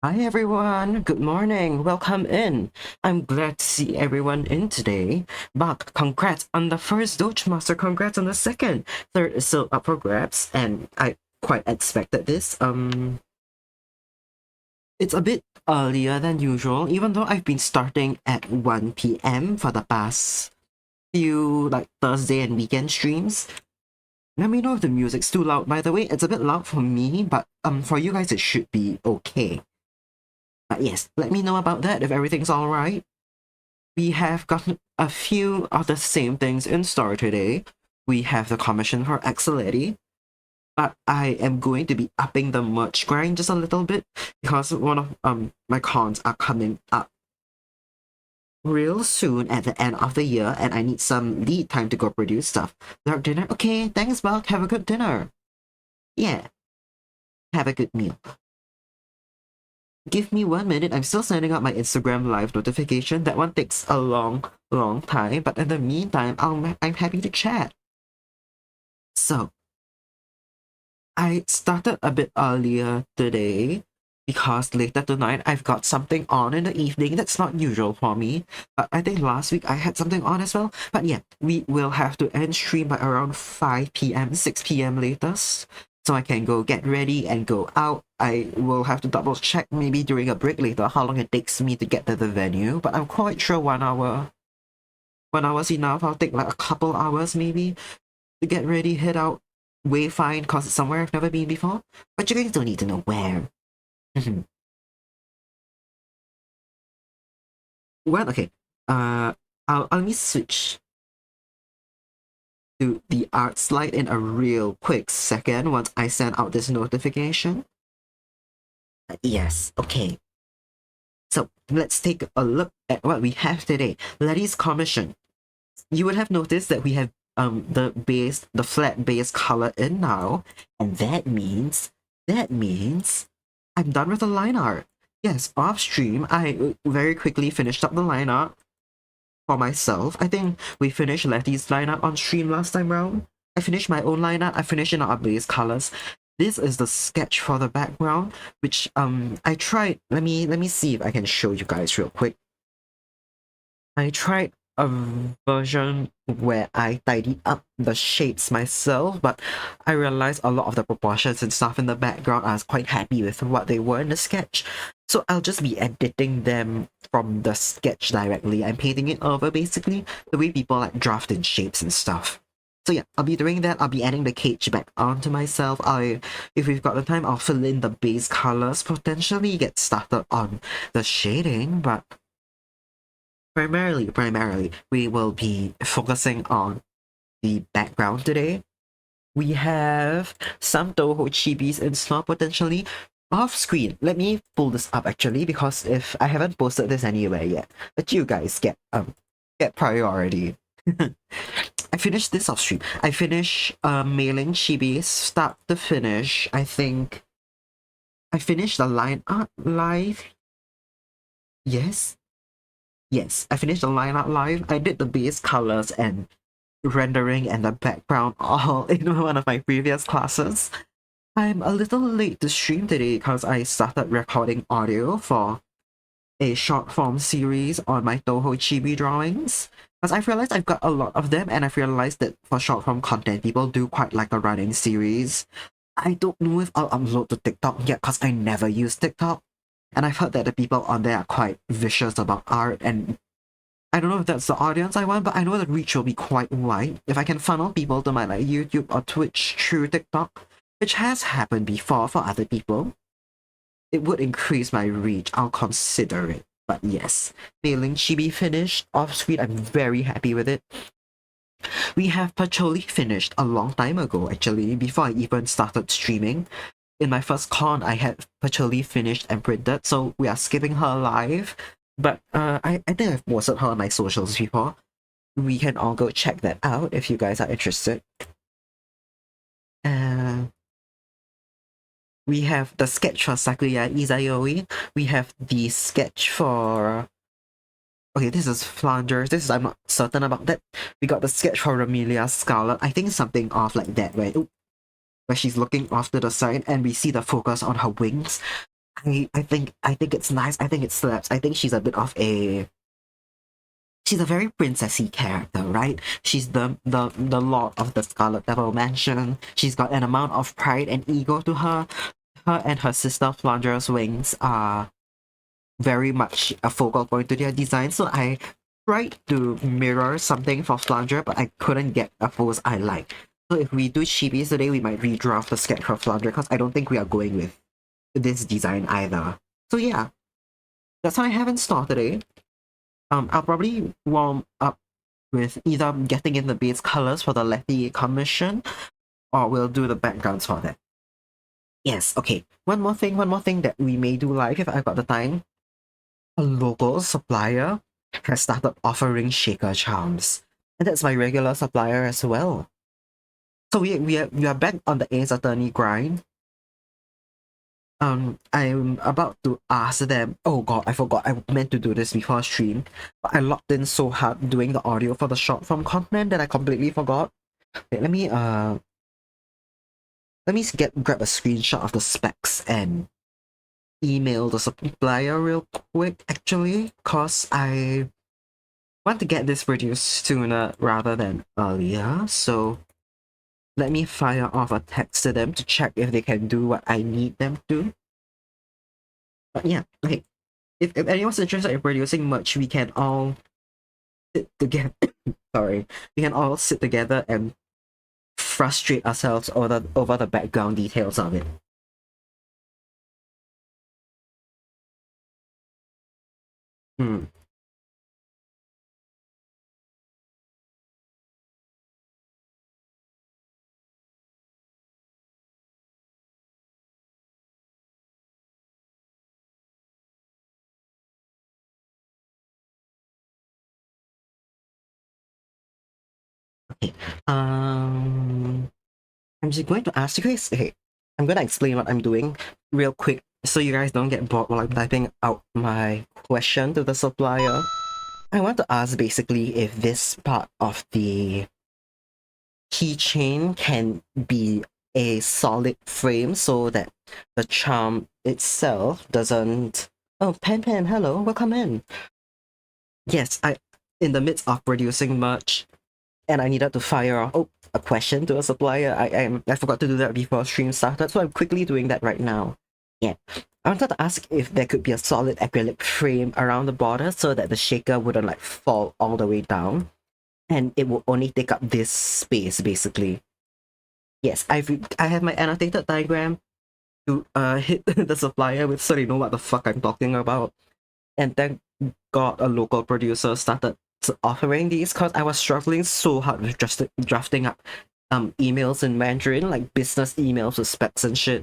Hi everyone, good morning, welcome in. I'm glad to see everyone in today. But congrats on the first Doge Master, congrats on the second. Third is still up for grabs, and I quite expected this. It's a bit earlier than usual, even though I've been starting at 1 p.m. for the past few Thursday and weekend streams. Let me know if the music's too loud. By the way, it's a bit loud for me, but for you guys it should be okay. But yes, let me know about that if everything's alright. We have gotten a few of the same things in store today. We have the commission for Axoletty, but I am going to be upping the merch grind just a little bit because one of my cons are coming up real soon at the end of the year, and I need some lead time to go produce stuff. Dark dinner? Okay, thanks, Buck. Have a good dinner. Yeah, have a good meal. Give me 1 minute. I'm still sending out my Instagram live notification. That one takes a long time, but in the meantime, I'm happy to chat. So, I started a bit earlier today because later tonight I've got something on in the evening that's not usual for me. But I think last week I had something on as well. But yeah, we will have to end stream by around 5 p.m., 6 p.m. latest. So I can go get ready and go out. I will have to double check maybe during a break later how long it takes me to get to the venue. But I'm quite sure 1 hour. 1 hour's enough. I'll take like a couple hours maybe to get ready, head out. Way fine, cause it's somewhere I've never been before. But you guys don't need to know where. Well, okay. Let me switch to the art slide in a real quick second once I send out this notification. Yes, okay. So let's take a look at what we have today. Letty's commission. You would have noticed that we have the flat base color in now, and that means I'm done with the line art. Yes, off stream, I very quickly finished up the line art for myself. I think we finished Letty's line art on stream last time round. I finished my own line art. I finished in our base colors. This is the sketch for the background, which I tried. Let me see if I can show you guys real quick. I tried a version where I tidy up the shapes myself, but I realized a lot of the proportions and stuff in the background, I was quite happy with what they were in the sketch. So I'll just be editing them from the sketch directly. I'm painting it over basically the way people like draft in shapes and stuff. So yeah, I'll be doing that. I'll be adding the cage back onto myself. If we've got the time, I'll fill in the base colors, potentially get started on the shading, but primarily, we will be focusing on the background today. We have some Toho chibis in store potentially off screen. Let me pull this up actually because if I haven't posted this anywhere yet, but you guys get priority. I finished this off stream. I finished mailing chibis start to finish. I think I finished the line art live. Yes, I finished the line art live. I did the base colors and rendering and the background all in one of my previous classes. I'm a little late to stream today because I started recording audio for a short form series on my Toho chibi drawings. Because I've realized I've got a lot of them, and I've realized that for short form content, people do quite like a running series. I don't know if I'll upload to TikTok yet because I never use TikTok. And I've heard that the people on there are quite vicious about art, and I don't know if that's the audience I want, but I know the reach will be quite wide. If I can funnel people to my like YouTube or Twitch through TikTok, which has happened before for other people, it would increase my reach. I'll consider it. But yes, mailing chibi finished off screen. I'm very happy with it. We have Pacholi finished a long time ago, actually, before I even started streaming. In my first con, I had Pacholi finished and printed, so we are skipping her live. But I think I've posted her on my socials before. We can all go check that out if you guys are interested. We have the sketch for Sakuya Izayoi. We have the sketch for... Okay, this is Flanders. I'm not certain about that. We got the sketch for Amelia Scarlet. I think something off like that, where she's looking off to the side and we see the focus on her wings. I think it's nice. I think it slaps. I think she's a very princessy character, right? She's the lord of the Scarlet Devil Mansion. She's got an amount of pride and ego to her. Her and her sister Flandra's wings are very much a focal point to their design. So I tried to mirror something for Flandra, but I couldn't get a pose I like. So if we do chibis today, we might redraft the sketch for Flandra because I don't think we are going with this design either. So yeah, that's what I have in store today. I'll probably warm up with either getting in the base colors for the Letty commission, or we'll do the backgrounds for that. Yes, okay. One more thing that we may do live if I've got the time. A local supplier has started offering shaker charms, and that's my regular supplier as well. So we are back on the Ace Attorney grind. I'm about to ask them. Oh god, I forgot. I meant to do this before stream, but I locked in so hard doing the audio for the short form content that I completely forgot. Wait, let me grab a screenshot of the specs and email the supplier real quick. Actually, cause I want to get this produced sooner rather than earlier. So let me fire off a text to them to check if they can do what I need them to. But yeah, okay. If anyone's interested in producing merch, we can all sit together. Sorry, we can all sit together and frustrate ourselves over the background details of it. Hmm. Okay. I'm just going to ask you guys. Okay, I'm gonna explain what I'm doing real quick so you guys don't get bored while I'm typing out my question to the supplier. I want to ask basically if this part of the keychain can be a solid frame so that the charm itself doesn't. Oh, Pan, hello, welcome in. Yes, in the midst of producing merch, and I needed to fire off a question to a supplier. I forgot to do that before stream started, so I'm quickly doing that right now. Yeah. I wanted to ask if there could be a solid acrylic frame around the border so that the shaker wouldn't like fall all the way down, and it will only take up this space basically. Yes, I have my annotated diagram to hit the supplier with so they know what the fuck I'm talking about. And then got a local producer started offering these because I was struggling so hard with just drafting up emails in Mandarin, like business emails with specs and shit.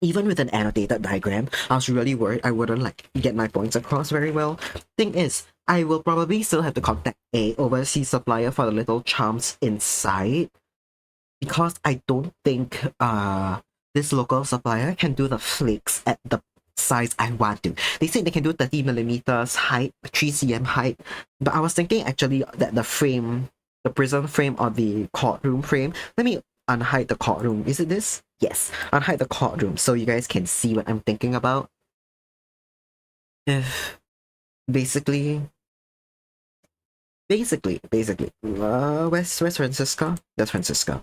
Even with an annotated diagram, I was really worried I wouldn't like get my points across very well. Thing is, I will probably still have to contact a overseas supplier for the little charms inside because I don't think this local supplier can do the flakes at the size I want to. They say they can do 30 millimeters height, 3 cm height, but I was thinking actually that the prison frame or the courtroom frame. Let me unhide the courtroom. Is it this? Yes, unhide the courtroom so you guys can see what I'm thinking about. If basically, where's Francisca? That's Francisca.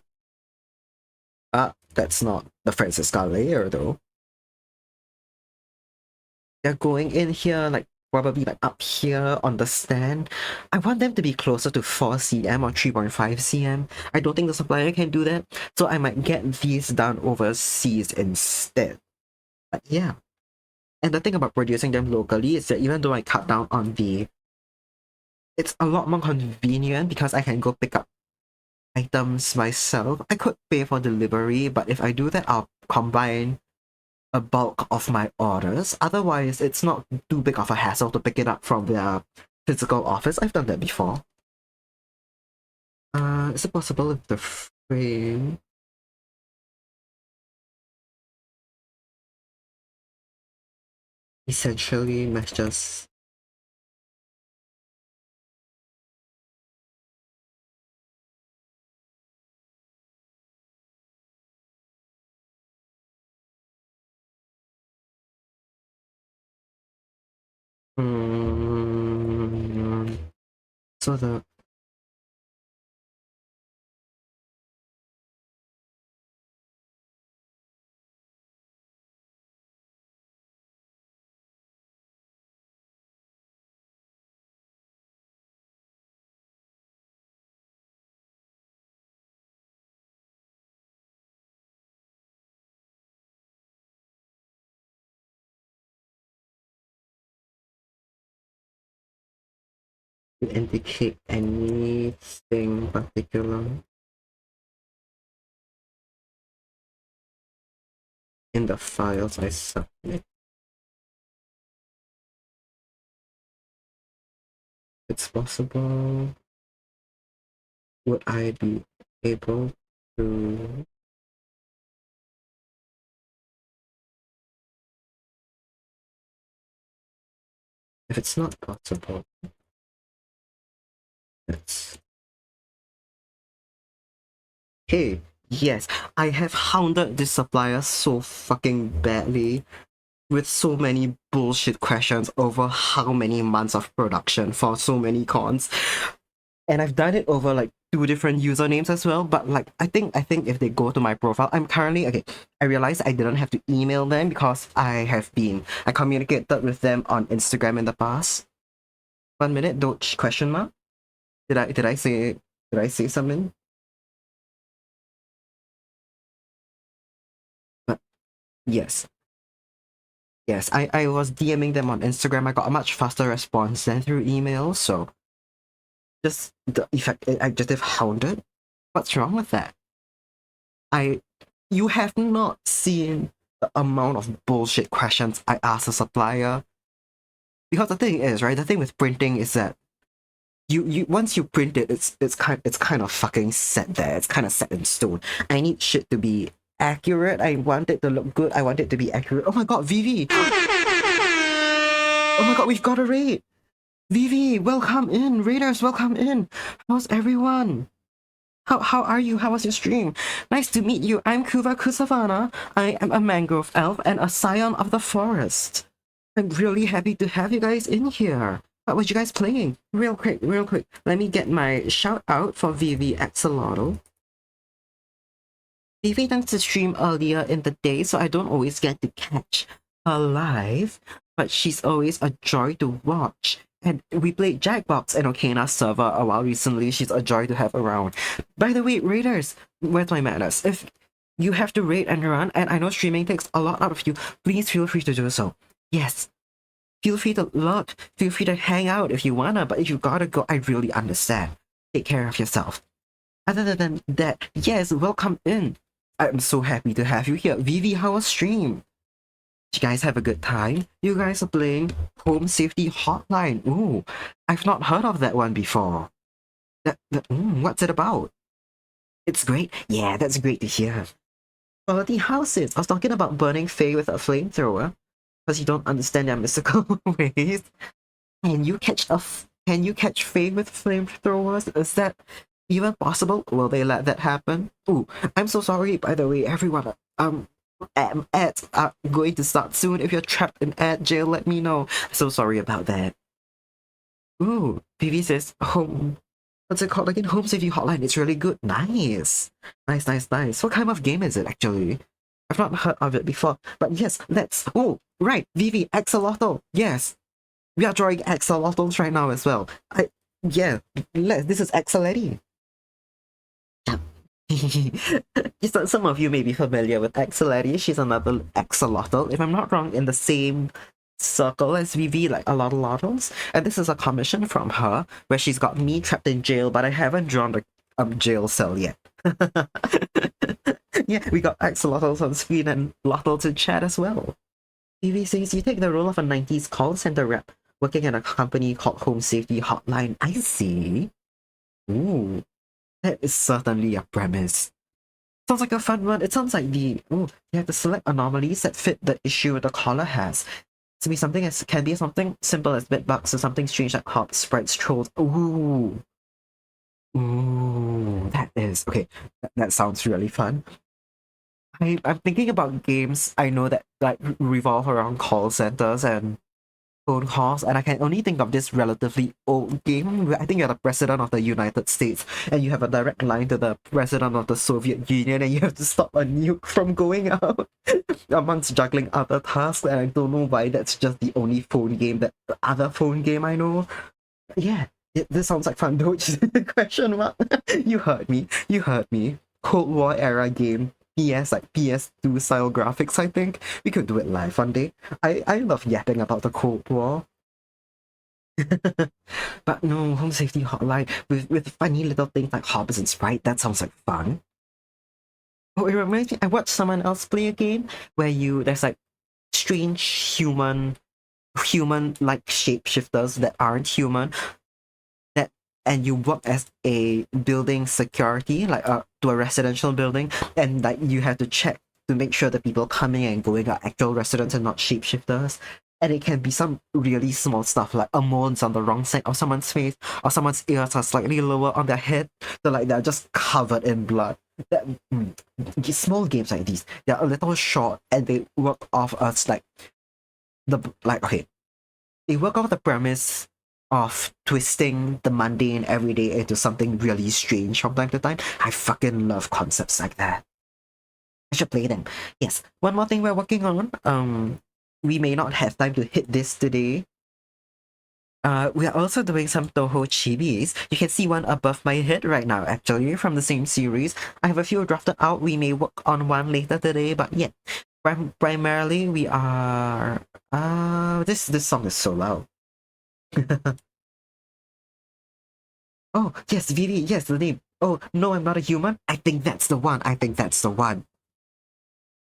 That's not the Francisca layer though. They're going in here, like probably like up here on the stand. I want them to be closer to 4 cm or 3.5 cm. I don't think the supplier can do that, so I might get these done overseas instead. But yeah. And the thing about producing them locally is that even though I cut down on it's a lot more convenient because I can go pick up items myself. I could pay for delivery, but if I do that, I'll combine a bulk of my orders. Otherwise, it's not too big of a hassle to pick it up from their physical office. I've done that before. Is it possible if the frame essentially matches? So the to indicate anything particular in the files I submit. It's possible. Would I be able to? If it's not possible, it's hey, yes, I have hounded this supplier so fucking badly with so many bullshit questions over how many months of production for so many cons. And I've done it over like 2 different usernames as well. But like I think if they go to my profile, I'm currently okay. I realized I didn't have to email them because I communicated with them on Instagram in the past. 1 minute, don't question mark. Did I say something? But yes. Yes, I was DMing them on Instagram. I got a much faster response than through email, so just the effect I just have hounded. What's wrong with that? You have not seen the amount of bullshit questions I ask a supplier. Because the thing is, right, the thing with printing is that you once you print it, it's kind of fucking set there. It's kind of set in stone. I need shit to be accurate. I want it to look good. I want it to be accurate. Oh my god, Vivi! Oh my god, we've got a raid! Vivi, welcome in! Raiders, welcome in! How's everyone? How are you? How was your stream? Nice to meet you. I'm Kuva Kusavana. I am a mangrove elf and a scion of the forest. I'm really happy to have you guys in here. What was you guys playing? Real quick. Let me get my shout out for Vivi Axolotl. Vivi tends to stream earlier in the day, so I don't always get to catch her live, but she's always a joy to watch. And we played Jackbox and Okana's server a while recently. She's a joy to have around. By the way, Raiders, where's my manners? If you have to raid and run, and I know streaming takes a lot out of you, please feel free to do so. Yes, feel free to lurk, feel free to hang out if you wanna, but if you gotta go, I really understand. Take care of yourself. Other than that, yes, welcome in. I'm so happy to have you here. Vivi, how was stream? Did you guys have a good time? You guys are playing Home Safety Hotline. Ooh, I've not heard of that one before. What's it about? It's great. Yeah, that's great to hear. Quality houses. I was talking about burning Fae with a flamethrower because you don't understand their mystical ways. Can you catch Fae with flamethrowers? Is that even possible? Will they let that happen? Ooh, I'm so sorry, by the way, everyone. Ads are going to start soon. If you're trapped in ad jail, let me know. So sorry about that. Ooh, PV says what's it called again? Home Safety Hotline. It's really good. Nice. Nice. What kind of game is it actually? I've not heard of it before. But yes, let's right, Vivi, Axolotl. Yes. We are drawing axolotls right now as well. This is Axoletty. Some of you may be familiar with Axoletty. She's another axolotl, if I'm not wrong, in the same circle as Vivi, like a lot of lottles. And this is a commission from her, where she's got me trapped in jail, but I haven't drawn the jail cell yet. Yeah, we got axolotls on screen and lottles in chat as well. Vivi says you take the role of a 90s call center rep working at a company called Home Safety Hotline. I see. Ooh, that is certainly a premise. Sounds like a fun one. It sounds like you have to select anomalies that fit the issue the caller has. Can be something simple as bitbugs or something strange like hops, sprites, trolls. Ooh, that is okay. That sounds really fun. I'm thinking about games I know that like revolve around call centers and phone calls, and I can only think of this relatively old game where I think you're the president of the United States and you have a direct line to the president of the Soviet Union and you have to stop a nuke from going out amongst juggling other tasks. And I don't know why that's just the only phone game, that the other phone game I know. Yeah, this sounds like fun, don't you? Question mark. You heard me. You heard me. Cold War era game. PS, like PS2 style graphics, I think. We could do it live one day. I love yapping about the Cold War. But no, home safety hotline with funny little things like Hobbs and Sprite, that sounds like fun. Oh, it reminds me, I watched someone else play a game where there's like strange human like shapeshifters that aren't human, that and you work as a building security, like to a residential building, and like you have to check to make sure the people coming and going are actual residents and not shapeshifters. And it can be some really small stuff like a mole's on the wrong side of someone's face, or someone's ears are slightly lower on their head, so like they're just covered in blood. That small games like these, they're a little short and they work off us okay, they work off the premise of twisting the mundane everyday into something really strange from time to time. I fucking love concepts like that. I should play them. Yes. One more thing we're working on. We may not have time to hit this today. We are also doing some Toho chibis. You can see one above my head right now, actually, from the same series. I have a few drafted out. We may work on one later today, but yeah. Primarily, we are... this song is so loud. Oh, yes, Vivi, yes, the name. Oh, no, I'm not a human. I think that's the one. I think that's the one.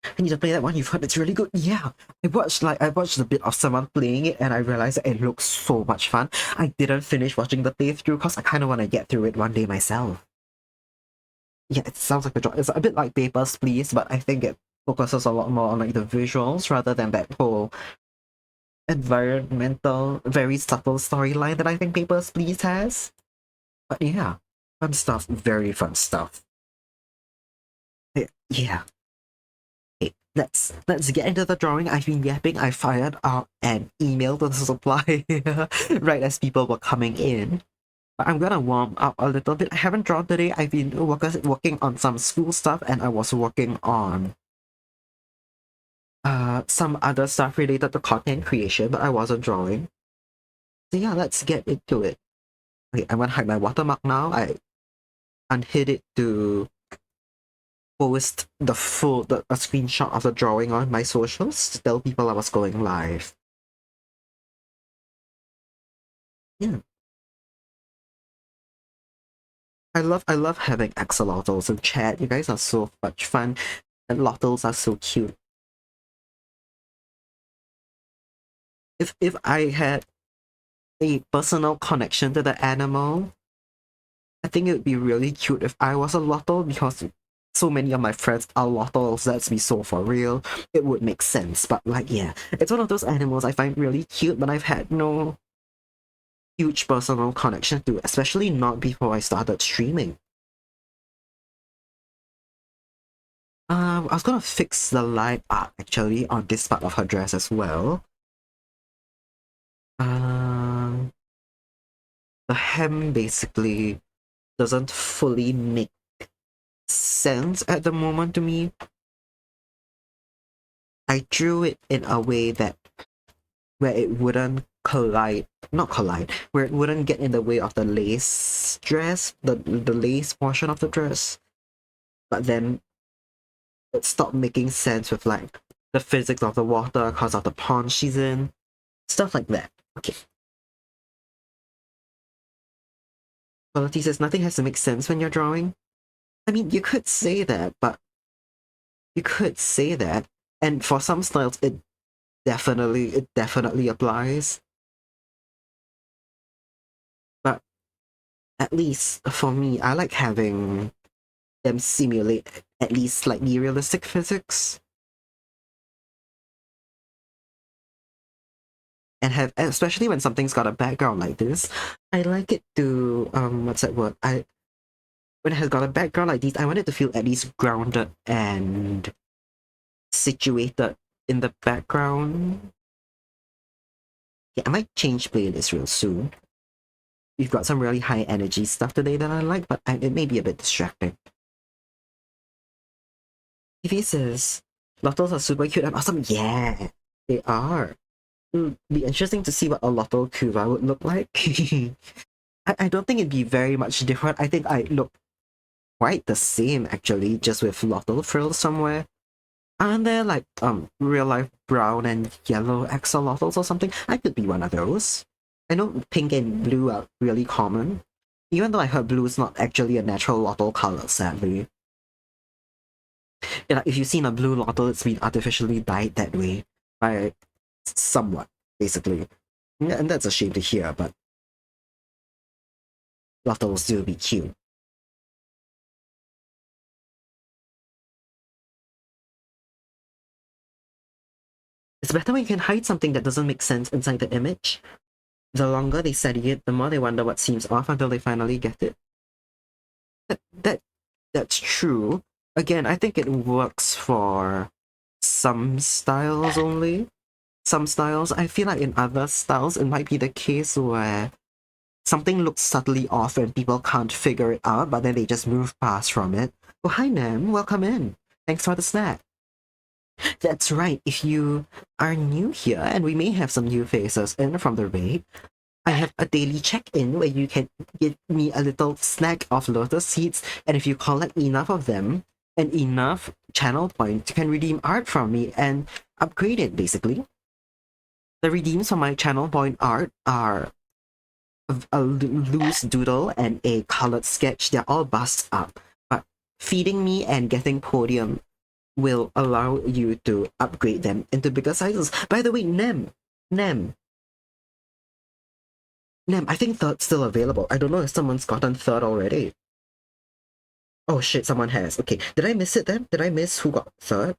I need to play that one. You've heard it's really good. Yeah, I watched a bit of someone playing it, and I realized that it looks so much fun. I didn't finish watching the playthrough because I kind of want to get through it one day myself. Yeah, it sounds like a job. It's a bit like Papers, Please, but I think it focuses a lot more on like the visuals rather than that whole environmental, very subtle storyline that I think Papers, Please has. But yeah, fun stuff. Very fun stuff. Yeah. Okay, let's get into the drawing. I've been yapping. I fired out an email to the supplier right as people were coming in. But I'm gonna warm up a little bit. I haven't drawn today. I've been working on some school stuff, and I was working on some other stuff related to content creation, but I wasn't drawing. So yeah, let's get into it. Okay, I'm gonna hide my watermark now. I unhid it to post a screenshot of the drawing on my socials to tell people I was going live. Yeah. I love having axolotls in chat. You guys are so much fun, and lottles are so cute. If I had a personal connection to the animal, I think it would be really cute if I was a lottle, because so many of my friends are lottles. That's me so for real. It would make sense, but like yeah, it's one of those animals I find really cute, but I've had no huge personal connection to, especially not before I started streaming. I was gonna fix the line art actually on this part of her dress as well. The hem basically doesn't fully make sense at the moment to me. I drew it in a way that where it wouldn't where it wouldn't get in the way of the lace dress, the lace portion of the dress. But then it stopped making sense with like the physics of the water because of the pond she's in. Stuff like that. Okay. Quality says nothing has to make sense when you're drawing. I mean, you could say that, but you could say that, and for some styles, it definitely applies. But at least for me, I like having them simulate at least slightly realistic physics. And have, especially when something's got a background like this, I like it to what's that word? When it has got a background like this, I want it to feel at least grounded and situated in the background. Yeah, I might change playlist real soon. We've got some really high energy stuff today that I like, but it may be a bit distracting. Evie says, Lottles are super cute and awesome. Yeah, they are. It'll be interesting to see what a Lotto Kuva would look like. I don't think it'd be very much different. I think I look quite the same actually, just with Lotto frills somewhere. Aren't there like real life brown and yellow axolotls or something? I could be one of those. I know pink and blue are really common. Even though I heard blue is not actually a natural lotto color, sadly. Yeah, if you've seen a blue lotto, it's been artificially dyed that way by someone, basically. Yeah, and that's a shame to hear, but lotto will still be cute. It's better when you can hide something that doesn't make sense inside the image. The longer they study it, the more they wonder what seems off until they finally get it. That that's true. Again, I think it works for some styles only. Some styles. I feel like in other styles, it might be the case where something looks subtly off and people can't figure it out, but then they just move past from it. Oh, hi, Nam. Welcome in. Thanks for the snack. That's right. If you are new here, and we may have some new faces in from the raid, I have a daily check-in where you can give me a little snack of lotus seeds, and if you collect enough of them and enough channel points, you can redeem art from me and upgrade it, basically. The redeems for my channel point art are a loose doodle and a colored sketch. They're all bust up, but feeding me and getting podium will allow you to upgrade them into bigger sizes. By the way, Nem, I think third's still available. I don't know if someone's gotten third already. Oh shit, someone has. Okay, did I miss it then? Did I miss who got third?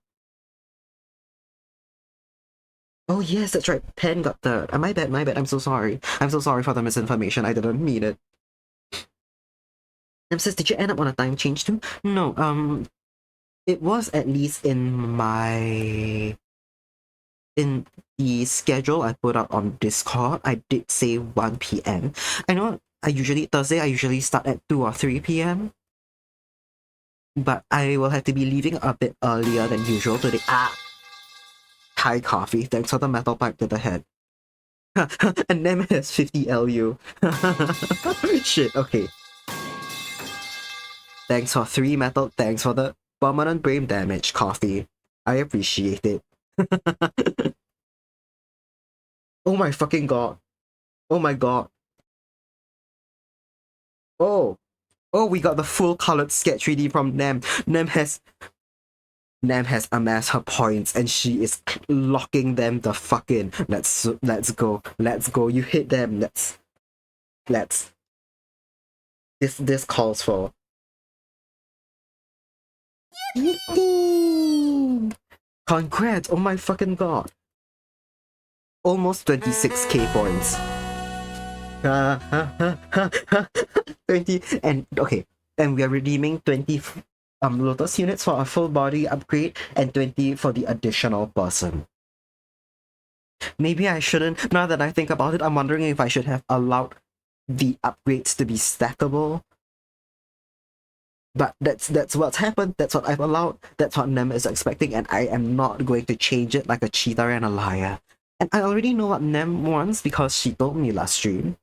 Oh yes, that's right. Pen got third. My bad, my bad. I'm so sorry. I'm so sorry for the misinformation. I didn't mean it. Says, did you end up on a time change too? No, it was at least in the schedule I put up on Discord. I did say 1 p.m. I know Thursday I usually start at 2 or 3 p.m. But I will have to be leaving a bit earlier than usual today. Ah! Hi, coffee. Thanks for the metal pipe to the head. And Nem has 50 LU. Shit, okay. Thanks for 3 metal. Thanks for the permanent brain damage, coffee. I appreciate it. Oh my fucking god. Oh my god. Oh. Oh, we got the full colored sketch 3D from Nem. Nem has amassed her points and she is locking them the fuck in. Let's go. Let's go. You hit them. Let's. This calls for. Yippee! Congrats! Oh my fucking god. Almost 26k points. 20 and okay. And we are redeeming 20 Lotus units for a full body upgrade and 20 for the additional person. Maybe I shouldn't. Now that I think about it, I'm wondering if I should have allowed the upgrades to be stackable. But that's what's happened. That's what I've allowed. That's what Nem is expecting, and I am not going to change it like a cheater and a liar. And I already know what Nem wants because she told me last stream.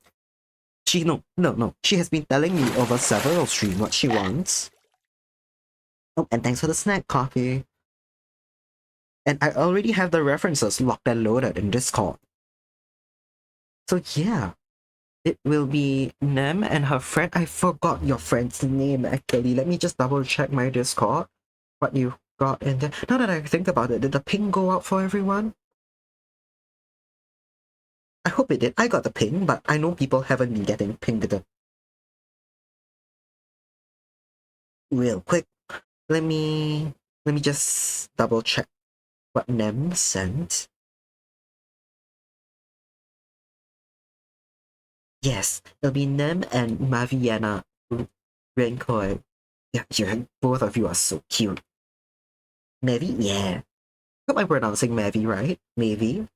No. She has been telling me over several streams what she wants. Oh, and thanks for the snack, coffee. And I already have the references locked and loaded in Discord. So yeah, it will be Nem and her friend. I forgot your friend's name actually. Let me just double check my Discord. What you got in there. Now that I think about it, did the ping go out for everyone? I hope it did. I got the ping, but I know people haven't been getting pinged. Real quick, let me just double check what Nem sent. Yes, it'll be Nem and Maviana Renkoi. Yeah, both of you are so cute. Mavi? Yeah. Hope I'm pronouncing Mavi right? Mavi?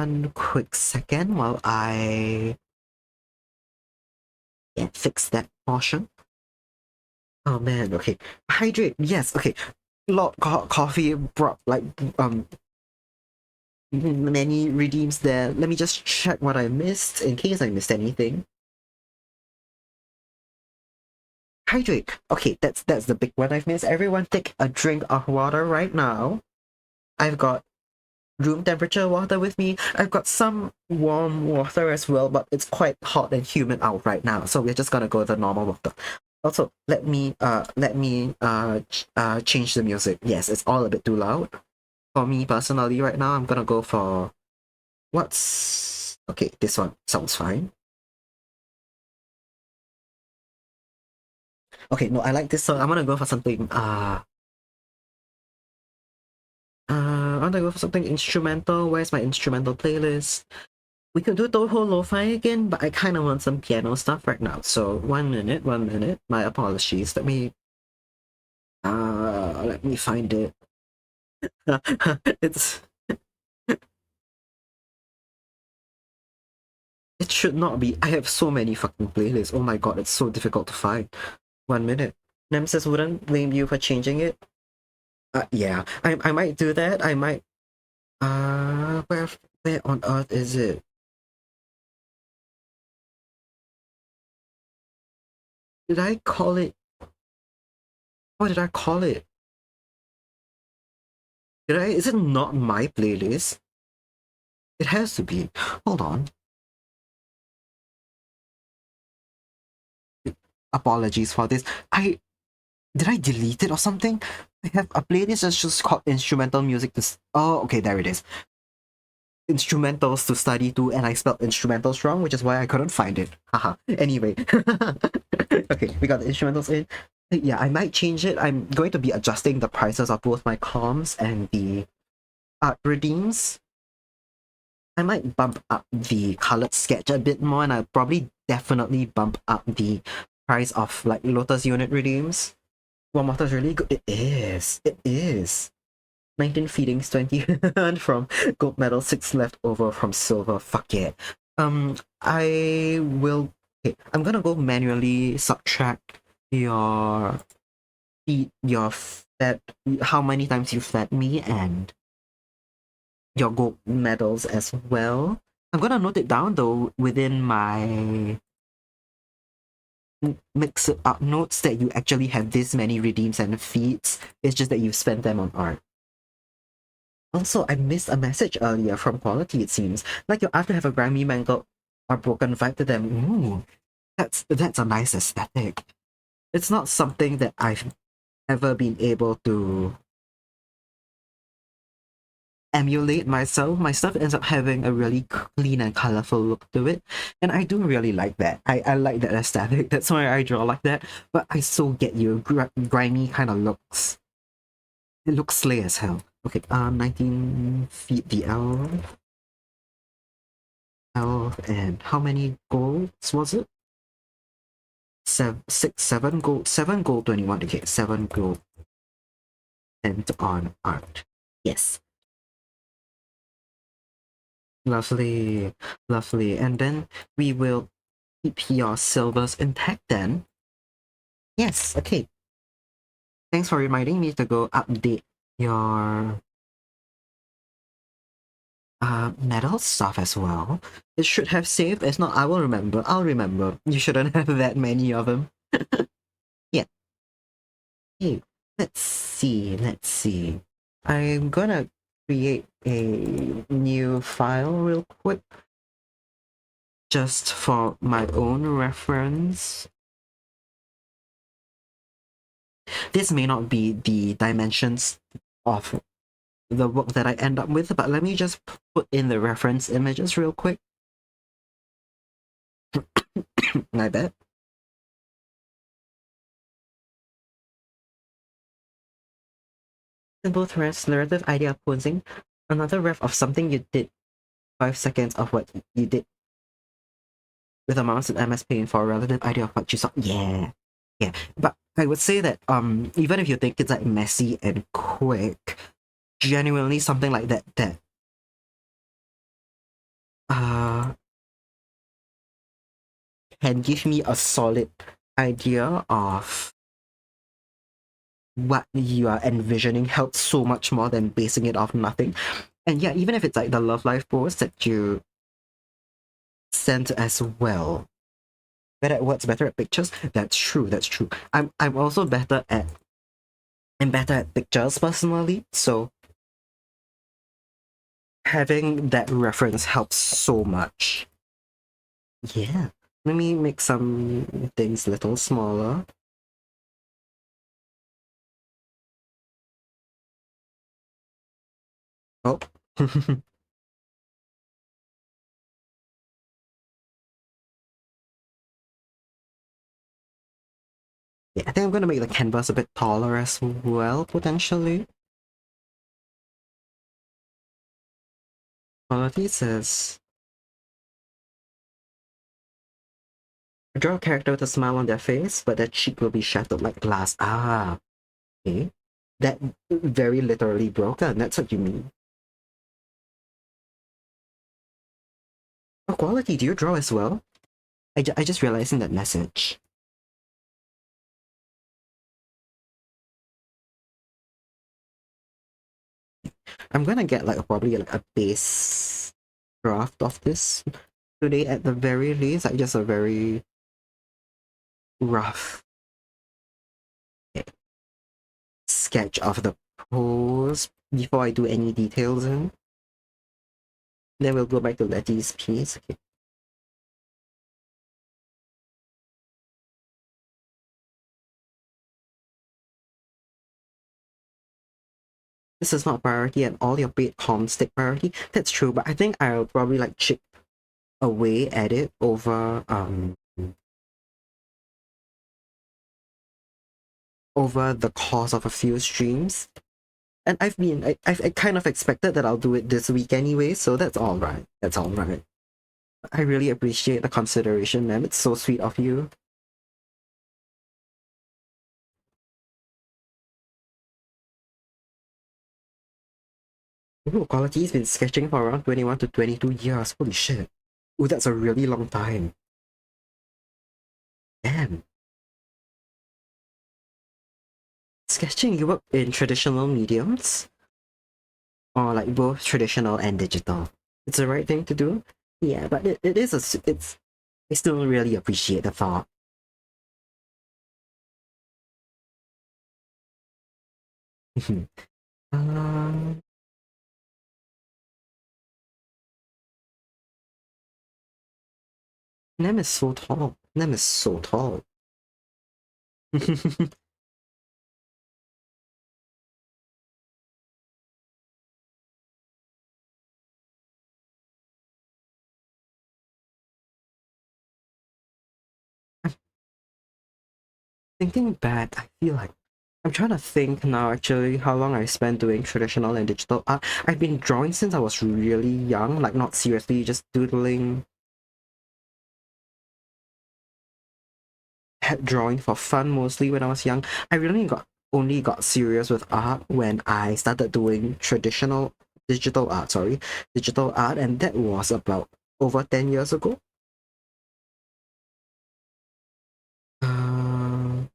one quick second while I fix that portion. Oh man, okay. Hydrate, yes, okay. Coffee brought like many redeems there. Let me just check what I missed in case I missed anything. Hydrate. Okay, that's the big one I've missed. Everyone take a drink of water right now. I've got room temperature water with me. I've got some warm water as well, but it's quite hot and humid out right now, so we're just gonna go with the normal water. Also, let me change the music. Yes, it's all a bit too loud. For me personally right now, I'm gonna go for what's okay, this one sounds fine. Okay, no, I like this song. I'm gonna go for something I'm gonna go for something instrumental. Where's my instrumental playlist? We could do Toho Lo-Fi again, but I kind of want some piano stuff right now. So 1 minute, 1 minute. My apologies. Let me find it. It's it should not be. I have so many fucking playlists. Oh my god, it's so difficult to find. 1 minute. Nemesis wouldn't blame you for changing it. Yeah, I might do that. I might. Where on earth is it? Did I call it? What did I call it? Did I? Is it not my playlist? It has to be. Hold on. Apologies for this. Did I delete it or something? I have a playlist that's just called instrumental music to. Oh, okay, there it is. Instrumentals to study to, and I spelled instrumentals wrong, which is why I couldn't find it. Haha. Anyway. Okay, we got the instrumentals in. Yeah, I might change it. I'm going to be adjusting the prices of both my comms and the art redeems. I might bump up the colored sketch a bit more, and I'll probably definitely bump up the price of like Lotus unit redeems. Warm water is really good. It is. It is. 19 feedings, 20 from gold medal, 6 left over from silver. Fuck yeah. I will. Okay, I'm gonna go manually subtract your your fed, how many times you fed me, and your gold medals as well. I'm gonna note it down though within my mix it up notes that you actually have this many redeems and feats. It's just that you've spent them on art. Also, I missed a message earlier from Quality, it seems. Like you have to have a grimy, mangled, or broken vibe to them. Ooh, that's a nice aesthetic. It's not something that I've ever been able to emulate myself. My stuff ends up having a really clean and colorful look to it, and I do really like that. I like that aesthetic. That's why I draw like that. But I still get you grimy kind of looks. It looks slay as hell. Okay, 19 feet the L, and how many golds was it? 7 gold, 7 gold, 21. Okay, 7 gold, and on art. Yes. Lovely, lovely. And then we will keep your silvers intact then. Yes, okay. Thanks for reminding me to go update your medal stuff as well. It should have saved. If not, I will remember. I'll remember. You shouldn't have that many of them. Yeah. Hey, let's see. Let's see. I'm gonna create a new file real quick. Just for my own reference. This may not be the dimensions of the work that I end up with, but let me just put in the reference images real quick. I bet. Simple threads, narrative idea of posing, another ref of something you did, 5 seconds of what you did with amounts in MS Paint for a relative idea of what you saw. Yeah. Yeah. But I would say that even if you think it's like messy and quick, genuinely something like that uh can give me a solid idea of what you are envisioning helps so much more than basing it off nothing. And yeah, even if it's like the love life post that you sent as well. Better at words, better at pictures. That's true. That's true. I'm also better at pictures personally. So having that reference helps so much. Yeah. Let me make some things a little smaller. Oh. Yeah, I think I'm gonna make the canvas a bit taller as well, potentially. Quality says draw a character with a smile on their face, but their cheek will be shattered like glass. Ah, okay. That very literally broken. That's what you mean. Oh, quality, do you draw as well? I just realized in that message. I'm gonna get like probably like a base draft of this today at the very least, like just a very rough sketch of the pose before I do any details in. Then we'll go back to Letty's piece. Okay. This is not priority at all, your paid comms take priority. That's true, but I think I'll probably like chip away at it over the course of a few streams. And I kind of expected that I'll do it this week anyway, so that's all right. That's all right. I really appreciate the consideration, ma'am. It's so sweet of you. Ooh, Quality's been sketching for around 21 to 22 years. Holy shit. Ooh, that's a really long time. Damn. Sketching, you work in traditional mediums? Or like both traditional and digital? It's the right thing to do? Yeah, but it is it's I still really appreciate the thought. um Nem is so tall. Nem is so tall. Thinking back, I feel like I'm trying to think now actually how long I spent doing traditional and digital art. I've been drawing since I was really young, like not seriously, just doodling, drawing for fun mostly when I was young. I really only got serious with art when I started doing digital art, and that was about over 10 years ago. Uh,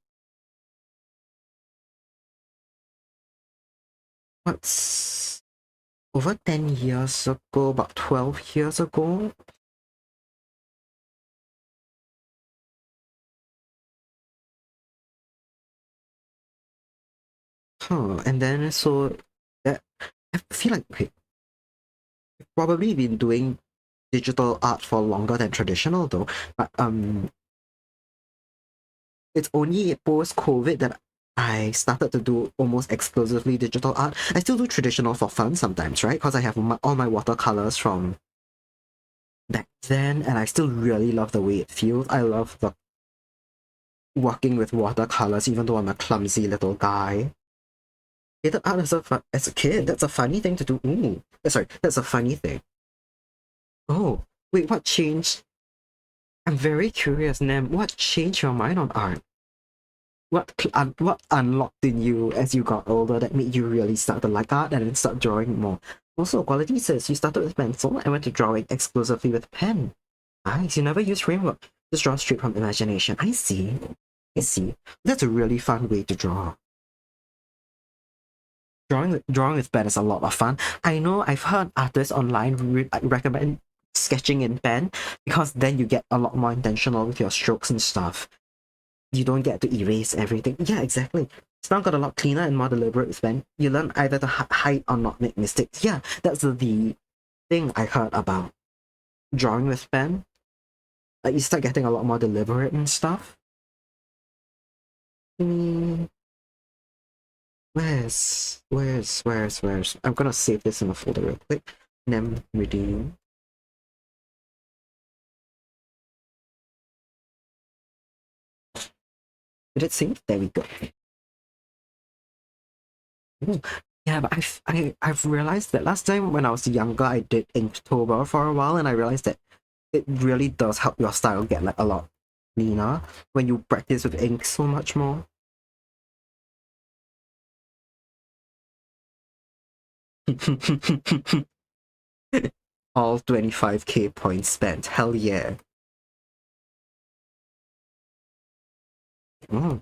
what's over 10 years ago, about 12 years ago? Huh, and then so that I feel like okay, I've probably been doing digital art for longer than traditional though, but it's only post-COVID that I started to do almost exclusively digital art. I still do traditional for fun sometimes, right? Because I have all my watercolors from back then, and I still really love the way it feels. I love the working with watercolors, even though I'm a clumsy little guy. Hated art as a kid. That's a funny thing to do. Ooh, sorry, that's a funny thing. Oh, wait, what changed? I'm very curious, Nam. What changed your mind on art? What unlocked in you as you got older that made you really start to like art and then start drawing more? Also, quality says you started with pencil and went to drawing exclusively with pen. Nice, you never use framework. Just draw straight from imagination. I see. I see. That's a really fun way to draw. Drawing with pen is a lot of fun. I know I've heard artists online recommend sketching in pen because then you get a lot more intentional with your strokes and stuff. You don't get to erase everything. Yeah, exactly. It's now got a lot cleaner and more deliberate with pen. You learn either to hide or not make mistakes. Yeah, that's the thing I heard about drawing with pen. Like you start getting a lot more deliberate and stuff. Mm, where's? I'm gonna save this in a folder real quick. Nem redeem. Did it save? There we go. Ooh. Yeah, but I've realized that last time when I was younger, I did Inktober for a while, and I realized that it really does help your style get like a lot cleaner when you practice with ink so much more. All 25k points spent. Hell yeah. Mm.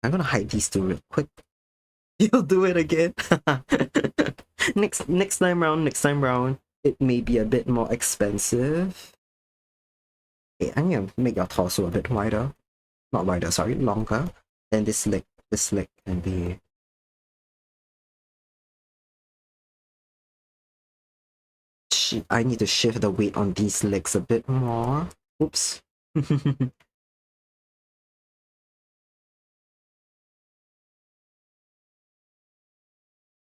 I'm gonna hide these two real quick. You'll do it again. Next time round, it may be a bit more expensive. Okay, I'm gonna make your torso a bit wider. Not wider, sorry, longer. Then this leg can be. I need to shift the weight on these legs a bit more. Oops.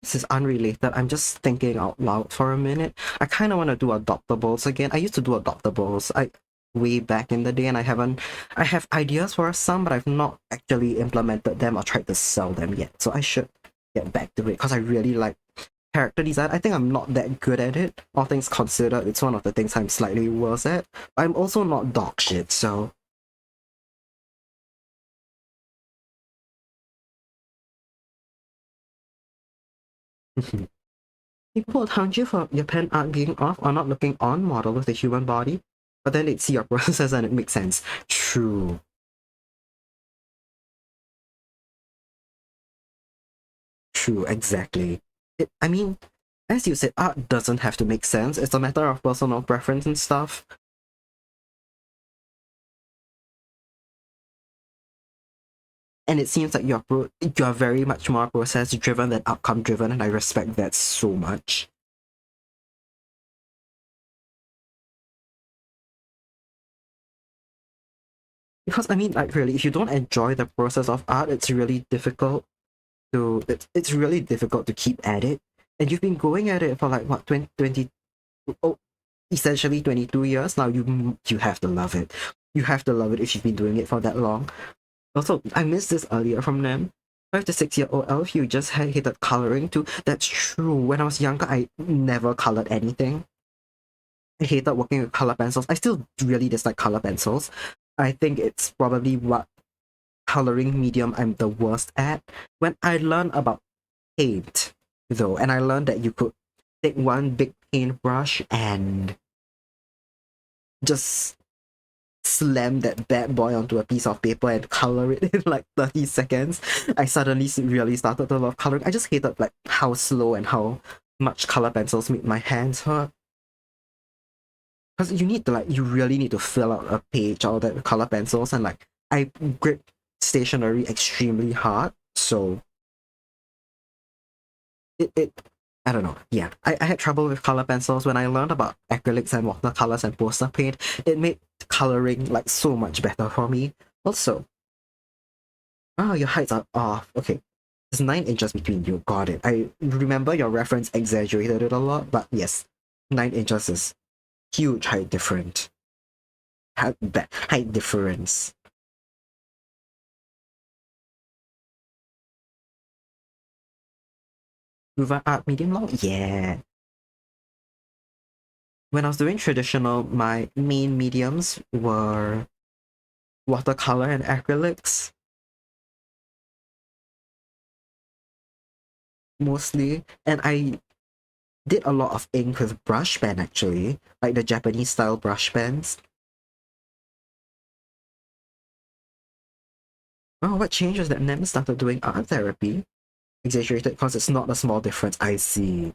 This is unrelated. I'm just thinking out loud for a minute. I kind of want to do adoptables again. I used to do adoptables way back in the day, and I have ideas for some, but I've not actually implemented them or tried to sell them yet. So I should get back to it because I really like character design. I think I'm not that good at it. All things considered, it's one of the things I'm slightly worse at. I'm also not dog shit, so people would hound you for your pen art being off or not looking on model with the human body, but then they'd see your process and it makes sense. True. True, exactly. I mean, as you said, art doesn't have to make sense. It's a matter of personal preference and stuff. And it seems like you're very much more process driven than outcome driven, and I respect that so much. Because I mean, like really, if you don't enjoy the process of art, it's really difficult to keep at it. And you've been going at it for like what 20, oh, essentially 22 years now. You have to love it. You have to love it if you've been doing it for that long. Also, I missed this earlier from them. 5 to 6 year old Elf, you just hated coloring too. That's true. When I was younger, I never colored anything. I hated working with color pencils. I still really dislike color pencils. I think it's probably what coloring medium I'm the worst at. When I learned about paint, though, and I learned that you could take one big paintbrush and just slam that bad boy onto a piece of paper and color it in like 30 seconds, I suddenly really started to love coloring. I just hated like how slow and how much color pencils made my hands hurt. Because you really need to fill out a page all that with color pencils, and like I grip stationery extremely hard, so it I don't know. Yeah, I had trouble with color pencils when I learned about acrylics and watercolors and poster paint. It made coloring like so much better for me. Also, oh, your heights are off. Okay, there's 9 inches between you. Got it. I remember your reference exaggerated it a lot, but yes, 9 inches is huge height difference. Height difference. Kuva art medium long? Yeah. When I was doing traditional, my main mediums were watercolor and acrylics. Mostly. And I did a lot of ink with brush pen actually, like the Japanese style brush pens. Oh, what changed was that Nem started doing art therapy. Exaggerated because it's not a small difference. I see.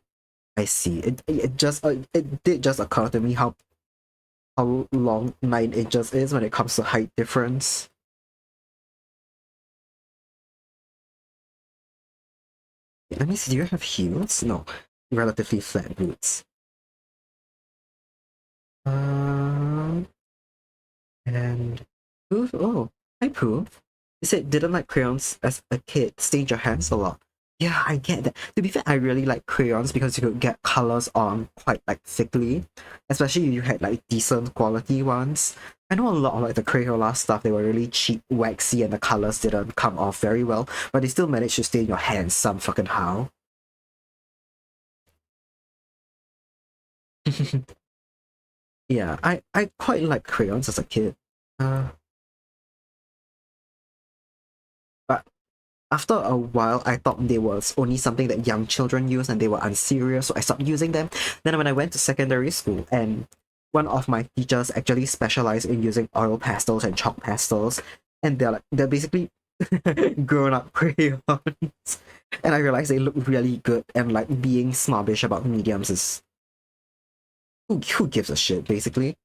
I see. It did just occur to me how long 9 inches is when it comes to height difference. Let me see, do you have heels? No. Relatively flat boots. And Poof? Oh, hi Poof. You said didn't like crayons as a kid, stained your hands a lot. Yeah, I get that. To be fair, I really like crayons because you could get colors on quite like thickly, especially if you had like decent quality ones. I know a lot of like the Crayola stuff, they were really cheap, waxy, and the colors didn't come off very well, but they still managed to stay in your hands some fucking how. Yeah, I quite like crayons as a kid. Uh, but after a while, I thought they was only something that young children use and they were unserious, so I stopped using them. Then when I went to secondary school, and one of my teachers actually specialized in using oil pastels and chalk pastels, and they're basically grown up crayons. And I realized they look really good, and like being snobbish about mediums is who gives a shit, basically.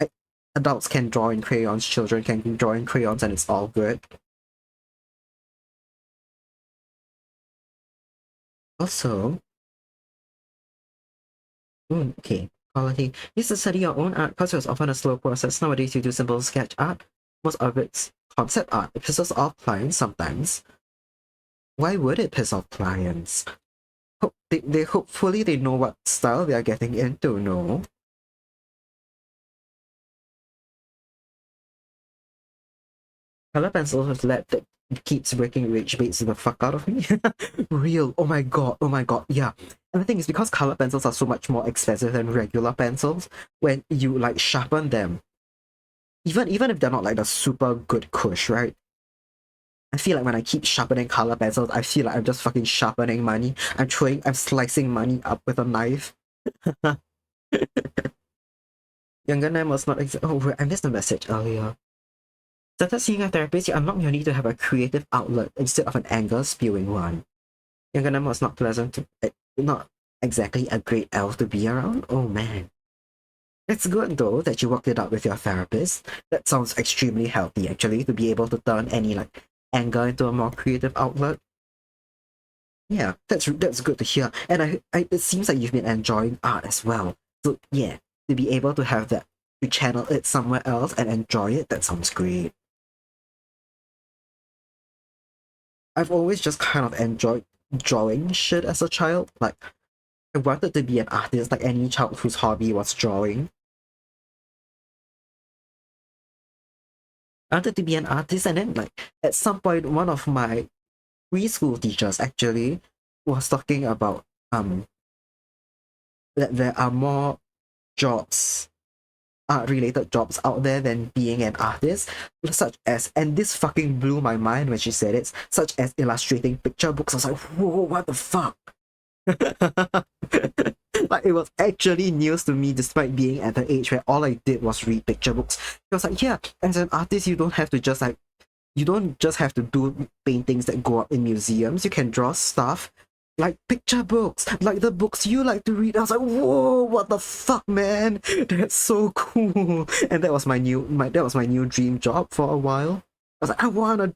I, Adults can draw in crayons, children can draw in crayons, and it's all good. Also, okay, quality. Used to study your own art because it was often a slow process. Nowadays, you do simple sketch art. Most of it's concept art. It pisses off clients sometimes. Why would it piss off clients? They hopefully they know what style they are getting into, no? Color pencils with lead that keeps breaking rage baits the fuck out of me. Real. Oh my god, yeah. And the thing is, because color pencils are so much more expensive than regular pencils, when you like sharpen them, even if they're not like the super good kush, right? I feel like when I keep sharpening color pencils, I feel like I'm just fucking sharpening money. I'm slicing money up with a knife. Younger Nam was not oh, I missed the message earlier. Started seeing a therapist, you unlock your need to have a creative outlet instead of an anger spewing one. Younger Nam was not pleasant to, not exactly a great elf to be around. Oh man. It's good though that you worked it out with your therapist. That sounds extremely healthy actually, to be able to turn any like anger into a more creative outlet. Yeah, that's good to hear. And it seems like you've been enjoying art as well. So yeah, to be able to have that, to channel it somewhere else and enjoy it, that sounds great. I've always just kind of enjoyed drawing shit as a child. Like, I wanted to be an artist like any child whose hobby was drawing. I wanted to be an artist, and then like at some point one of my preschool teachers actually was talking about that there are more jobs, art related jobs out there than being an artist, such as, and this fucking blew my mind when she said it, such as illustrating picture books. I was like, whoa, what the fuck? Like, it was actually news to me despite being at the age where all I did was read picture books. It was like, yeah, as an artist, you don't just have to do paintings that go up in museums. You can draw stuff like picture books, like the books you like to read. I was like, whoa, what the fuck, man? That's so cool. And that was my new dream job for a while. I was like, I wanna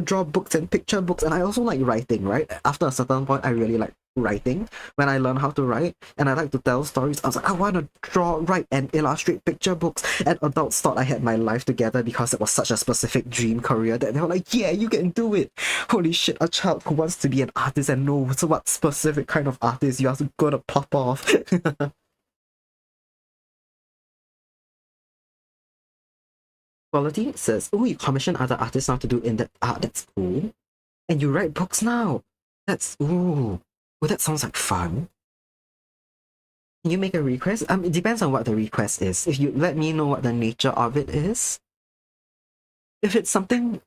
draw books and picture books, and I also like writing, right? After a certain point, I really like writing when I learn how to write, and I like to tell stories. I was like, I wanna write, and illustrate picture books. And adults thought I had my life together because it was such a specific dream career that they were like, yeah, you can do it. Holy shit, a child who wants to be an artist and knows what specific kind of artist you are gonna pop off. Quality says, oh, you commission other artists now to do in-depth art. That's cool. And you write books now. That's, ooh. Well, that sounds like fun. Can you make a request? It depends on what the request is. If you let me know what the nature of it is, if it's something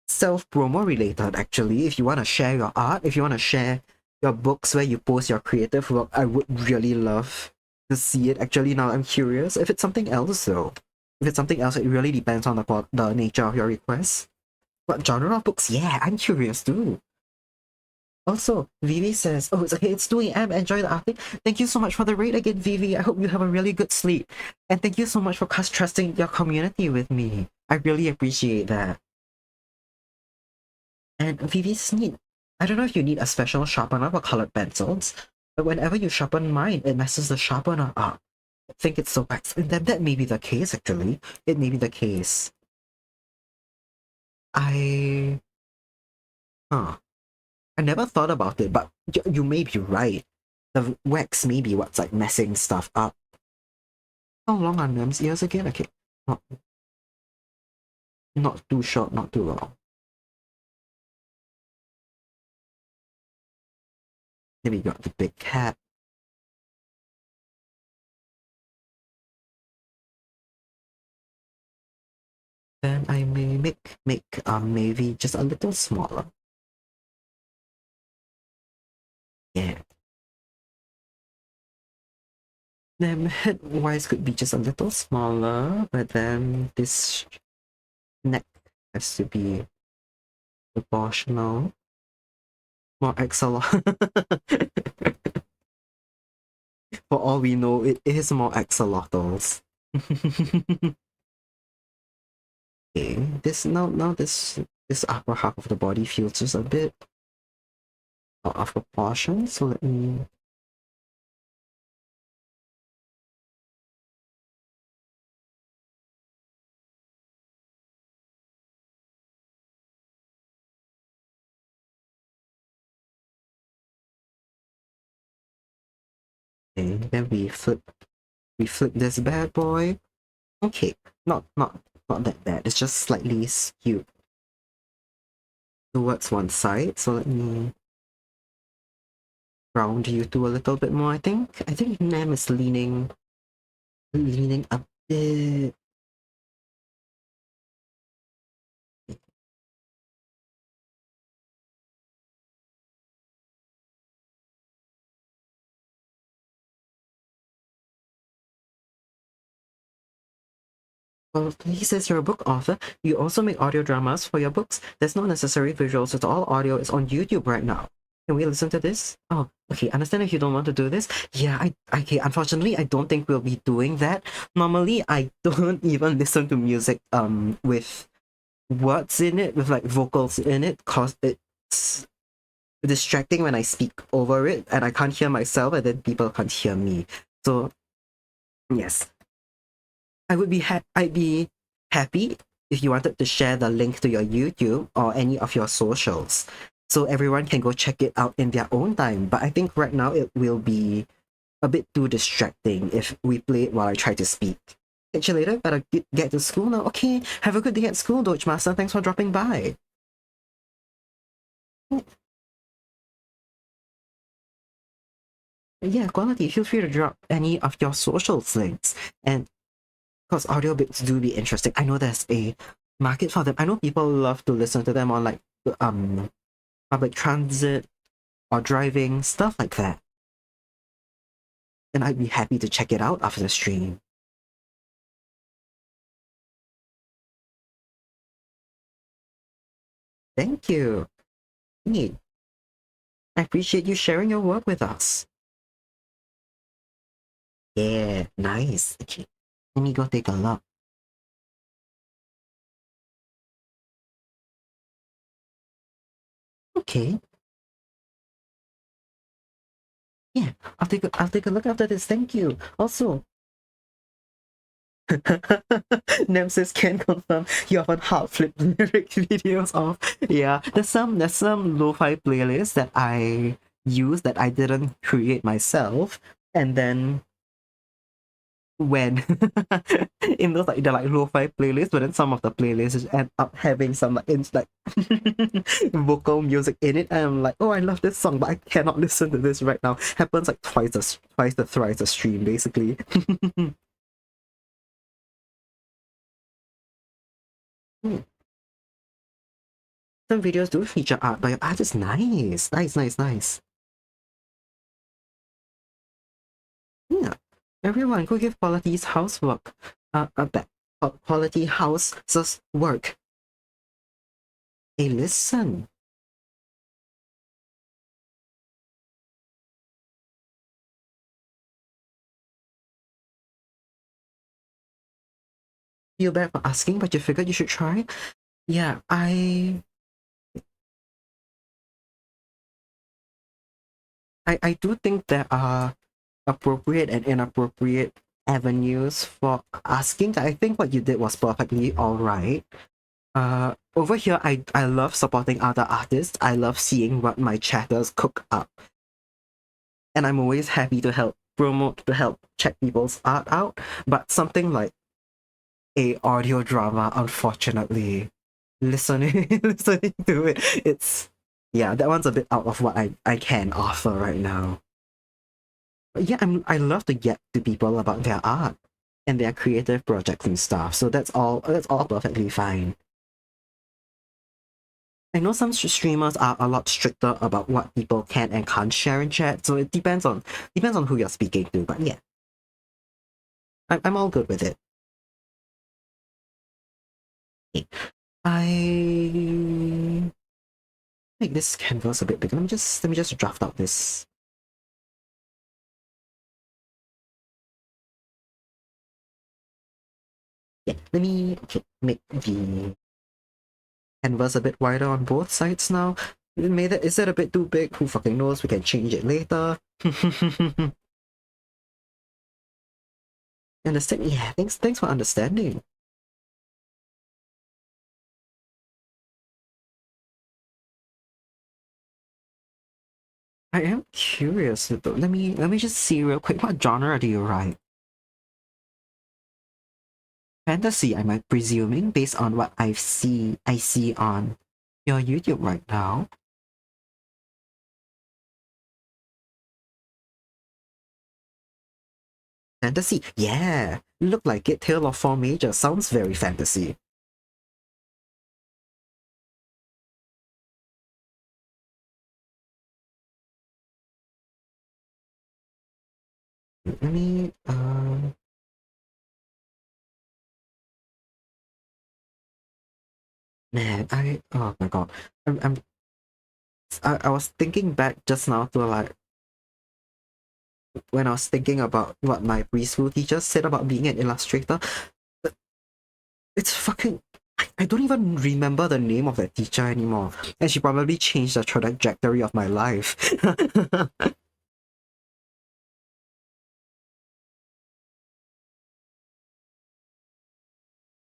self-promo related, actually, if you want to share your art, if you want to share your books where you post your creative work, I would really love to see it. Actually, now I'm curious. If it's something else, though, if it's something else, it really depends on the nature of your request. What genre of books? Yeah, I'm curious too. Also, Vivi says, oh, it's okay, it's 2 a.m. Enjoy the outing. Thank you so much for the raid again, Vivi. I hope you have a really good sleep. And thank you so much for trusting your community with me. I really appreciate that. And Vivi's need, I don't know if you need a special sharpener for colored pencils, but whenever you sharpen mine, it messes the sharpener up. I think it's so wax. And that may be the case, actually. It may be the case. I... Huh. I never thought about it, but you may be right. The wax may be what's like messing stuff up. How long are Nem's ears again? Okay, not too short, not too long. Then we got the big cat. Then I may make maybe just a little smaller. Yeah. Then head wise could be just a little smaller, but then this neck has to be proportional. More axolotl. For all we know, it is more axolotls. Okay, this upper half of the body feels just a bit out of proportion, so let me okay, then we flip this bad boy. Okay, not that bad. It's just slightly skewed towards one side. So let me round you to a little bit more. I think Nam is leaning a bit. Well, he says you're a book author. You also make audio dramas for your books. There's not necessary visuals. It's all audio. It's on YouTube right now. Can we listen to this? Oh, okay. Understand if you don't want to do this. Yeah, okay. Unfortunately, I don't think we'll be doing that. Normally, I don't even listen to music with words in it, with like vocals in it, cause it's distracting when I speak over it, and I can't hear myself, and then people can't hear me. So yes, I'd be happy if you wanted to share the link to your YouTube or any of your socials, so everyone can go check it out in their own time. But I think right now it will be a bit too distracting if we play it while I try to speak. Catch you later. Better get to school now. Okay, have a good day at school, Doge Master. Thanks for dropping by. Yeah, quality. Feel free to drop any of your social links, and because audiobooks do be interesting. I know there's a market for them. I know people love to listen to them on like public transit or driving, stuff like that. And I'd be happy to check it out after the stream. Thank you. Neat. I appreciate you sharing your work with us. Yeah, nice. Okay, let me go take a look. Okay. Yeah, I'll take a look after this. Thank you. Also, Nemesis can confirm you have on hard flip lyric videos of. Yeah, there's some lo-fi playlists that I use that I didn't create myself, and then when in those like they're like lo-fi playlists, but then some of the playlists end up having some like vocal music in it, and I'm like, oh, I love this song, but I cannot listen to this right now. Happens like thrice a stream basically. some videos do feature art, but your art is nice. Nice. Yeah. Everyone, go give quality's housework. Quality house's work. Hey, listen. Feel bad for asking, but you figured you should try? Yeah, I do think there are appropriate and inappropriate avenues for asking. I think what you did was perfectly alright. Over here, I love supporting other artists. I love seeing what my chatters cook up. And I'm always happy to help promote, to help check people's art out. But something like a audio drama, unfortunately, listening to it, it's, yeah, that one's a bit out of what I can offer right now. But yeah, I love to get to people about their art and their creative projects and stuff. So that's all perfectly fine. I know some streamers are a lot stricter about what people can and can't share in chat, so it depends on who you're speaking to. But yeah, I'm all good with it. I make this canvas a bit bigger. Let me just draft out this. Yeah, let me make the canvas a bit wider on both sides now. Is that a bit too big? Who fucking knows? We can change it later. Understand? Yeah, thanks for understanding. I am curious though. Let me just see real quick. What genre do you write? Fantasy, I'm presuming, based on what I see on your YouTube right now. Fantasy, yeah. Look like it. Tale of Four Majors sounds very fantasy. Let me man, oh my god. I was thinking back just now to like when I was thinking about what my preschool teacher said about being an illustrator. It's fucking I don't even remember the name of that teacher anymore. And she probably changed the trajectory of my life.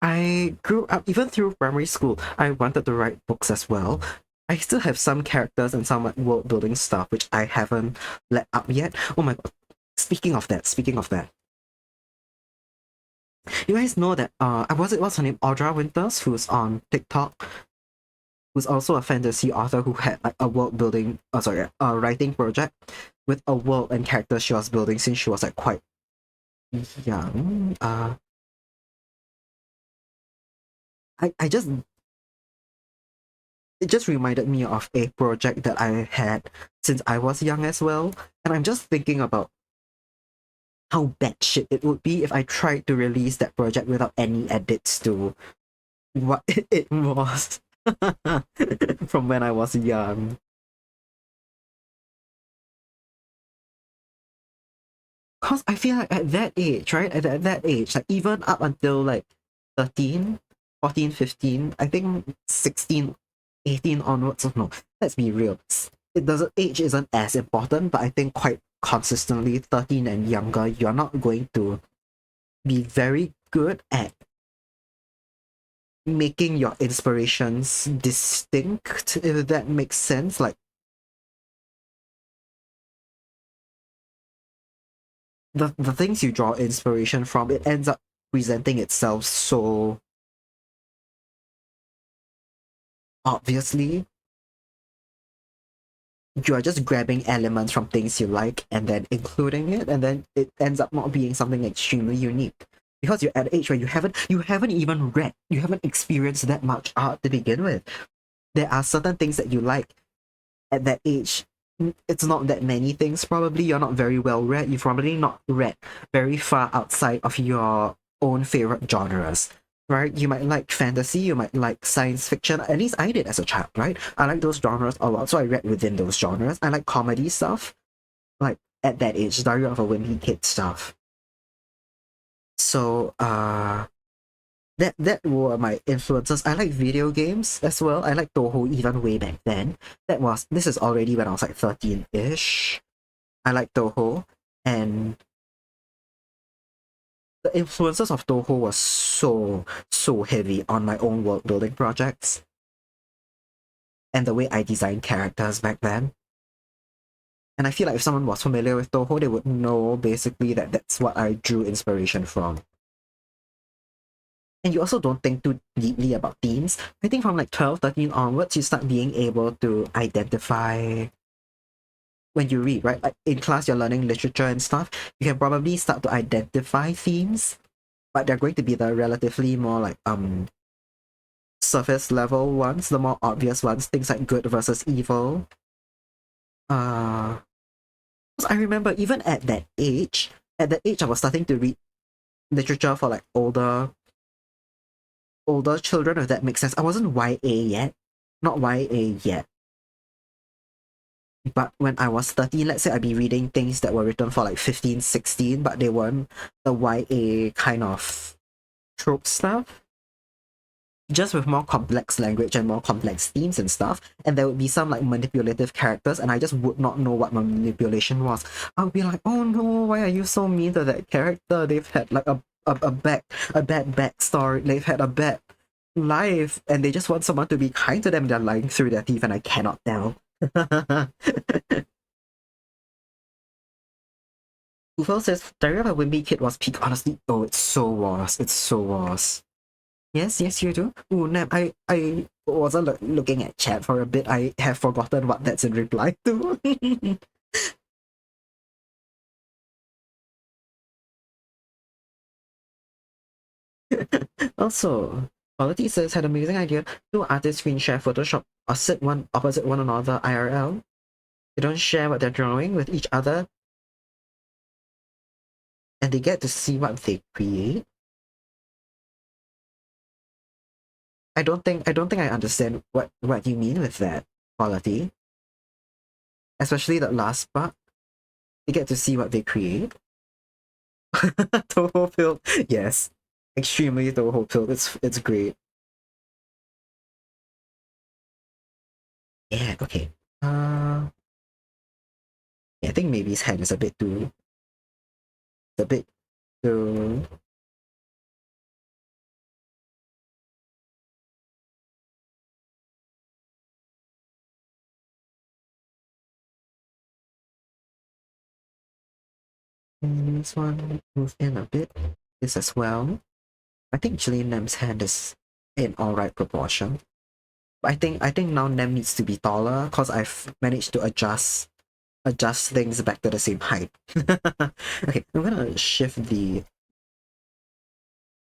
I grew up, even through primary school, I wanted to write books as well. I still have some characters and some like world building stuff which I haven't let up yet. Oh my god. Speaking of that. You guys know that what's her name? Audra Winters, who's on TikTok, who's also a fantasy author who had like a world building a writing project with a world and characters she was building since she was like quite young. I just it just reminded me of a project that I had since I was young as well. And I'm just thinking about how batshit it would be if I tried to release that project without any edits to what it was from when I was young. Cause I feel like at that age, right? At that age, like even up until like 13, 14, 15, I think 16, 18 onwards, oh no, let's be real. It doesn't age isn't as important, but I think quite consistently 13 and younger, you're not going to be very good at making your inspirations distinct, if that makes sense. Like the things you draw inspiration from, it ends up presenting itself so obviously. You are just grabbing elements from things you like and then including it, and then it ends up not being something extremely unique because you're at an age where you haven't even read, you haven't experienced that much art to begin with. there are certain things that you like at that age. It's not that many things, probably. You're not very well read. You've probably not read very far outside of your own favorite genres, right? You might like fantasy, you might like science fiction. At least I did as a child, right? I like those genres a lot, so I read within those genres. I like comedy stuff, like at that age, Diary of a Wimpy Kid stuff. So, that were my influences. I like video games as well. I like Toho even way back then. This is already when I was like 13-ish. I like Toho, and the influences of Toho was so heavy on my own world building projects and the way I designed characters back then. And I feel like if someone was familiar with Toho, they would know basically that that's what I drew inspiration from. And you also don't think too deeply about themes. I think from like 12, 13 onwards, you start being able to identify when you read, right? Like in class, you're learning literature and stuff. You can probably start to identify themes, but they're going to be the relatively more like surface level ones, the more obvious ones, things like good versus evil. 'Cause I remember even at that age, I was starting to read literature for like older children, if that makes sense. I wasn't YA yet, not YA yet. But when I was 13, let's say I'd be reading things that were written for like 15, 16, but they weren't the YA kind of trope stuff. Just with more complex language and more complex themes and stuff. And there would be some like manipulative characters, and I just would not know what manipulation was. I would be like, oh no, why are you so mean to that character? They've had like a bad backstory, they've had a bad life, and they just want someone to be kind to them. They're lying through their teeth, and I cannot tell. Kuva says, Diary of a Wimpy Kid was peak. Honestly, oh, it so was. It so was. Yes, yes, you do. Ooh, Nam, I wasn't looking at chat for a bit. I have forgotten what that's in reply to. Also, Quality says, had amazing idea. Two artists screen share Photoshop or sit one opposite one another IRL. They don't share what they're drawing with each other, and they get to see what they create. I don't think I understand what you mean with that, Quality. Especially that last part. They get to see what they create. Toho filled. Yes. Extremely Toho filled. It's great. Yeah, okay. Yeah, I think maybe his hand is a bit too a bit too this one move in a bit. This as well. I think actually Nem's hand is in alright proportion. But I think now Nem needs to be taller because I've managed to adjust things back to the same height. Okay, I'm gonna shift the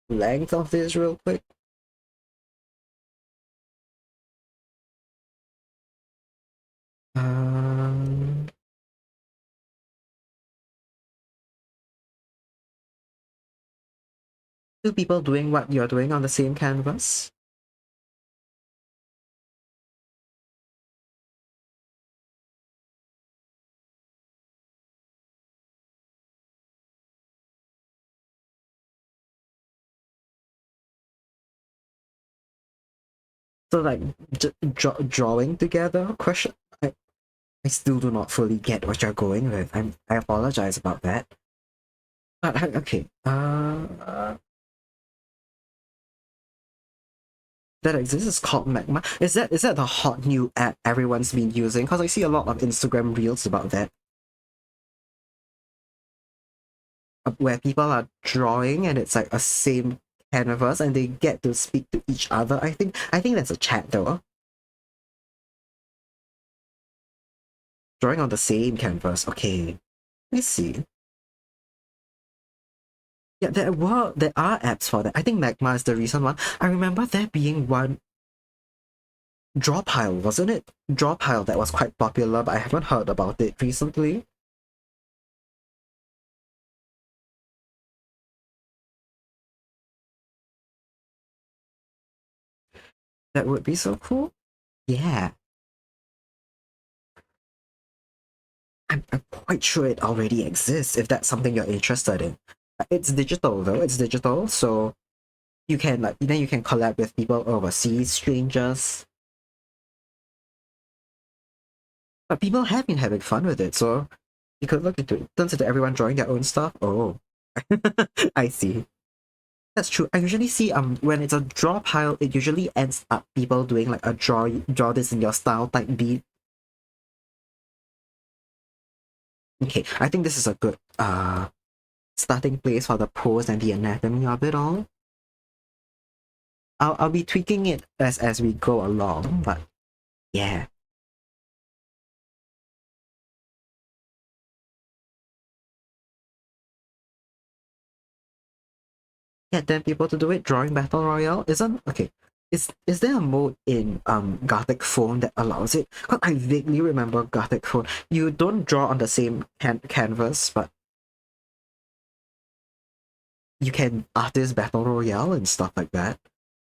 length of this real quick. Um, Two people doing what you're doing on the same canvas. So like drawing together? Question. I still do not fully get what you're going with. I apologize about that. But okay. That exists is called Magma. Is that the hot new app everyone's been using? Because I see a lot of Instagram reels about that, where people are drawing and it's like a same canvas and they get to speak to each other. I think that's a chat though. Drawing on the same canvas. Okay, let's see. Yeah, there are apps for that. I think Magma is the recent one. I remember there being one Draw Pile, wasn't it? Draw Pile that was quite popular, but I haven't heard about it recently. That would be so cool. Yeah. I'm quite sure it already exists if that's something you're interested in. It's digital though, it's digital, so you can like then you can collab with people overseas, strangers. But people have been having fun with it, so you could look into it. Turns into everyone drawing their own stuff. Oh. I see. That's true. I usually see when it's a draw pile, it usually ends up people doing like a draw this in your style type beat. Okay, I think this is a good starting place for the pose and the anatomy of it all. I'll be tweaking it as we go along, but yeah. Get 10 people to do it, drawing battle royale isn't okay. Is there a mode in Gothic phone that allows it? Because I vaguely remember Gothic phone. You don't draw on the same canvas, but you can artist battle royale and stuff like that.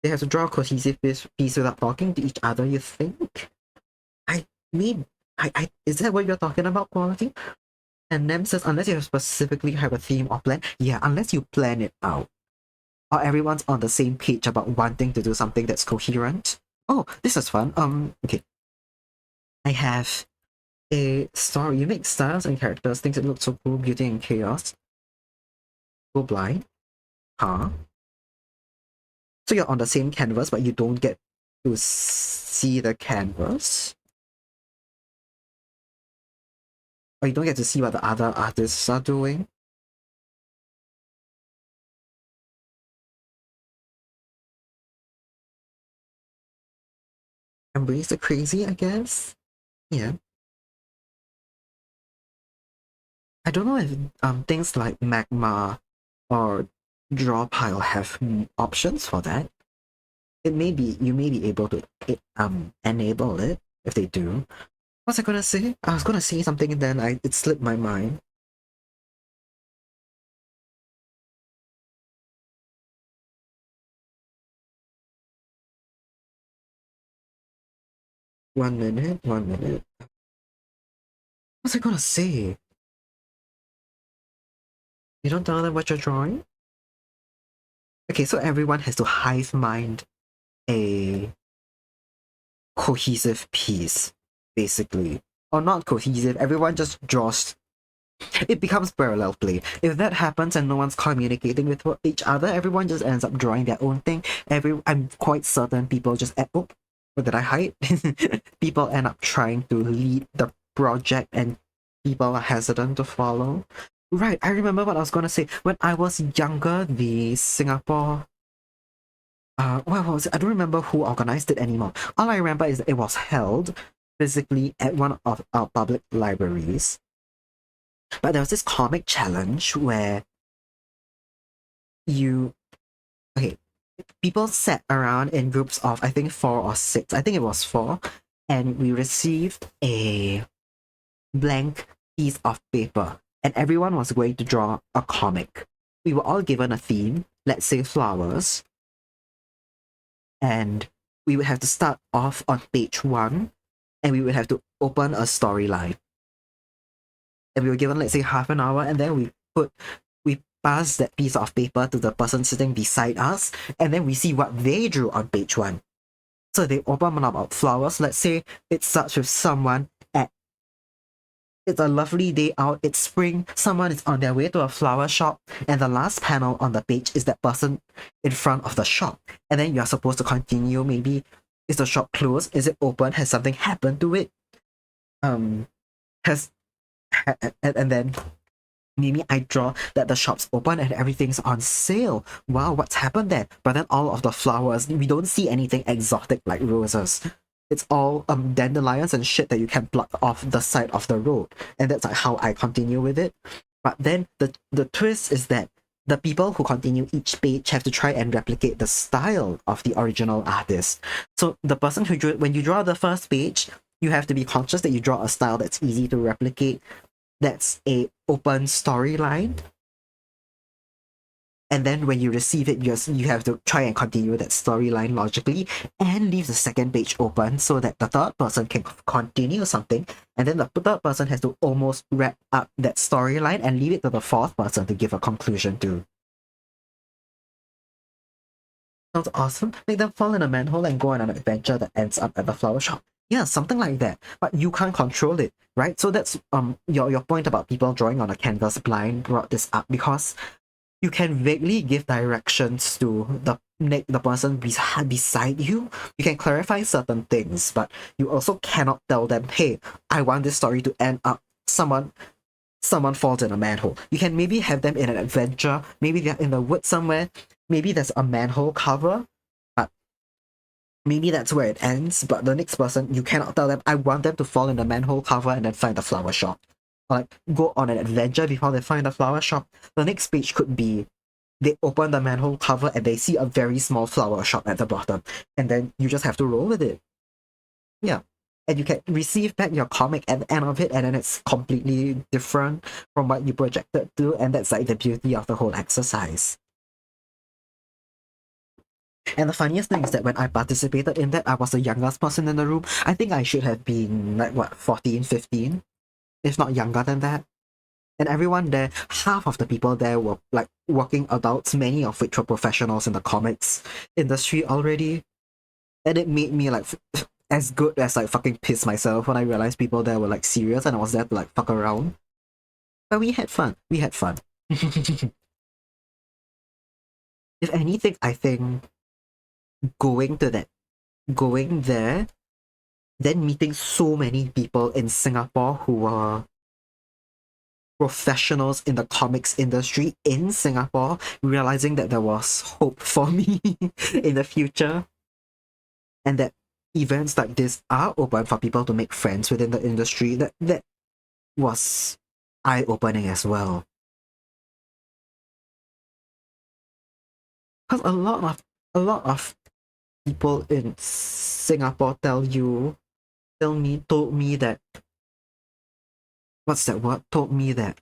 They have to draw a cohesive piece without talking to each other, you think? I mean, I is that what you're talking about, quality? And Nem says, unless you specifically have a theme or plan, yeah, unless you plan it out. Or everyone's on the same page about wanting to do something that's coherent. Oh, this is fun. Okay. I have a story. You make styles and characters, things that look so cool, beauty and chaos. Go blind. Huh? So you're on the same canvas, but you don't get to see the canvas? Or you don't get to see what the other artists are doing? Embrace the crazy, I guess? Yeah. I don't know if things like magma or draw pile have options for that. It may be you may be able to enable it if they do. What's I gonna say? I was gonna say something and then it slipped my mind. One minute, 1 minute. What's I gonna say? You don't tell them what you're drawing? Okay, so everyone has to hive mind a cohesive piece, basically. Or not cohesive, everyone just draws. It becomes parallel play. If that happens and no one's communicating with each other, everyone just ends up drawing their own thing. I'm quite certain people just oh, what did I hide? People end up trying to lead the project and people are hesitant to follow. Right, I remember what I was gonna say. When I was younger, the Singapore what was it? I don't remember who organized it anymore. All I remember is that it was held physically at one of our public libraries. But there was this comic challenge where you okay, people sat around in groups of I think 4 or 6. I think it was 4, and we received a blank piece of paper, and everyone was going to draw a comic. We were all given a theme, let's say flowers, and we would have to start off on page 1, and we would have to open a storyline. And we were given, let's say, half an hour, and then we pass that piece of paper to the person sitting beside us, and then we see what they drew on page 1. So they open one about flowers. Let's say it starts with someone at it's a lovely day out, it's spring, someone is on their way to a flower shop, and the last panel on the page is that person in front of the shop. And then you're supposed to continue, maybe is the shop closed? Is it open? Has something happened to it? Has and then maybe I draw that the shop's open and everything's on sale. Wow, what's happened there? But then all of the flowers, we don't see anything exotic like roses. It's all dandelions and shit that you can pluck off the side of the road. And that's like how I continue with it. But then the twist is that the people who continue each page have to try and replicate the style of the original artist. So the person who drew, when you draw the first page, you have to be conscious that you draw a style that's easy to replicate, that's a open storyline. And then when you receive it, you have to try and continue that storyline logically and leave the second page open so that the third person can continue something. And then the third person has to almost wrap up that storyline and leave it to the fourth person to give a conclusion to. Sounds awesome. Make them fall in a manhole and go on an adventure that ends up at the flower shop. Yeah, something like that. But you can't control it, right? So that's your point about people drawing on a canvas blind brought this up, because you can vaguely give directions to the person beside you. You can clarify certain things, but you also cannot tell them, hey, I want this story to end up someone falls in a manhole. You can maybe have them in an adventure, maybe they're in the woods somewhere, maybe there's a manhole cover, but maybe that's where it ends. But the next person, you cannot tell them, I want them to fall in the manhole cover and then find the flower shop. Like, go on an adventure before they find the flower shop. The next page could be they open the manhole cover and they see a very small flower shop at the bottom, and then you just have to roll with it. Yeah. And you can receive back your comic at the end of it, and then it's completely different from what you projected to, and that's like the beauty of the whole exercise. And the funniest thing is that when I participated in that, I was the youngest person in the room. I think I should have been like, what, 14, 15? If not younger than that. And everyone there, half of the people there were like working adults, many of which were professionals in the comics industry already. And it made me like as good as like fucking piss myself when I realized people there were like serious and I was there to like fuck around. But we had fun. We had fun. If anything, I think going there, then meeting so many people in Singapore who were professionals in the comics industry in Singapore, realizing that there was hope for me in the future, and that events like this are open for people to make friends within the industry, that was eye-opening as well. Because a lot of people in Singapore told me that what's that word? Told me that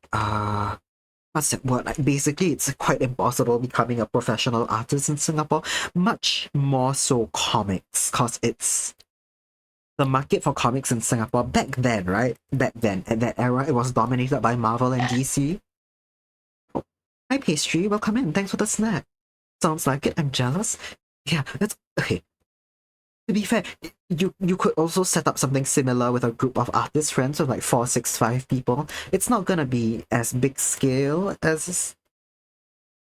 what's that word? Like, basically it's quite impossible becoming a professional artist in Singapore. Much more so comics, cause it's the market for comics in Singapore back then, right? Back then, at that era, it was dominated by Marvel and DC. Oh, hi pastry, welcome in. Thanks for the snack. Sounds like it. I'm jealous. Yeah, that's okay. To be fair, you could also set up something similar with a group of artist friends of like 4, 6, 5 people. It's not gonna be as big scale as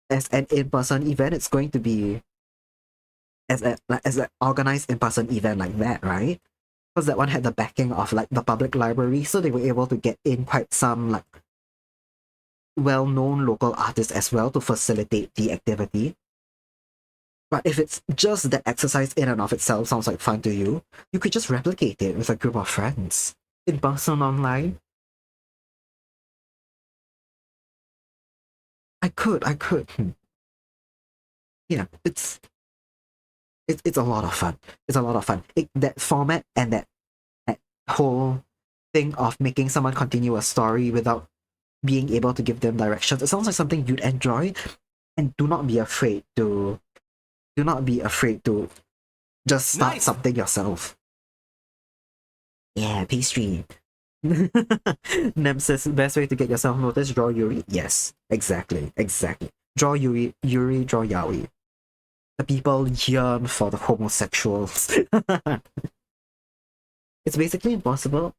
an in-person event. It's going to be as an organized in-person event like that, right? Because that one had the backing of like the public library, so they were able to get in quite some like well-known local artists as well to facilitate the activity. But if it's just that exercise in and of itself sounds like fun to you, you could just replicate it with a group of friends. In person, online. I could. Yeah, it's a lot of fun. It's a lot of fun. That format and that whole thing of making someone continue a story without being able to give them directions, it sounds like something you'd enjoy. And do not be afraid to just start something yourself. Yeah, pastry. Nemesis, best way to get yourself noticed, draw Yuri. Yes, exactly. Draw Yuri, draw Yaoi. The people yearn for the homosexuals. It's basically impossible.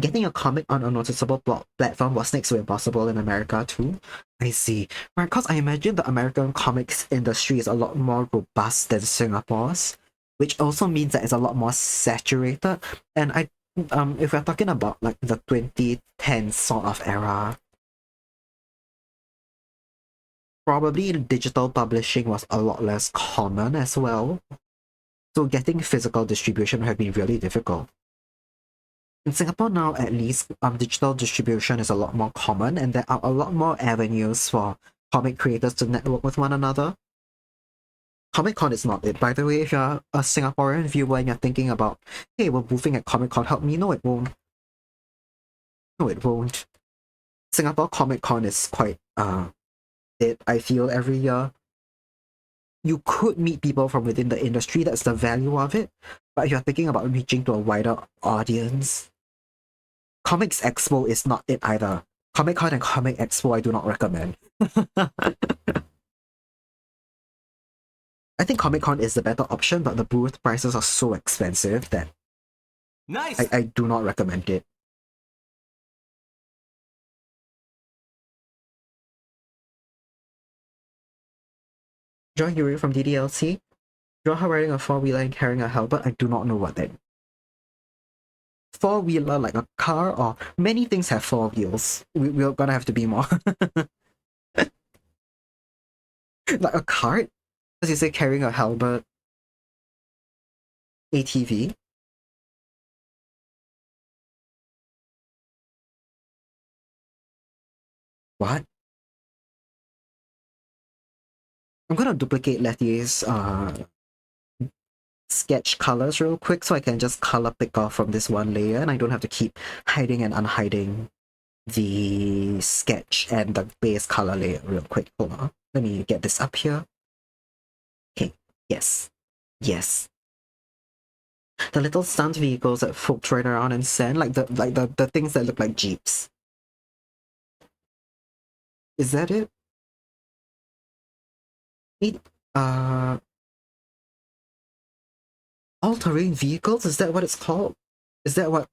Getting a comic on a noticeable platform was next to impossible in America too. I see. Right, because I imagine the American comics industry is a lot more robust than Singapore's, which also means that it's a lot more saturated. And if we're talking about like the 2010s sort of era, probably digital publishing was a lot less common as well. So getting physical distribution would have been really difficult. In Singapore now, at least, digital distribution is a lot more common, and there are a lot more avenues for comic creators to network with one another. Comic-Con is not it, by the way. If you're a Singaporean viewer and you're thinking about, hey, we're boofing at Comic-Con, help me. No, it won't. No, it won't. Singapore Comic-Con is quite it, I feel, every year. You could meet people from within the industry, that's the value of it. But if you're thinking about reaching to a wider audience, Comics Expo is not it either. Comic-Con and Comic Expo I do not recommend. I think Comic-Con is the better option, but the booth prices are so expensive that nice. I do not recommend it. Draw Yuri from DDLC. Draw her riding a four-wheeler and carrying a helmet. I do not know what that is. Four-wheeler like a car, or many things have four wheels. We're gonna have to be more. Like a cart? As you say, carrying a helmet. ATV? What? I'm gonna duplicate Letty's sketch colors real quick so I can just color pick off from this one layer and I don't have to keep hiding and unhiding the sketch and the base color layer real quick. Hold on. Let me get this up here. Okay. Yes. Yes. The little stunt vehicles that folks ride around and send, like the things that look like jeeps. Is that it? All-terrain vehicles? Is that what it's called? Is that what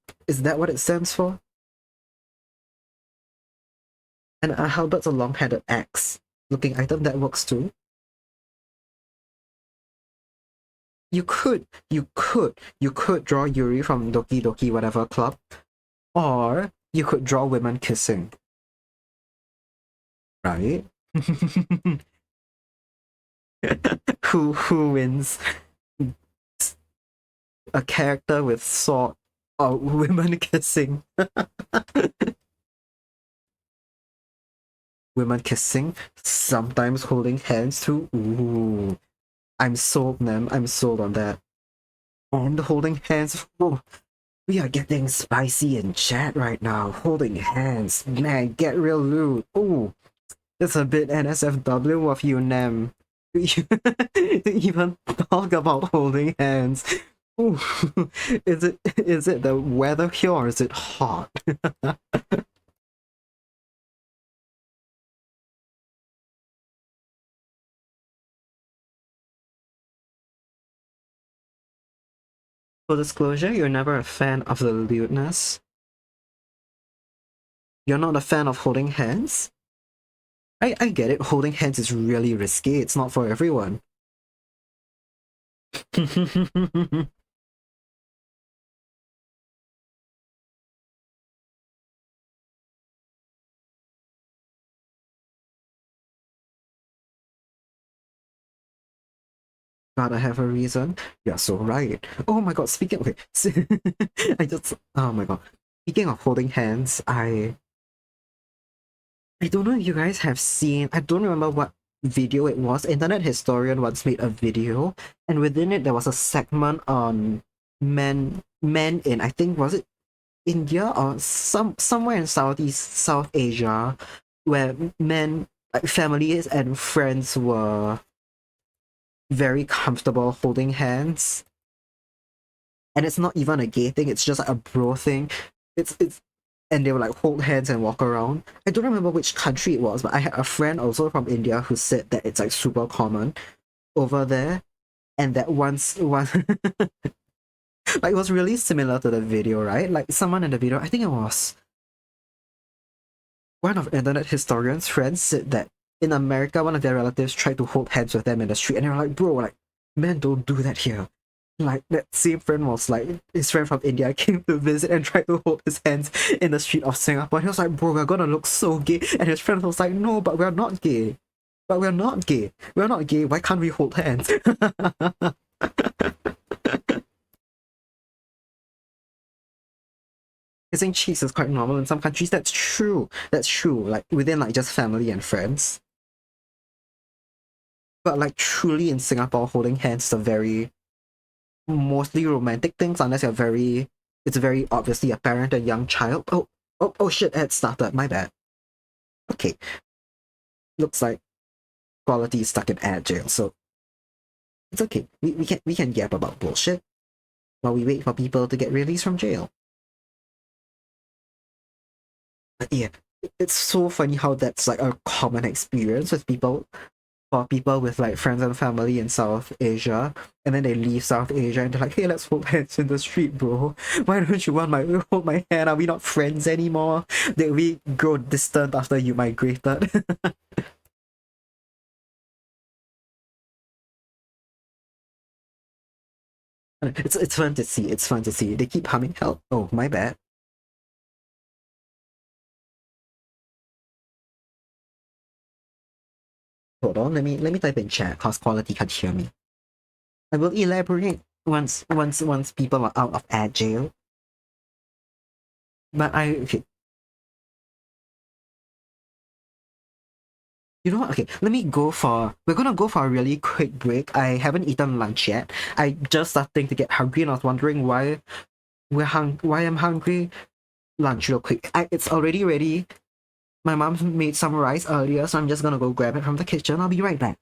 it stands for? And a halbert's a long-handed axe looking item that works too. You could draw Yuri from Doki Doki whatever club, or you could draw women kissing. Right? Who wins? A character with sword or women kissing? Women kissing, sometimes holding hands too. Ooh, I'm sold, man. I'm sold on that. And holding hands. Ooh, we are getting spicy in chat right now. Holding hands, man. Get real lewd. Ooh, it's a bit NSFW of you, Nem. To even talk about holding hands. Ooh, is it the weather here or is it hot? Full disclosure, you're never a fan of the lewdness. You're not a fan of holding hands? I get it, holding hands is really risky, it's not for everyone. Gotta have a reason. You're so right. Oh my god, speaking okay. Oh my god. Speaking of holding hands, I don't know if you guys have seen, I don't remember what video it was. Internet Historian once made a video, and within it there was a segment on men in, I think, was it India or somewhere in South Asia, where men, like families and friends, were very comfortable holding hands. And it's not even a gay thing, it's just like a bro thing. It's and they would like hold hands and walk around. I don't remember which country it was, but I had a friend also from India who said that it's like super common over there, and that once one like it was really similar to the video, right? Like someone in the video, I think it was one of Internet Historian's friends, said that in America one of their relatives tried to hold hands with them in the street, and they were like, bro, like, men don't do that here. Like, that same friend was like, his friend from India came to visit and tried to hold his hands in the street of Singapore. And he was like, bro, we're gonna look so gay. And his friend was like, no, but we're not gay. But we're not gay. We're not gay. Why can't we hold hands? Kissing cheeks is quite normal in some countries. That's true. That's true. Like, within like just family and friends. But like truly in Singapore, holding hands is a very mostly romantic things unless you're very it's very obviously apparent a young child. Oh shit, it started. My bad. Okay. Looks like quality is stuck in ad jail, so it's okay. We can yap about bullshit while we wait for people to get released from jail. But yeah, it's so funny how that's like a common experience with people for people with like friends and family in South Asia, and then they leave South Asia and they're like, hey, let's hold hands in the street, bro. Why don't you want my hold my hand? Are we not friends anymore? Did we grow distant after you migrated? It's fun to see. It's fun to see. They keep humming help. Oh, my bad. Hold on, let me type in chat cause quality can't hear me. I will elaborate once people are out of ad jail. But I okay. You know what? Okay, let me go for. We're gonna go for a really quick break. I haven't eaten lunch yet. I just starting to get hungry, and I was wondering why I'm hungry. Lunch real quick. It's already ready. My mom made some rice earlier, so I'm just gonna go grab it from the kitchen. I'll be right back.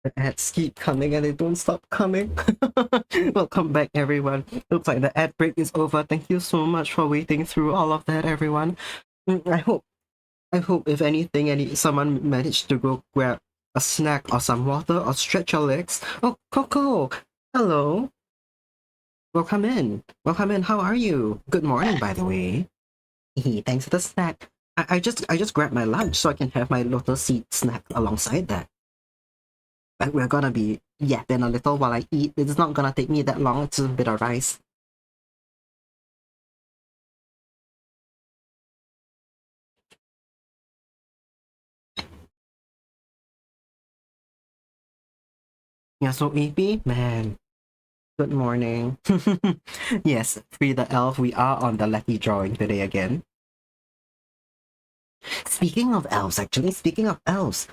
The ads keep coming and they don't stop coming. Welcome back, everyone. Looks like the ad break is over. Thank you so much for waiting through all of that, everyone. I hope if anything, someone managed to go grab a snack or some water or stretch your legs. Oh, Coco, hello. Welcome in. Welcome in. How are you? Good morning, by the way. Thanks for the snack. I just grabbed my lunch so I can have my lotus seed snack alongside that. But we're gonna be yapping a little while I eat. It's not gonna take me that long. It's a bit of rice. Yeah, so AP, man. Good morning. Yes, Free the Elf, we are on the lucky drawing today again. Speaking of elves,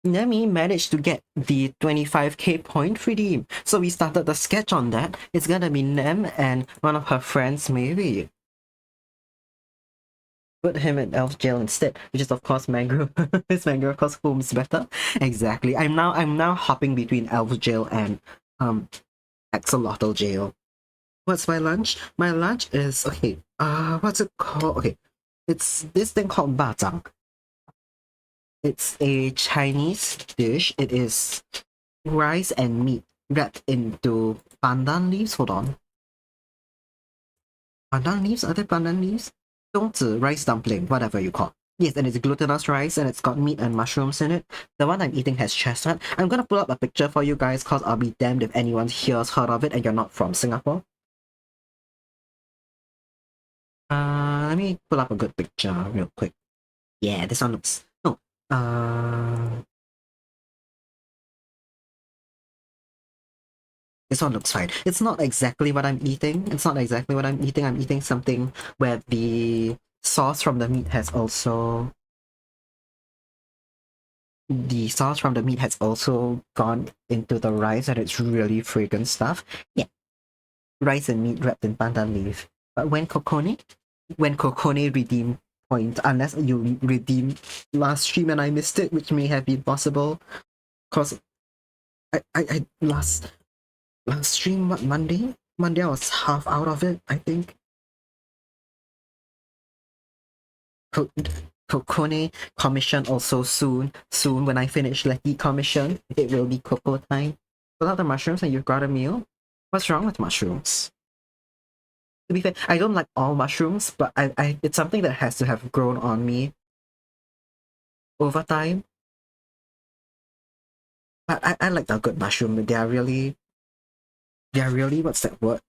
Nemi managed to get the 25k point redeem. So we started the sketch on that. It's gonna be Nem and one of her friends, maybe. Put him in elf jail instead, which is of course Mangrove. It's Mangrove, of course, home's better. Exactly. I'm now hopping between elf jail and axolotl jail. What's my lunch? My lunch is okay. What's it called? Okay, it's this thing called batang. It's a Chinese dish. It is rice and meat wrapped into pandan leaves. Hold on. Pandan leaves? Are there pandan leaves? 粽子 rice dumpling, whatever you call. Yes, and it's glutinous rice and it's got meat and mushrooms in it. The one I'm eating has chestnut. I'm gonna pull up a picture for you guys because I'll be damned if anyone here's heard of it and you're not from Singapore. Let me pull up a good picture real quick. Yeah, this one looks... No. This one looks fine. It's not exactly what I'm eating. I'm eating something where the sauce from the meat has also... The sauce from the meat has also gone into the rice and it's really fragrant stuff. Yeah. Rice and meat wrapped in pandan leaf. But when Kokone redeem point, unless you redeem last stream and I missed it, which may have been possible, cause I last stream, what, Monday? Monday I was half out of it, I think. Kokone commission also soon. Soon when I finish Lucky commission, it will be Coco time. Pull out the mushrooms and you've got a meal? What's wrong with mushrooms? To be fair, I don't like all mushrooms, but it's something that has to have grown on me over time. But I like the good mushroom. They're really, what's that word?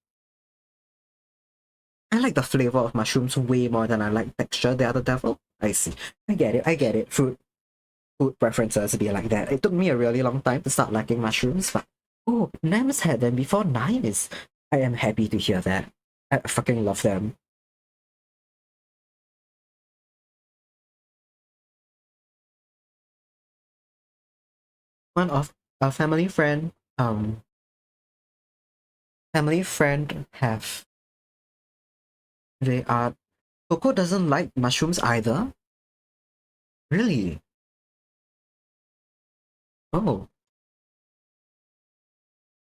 I like the flavor of mushrooms way more than I like texture. They are the devil. I see. I get it. Food preferences be like that. It took me a really long time to start liking mushrooms, but oh, Nem's had them before 9 is... I am happy to hear that. I fucking love them. One of a family friend have... They are... Coco doesn't like mushrooms either. Really? Oh.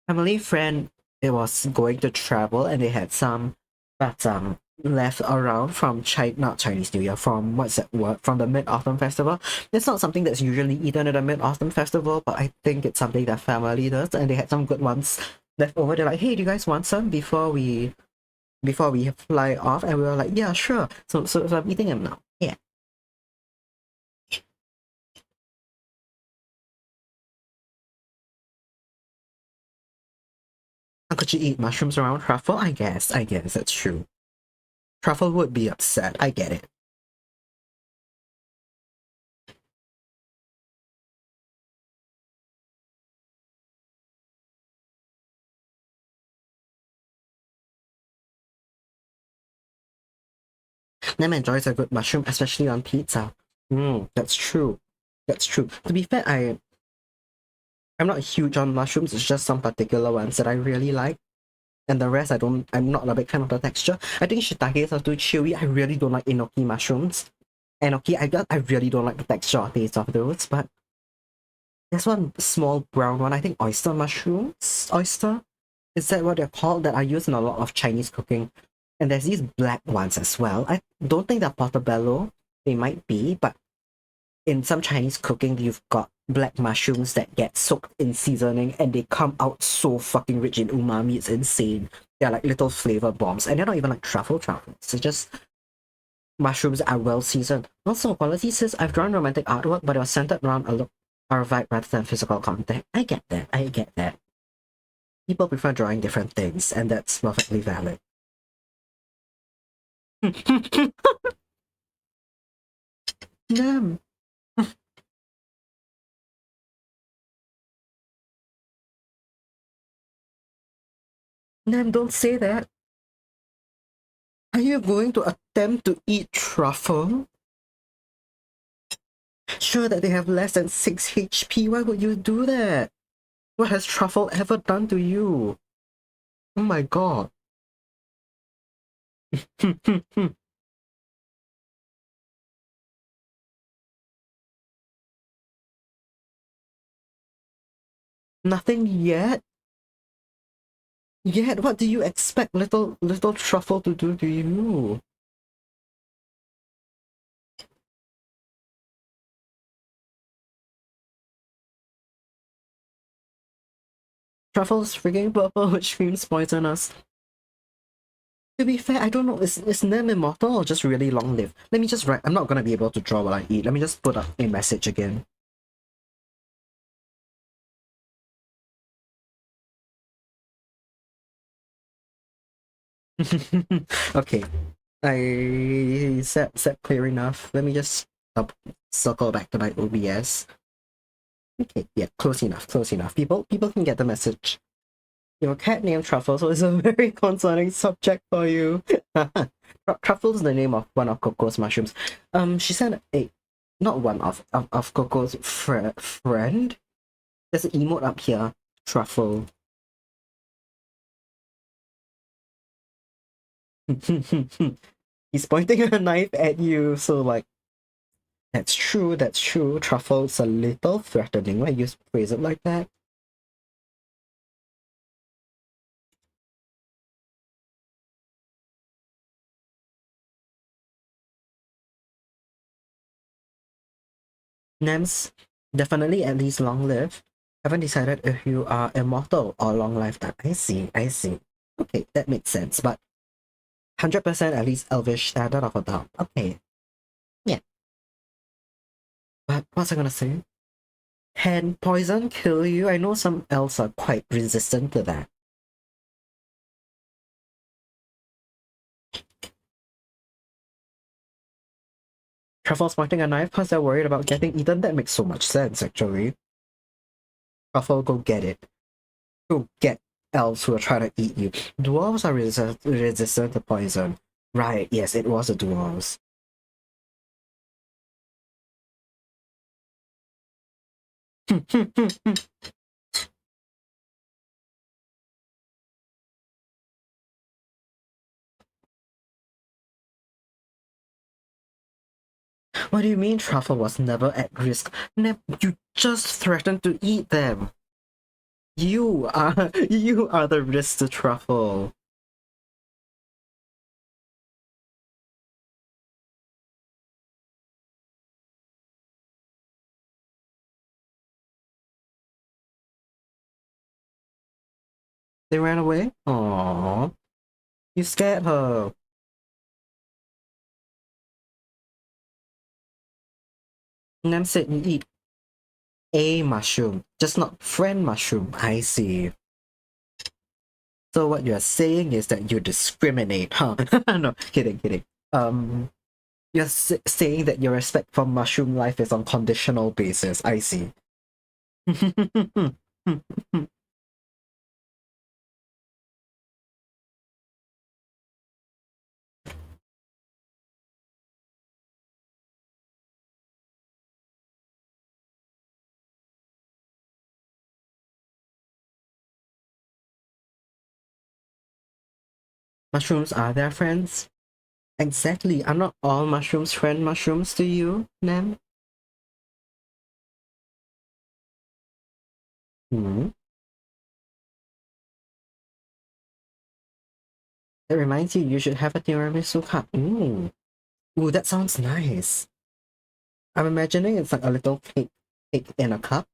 Family friend, it was going to travel and they had some batang left around from not Chinese New Year, from what's that word? From the Mid-Autumn Festival. It's not something that's usually eaten at a Mid-Autumn Festival, but I think it's something that family does, and they had some good ones left over. They're like, hey, do you guys want some before we fly off? And we were like, yeah, sure. So I'm eating them now. Yeah. Could you eat mushrooms around truffle? I guess that's true. Truffle would be upset. I get it. Nem enjoys a good mushroom, especially on pizza. That's true. That's true. To be fair, I'm not huge on mushrooms. It's just some particular ones that I really like. And the rest, I'm not a big fan of the texture. I think shiitakes are too chewy. I really don't like enoki mushrooms. Enoki, I really don't like the texture or taste of those, but There's one small brown one, I think oyster mushrooms? Oyster? Is that what they're called? That are used in a lot of Chinese cooking. And there's these black ones as well. I don't think they're portobello. They might be, but in some Chinese cooking, you've got black mushrooms that get soaked in seasoning and they come out so fucking rich in umami. It's insane. They're like little flavor bombs. And they're not even like truffles. They're just mushrooms that are well seasoned. Also, quality says I've drawn romantic artwork, but it was centered around a look or a vibe rather than physical contact. I get that. I get that. People prefer drawing different things, and that's perfectly valid. Nem. Nem, don't say that. Are you going to attempt to eat truffle? Sure that they have less than 6 HP, why would you do that? What has truffle ever done to you? Oh my god. Nothing yet? Yet, what do you expect little truffle to do to you? Truffle's freaking purple, which screams poisonous. To be fair, I don't know, is Nem immortal or just really long-lived? Let me just write, I'm not gonna be able to draw while I eat. Let me just put up a message again. Okay, is that clear enough? Let me just circle back to my OBS. Okay, yeah, close enough. People can get the message. Your cat named Truffle, so it's a very concerning subject for you. Truffle is the name of one of Coco's mushrooms. She sent not one of Coco's friend. There's an emote up here. Truffle. He's pointing a knife at you, so like, that's true. Truffle's a little threatening when you phrase it like that. Names definitely at least long live. Haven't decided if you are immortal or long lifetime. I see. Okay, that makes sense, but 100% at least elvish standard of a dog. Okay. Yeah. But what's I gonna say? Can poison kill you? I know some elves are quite resistant to that. Truffle's pointing a knife because they're worried about getting eaten. That makes so much sense, actually. Truffle, go get it. Go get elves who are trying to eat you. Dwarves are resistant to poison. Right, yes, it was a dwarves. What do you mean Truffle was never at risk? You just threatened to eat them. You are the risk to Truffle. They ran away? Aww. You scared her. Nem said you eat a mushroom, just not friend mushroom. I see. So what you're saying is that you discriminate, huh? No, kidding. You're saying that your respect for mushroom life is on conditional basis. I see. Mushrooms are their friends? Exactly. Are not all mushrooms friend mushrooms to you, Nem? Hmm. It reminds you should have a tiramisu cup. Ooh, that sounds nice. I'm imagining it's like a little cake in a cup.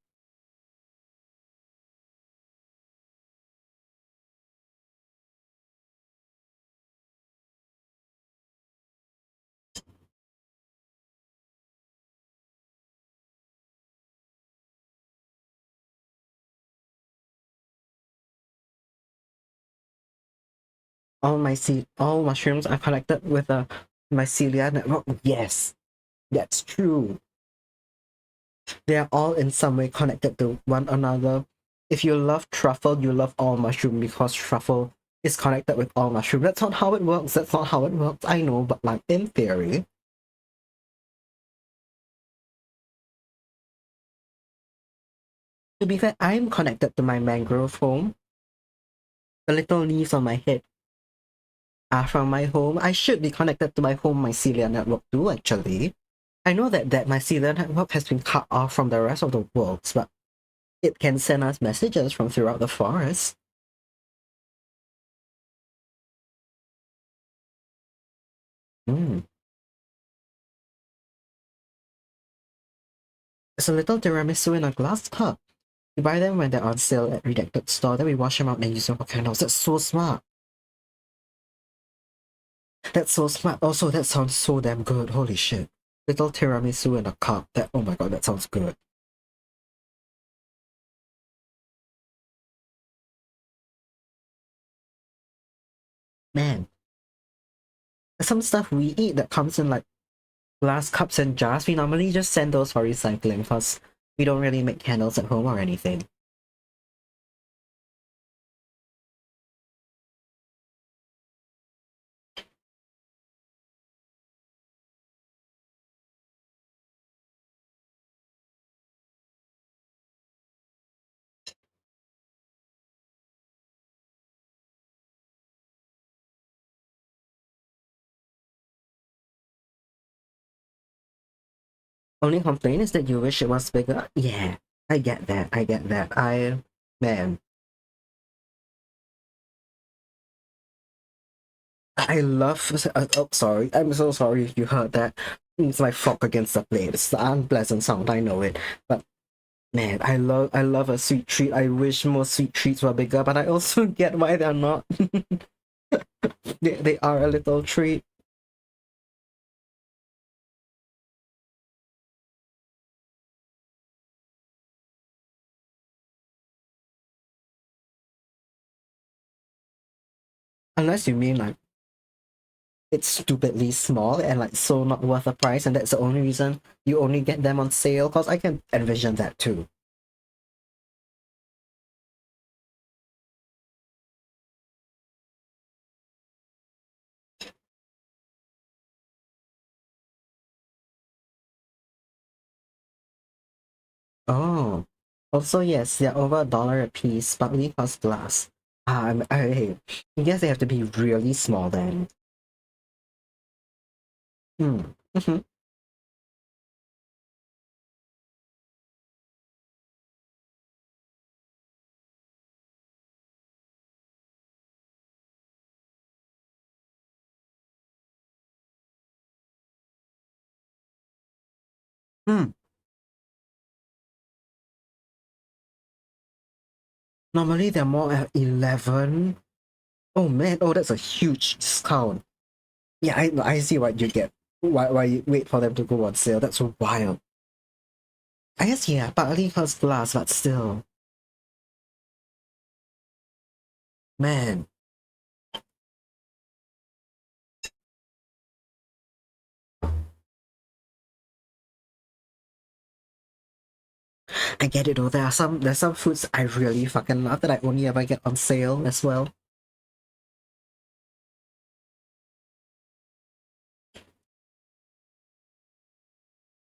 All mushrooms are connected with a mycelia network. Yes, that's true. They are all in some way connected to one another. If you love truffle, you love all mushroom because truffle is connected with all mushroom. That's not how it works. That's not how it works. I know, but like in theory. To be fair, I'm connected to my mangrove home. The little leaves on my head are from my home. I should be connected to my home mycelia network too, actually. I know that mycelia network has been cut off from the rest of the world, but it can send us messages from throughout the forest. Mm. It's a little tiramisu in a glass cup. We buy them when they're on sale at Redacted Store, then we wash them out and use them for candles. That's so smart. That's so smart. Also, that sounds so damn good. Holy shit. Little tiramisu in a cup. That, oh my god, that sounds good. Man, some stuff we eat that comes in like glass cups and jars, we normally just send those for recycling because we don't really make candles at home or anything. Only complaint is that you wish it was bigger. Yeah, I get that. I get that. Man, I love. Oh, sorry. I'm so sorry if you heard that. It's my fork against the plate. It's an unpleasant sound. I know it. But man, I love a sweet treat. I wish more sweet treats were bigger, but I also get why they're not. They are a little treat. Unless you mean like it's stupidly small and like so not worth the price, and that's the only reason you only get them on sale. Cause I can envision that too. Oh, also yes, they're over $1 a piece, partly cost glass. I guess they have to be really small then. Hmm. Mm-hmm. Hmm. Normally they're more at 11. Oh man, oh that's a huge discount. Yeah, I see what you get. Why you wait for them to go on sale? That's so wild. I guess yeah, partly cost glass, but still. Man, I get it though. There's some foods I really fucking love that I only ever get on sale as well.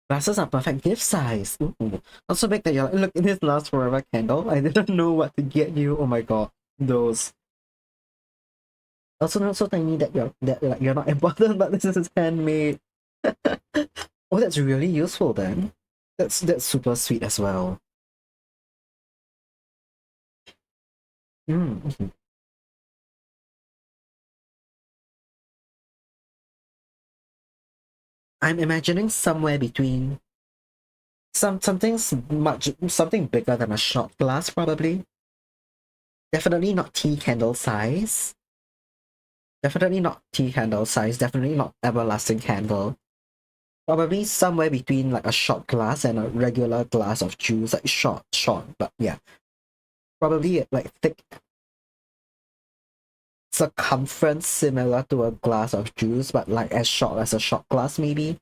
Glasses are perfect gift size. Ooh. Also big that you're like, look, this lasts forever candle. I didn't know what to get you. Oh my god. Those. Also not so tiny that you're not important, but this is handmade. Oh, that's really useful then. That's super sweet as well. Mhm. I'm imagining somewhere between something bigger than a shot glass, probably. Definitely not tea candle size. Definitely not tea candle size. Definitely not everlasting candle. Probably somewhere between like a shot glass and a regular glass of juice, like short, but yeah. Probably like thick circumference similar to a glass of juice, but like as short as a shot glass, maybe.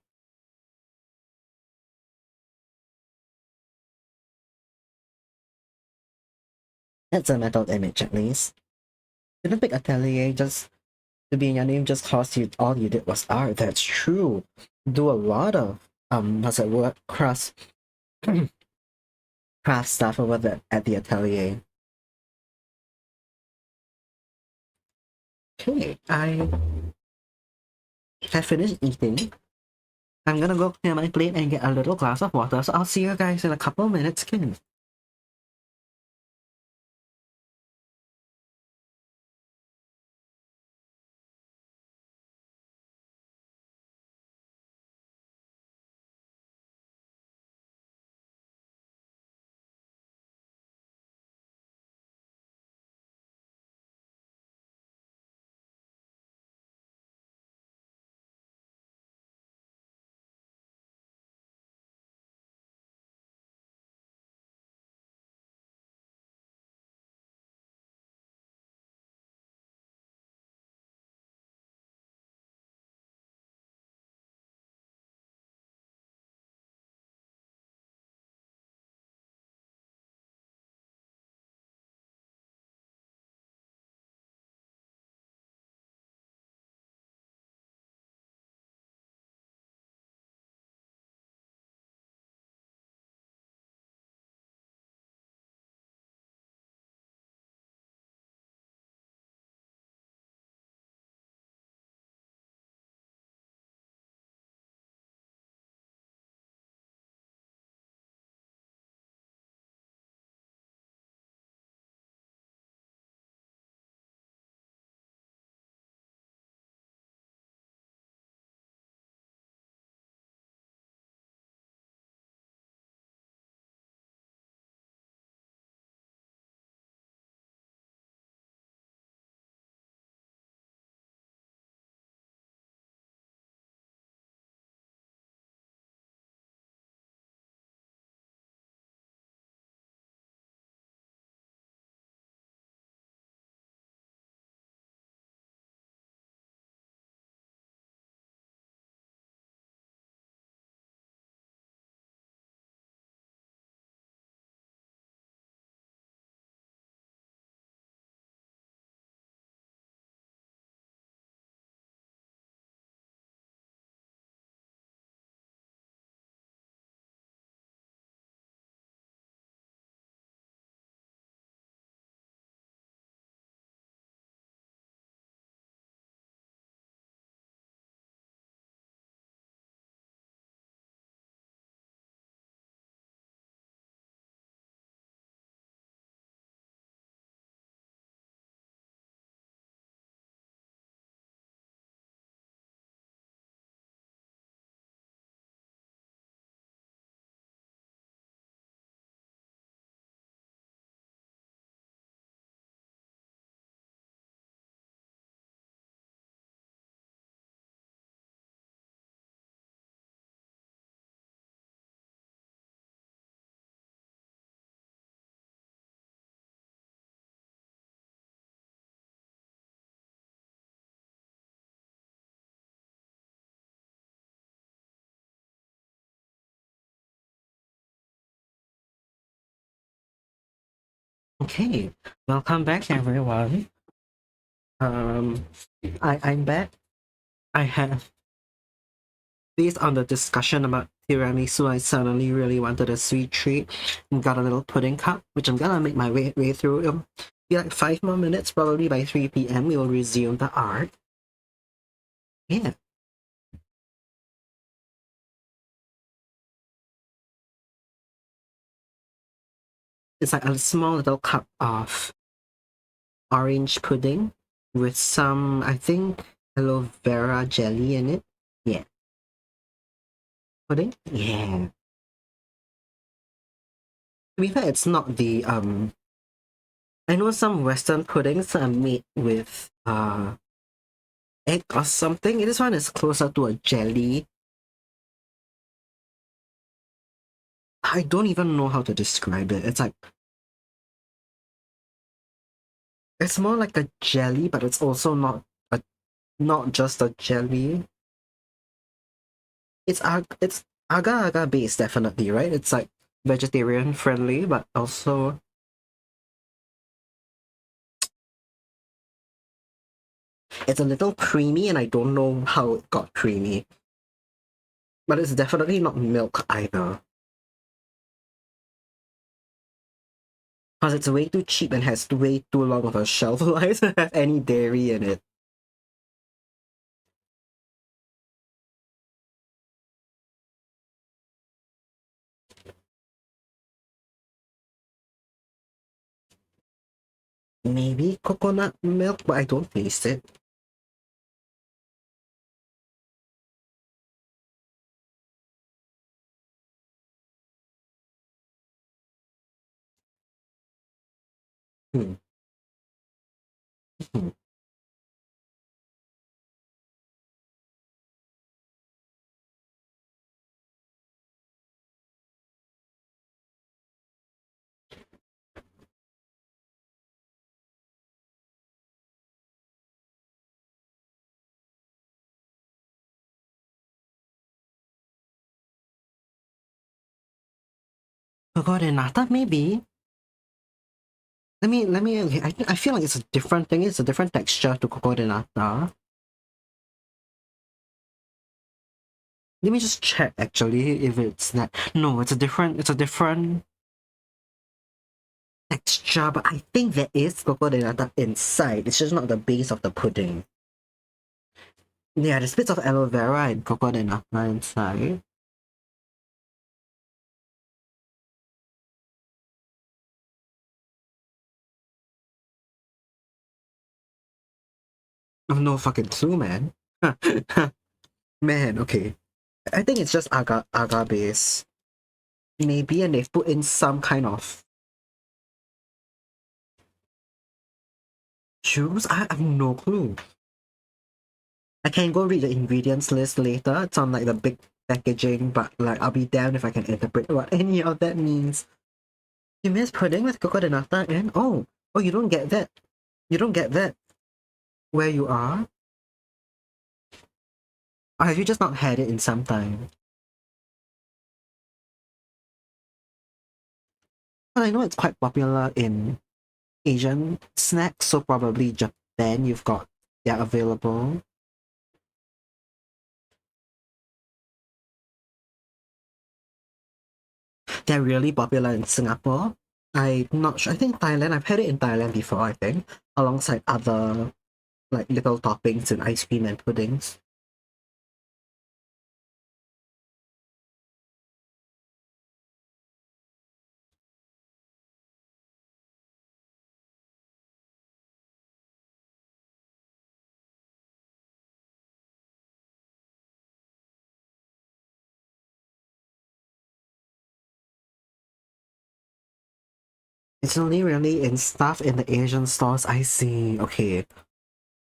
That's a mental image at least. Didn't pick Atelier just to be in your name just cause you all you did was art. That's true. Do a lot of what's that word? Craft stuff over there at the atelier. Okay, I have finished eating. I'm gonna go clear my plate and get a little glass of water, so I'll see you guys in a couple minutes, Kim. Okay, welcome back everyone. Um, I'm back. I have, based on the discussion about tiramisu, I suddenly really wanted a sweet treat and got a little pudding cup, which I'm gonna make my way through. It'll be like 5 more minutes, probably by 3 p.m. We will resume the art. Yeah, it's like a small little cup of orange pudding with some, I think, aloe vera jelly in it. Yeah. Pudding? Yeah. To be fair, it's not the I know some Western puddings are made with egg or something. This one is closer to a jelly. I don't even know how to describe it. It's like it's more like a jelly, but it's also not just a jelly. It's agar-agar based, definitely, right? It's like vegetarian friendly, but also it's a little creamy, and I don't know how it got creamy. But it's definitely not milk either. Because it's way too cheap and has way too long of a shelf life to have any dairy in it. Maybe coconut milk, but I don't taste it. Hmm. Hmm. Coconut maybe. Let me. Okay, I feel like it's a different thing. It's a different texture to coconut. Let me just check actually if it's that. No, it's a different. It's a different texture, but I think there is coconut inside. It's just not the base of the pudding. Yeah, there's bits of aloe vera and coconut inside. I've no fucking clue, man. Man, okay. I think it's just agar base. Maybe, and they've put in some kind of juice. I have no clue. I can go read the ingredients list later. It's on like the big packaging, but like I'll be damned if I can interpret what any of that means. You miss pudding with coconut nata and oh, you don't get that. You don't get that where you are. Or have you just not had it in some time? Well, I know it's quite popular in Asian snacks, so probably Japan you've got they're available. They're really popular in Singapore. I'm not sure. I think Thailand, I've had it in Thailand before, I think, alongside other like little toppings in ice cream and puddings. It's only really in stuff in the Asian stores. I see. Okay.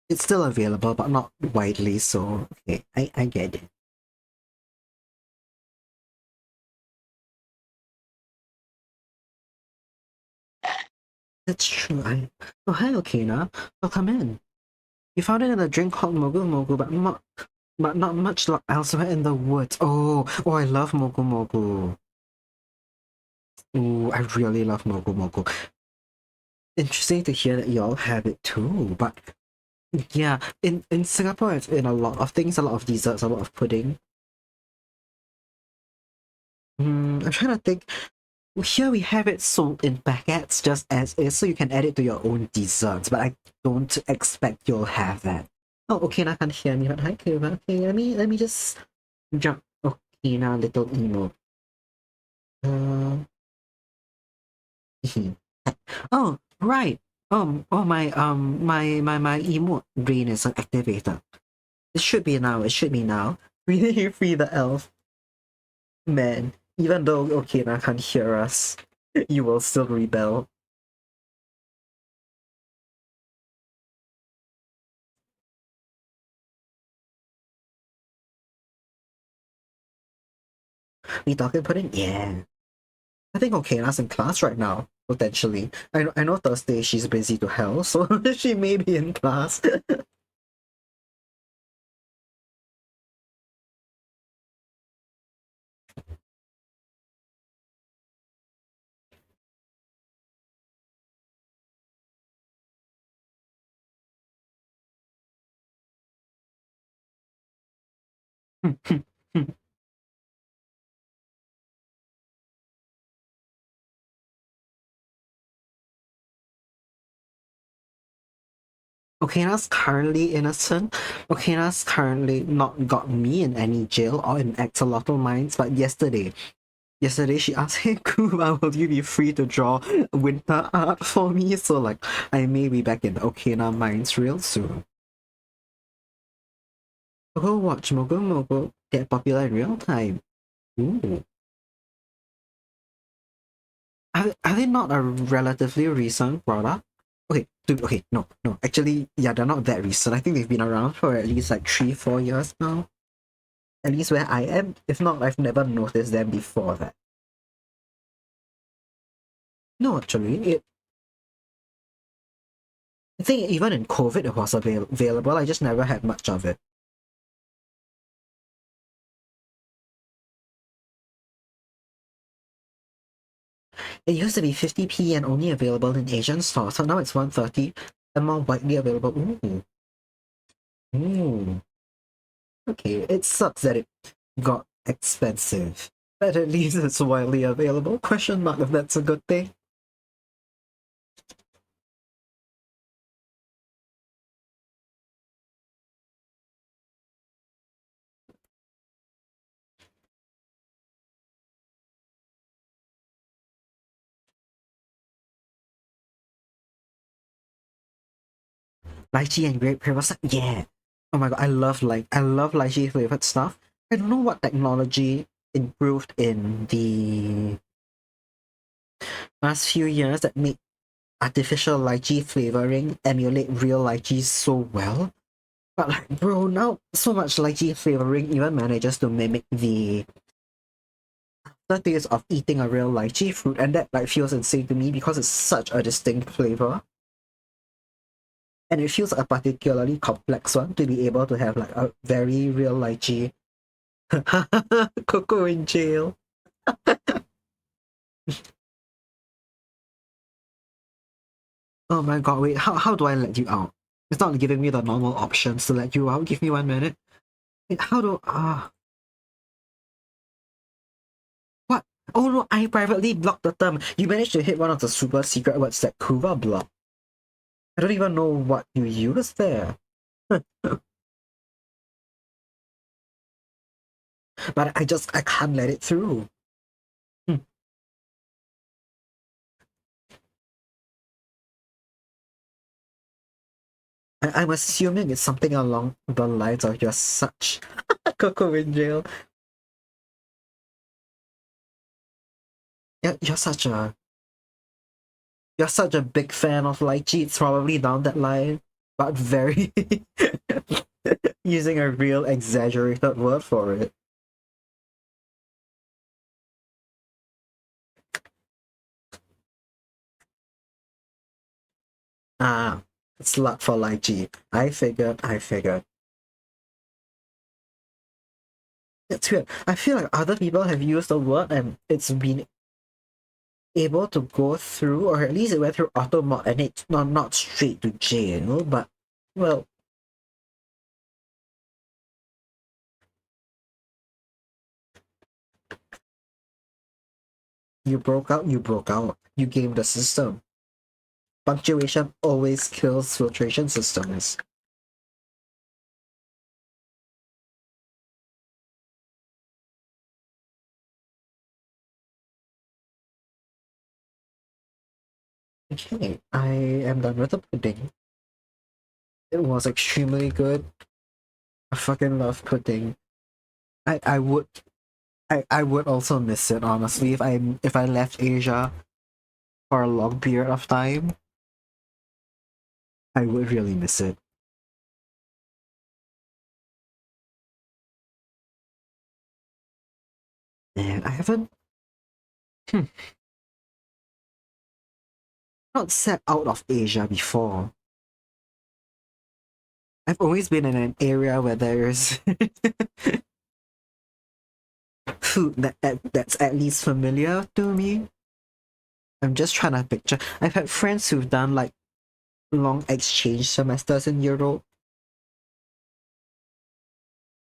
It's still available, but not widely, so okay, I get it. That's true. Oh hi Okina. Oh come in. You found it in a drink called Mogu Mogu, but not much elsewhere in the woods. Oh, I love Mogu Mogu. Ooh, I really love Mogu Mogu. Interesting to hear that y'all have it too, but yeah, in Singapore it's in a lot of things, a lot of desserts, a lot of pudding. I'm trying to think. Here we have it sold in packets just as is, so you can add it to your own desserts, but I don't expect you'll have that. Oh, okay, now can't hear me, but hi, Kuva. Okay, let me just jump. Okay, now little emo. Uh, oh, right. Oh my emote brain isn't activated. It should be now. It should be now. Free the elf, man. Even though Okina can't hear us, you will still rebel. We talking pudding? Yeah. I think Okina's in class right now, potentially. I know Thursday she's busy to hell, so she may be in class. Okina's currently innocent. Okina's currently not got me in any jail or in axolotl mines, but yesterday she asked, "Hey Kuva, will you be free to draw winter art for me?" So like I may be back in the Okina mines real soon. Go watch Mogo Mogo get popular in real time. Ooh. Are they not a relatively recent product? Okay, no. Actually, yeah, they're not that recent. I think they've been around for at least like 3-4 years now. At least where I am. If not, I've never noticed them before that. No, actually, I think even in COVID it was available. I just never had much of it. It used to be 50p and only available in Asian stores, so now it's 130 and more widely available. Ooh. Okay, it sucks that it got expensive. But at least it's widely available. Question mark if that's a good thing. Lychee and grape flavored, yeah. Oh my god, I love lychee flavored stuff. I don't know what technology improved in the past few years that made artificial lychee flavoring emulate real lychee so well. But like, bro, now so much lychee flavoring even manages to mimic the aftertaste of eating a real lychee fruit, and that like feels insane to me because it's such a distinct flavor. And it feels a particularly complex one to be able to have like a very real lychee. Coco in jail. Oh my god, wait, how do I let you out? It's not giving me the normal options to let you out. Give me 1 minute. Wait, how do what? Oh no, I privately blocked the term. You managed to hit one of the super secret words that Kuva blocked. I don't even know what you used there. But I can't let it through. Hmm. I'm assuming it's something along the lines of you're such Coco in jail. You're such a big fan of lychee. It's probably down that line, but very using a real exaggerated word for it. Ah, slut for lychee. I figured. It's weird. I feel like other people have used the word and it's been able to go through, or at least it went through auto mod and it's not straight to jail, but well, you broke out. You gamed the system. Punctuation always kills filtration systems. Okay, I am done with the pudding. It was extremely good. I fucking love pudding. I would I would also miss it honestly if I left Asia for a long period of time. I would really miss it. And I haven't hmm, not set out of Asia before. I've always been in an area where there's food that's at least familiar to me. I'm just trying to picture. I've had friends who've done like long exchange semesters in Europe,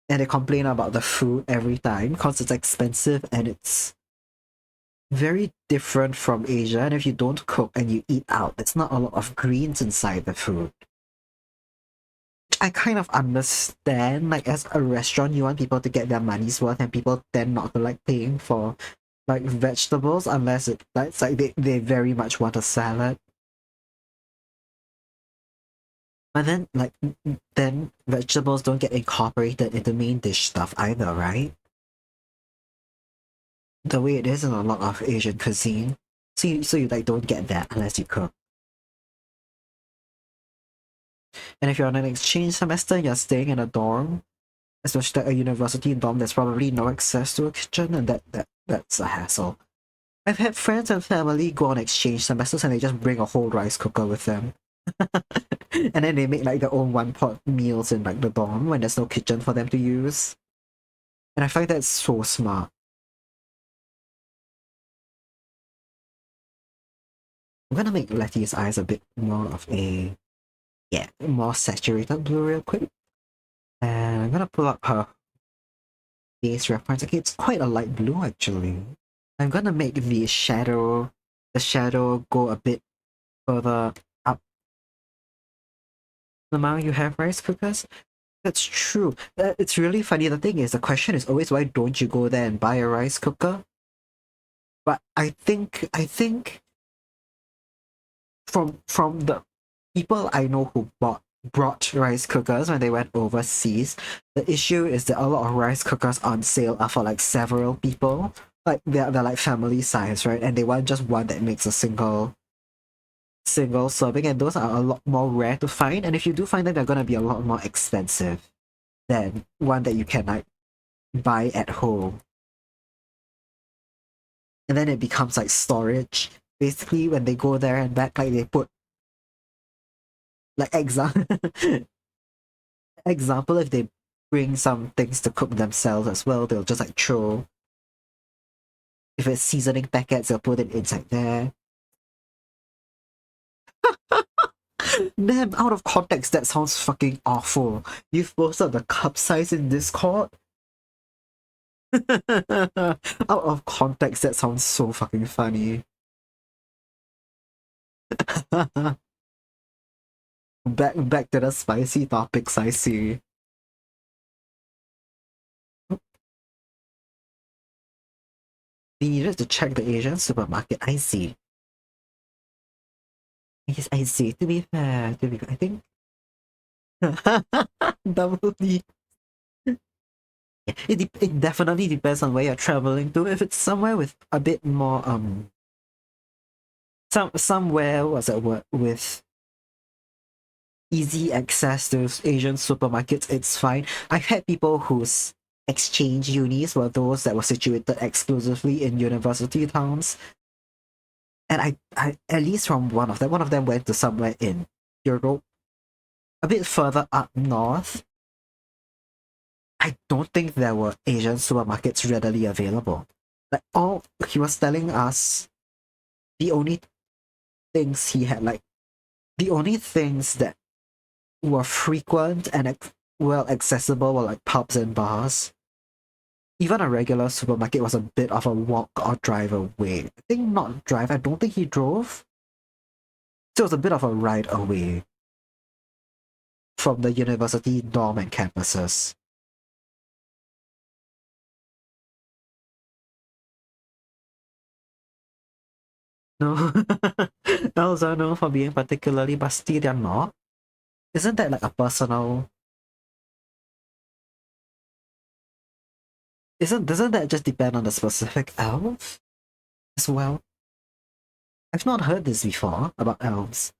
and they complain about the food every time because it's expensive and it's very different from Asia. And if you don't cook and you eat out, there's not a lot of greens inside the food. I kind of understand, like as a restaurant, you want people to get their money's worth, and people tend not to like paying for like vegetables unless it's like they very much want a salad. But then then vegetables don't get incorporated into main dish stuff either, right? The way it is in a lot of Asian cuisine. So you like don't get that unless you cook. And if you're on an exchange semester, you're staying in a dorm, especially like a university dorm, there's probably no access to a kitchen, and that's a hassle. I've had friends and family go on exchange semesters and they just bring a whole rice cooker with them. And then they make like their own one pot meals in like the dorm when there's no kitchen for them to use. And I find that so smart. I'm gonna make Letty's eyes a bit more of a more saturated blue real quick. And I'm gonna pull up her base reference. Okay, it's quite a light blue actually. I'm gonna make the shadow go a bit further up the amount you have rice cookers. That's true. It's really funny. The thing is, the question is always why don't you go there and buy a rice cooker? But I think from the people I know who brought rice cookers when they went overseas, the issue is that a lot of rice cookers on sale are for like several people. Like they're like family size, right? And they want just one that makes a single serving, and those are a lot more rare to find. And if you do find them, they're gonna be a lot more expensive than one that you can like buy at home. And then it becomes like storage. Basically, when they go there and back, like they put like example, if they bring some things to cook themselves as well, they'll just like throw. If it's seasoning packets, they'll put it inside there. Damn, out of context, that sounds fucking awful. You've posted the cup size in Discord? Out of context, that sounds so fucking funny. Back to the spicy topics, I see. We needed to check the Asian supermarket. I see. Yes, I see. To be fair, I think double D. Yeah, it definitely depends on where you're traveling to. If it's somewhere with a bit more somewhere what's that word with easy access to Asian supermarkets, it's fine. I've had people whose exchange unis were those that were situated exclusively in university towns, and I at least from one of them went to somewhere in Europe, a bit further up north. I don't think there were Asian supermarkets readily available. Like all he was telling us, the only things he had like the only things that were frequent and well accessible were like pubs and bars. Even a regular supermarket was a bit of a walk or drive away. I think not drive. I don't think he drove. So it was a bit of a ride away from the university dorm and campuses. No, Elves are known for being particularly busty, they're not. Isn't that like a personal... Doesn't that just depend on the specific elf as well? I've not heard this before about elves.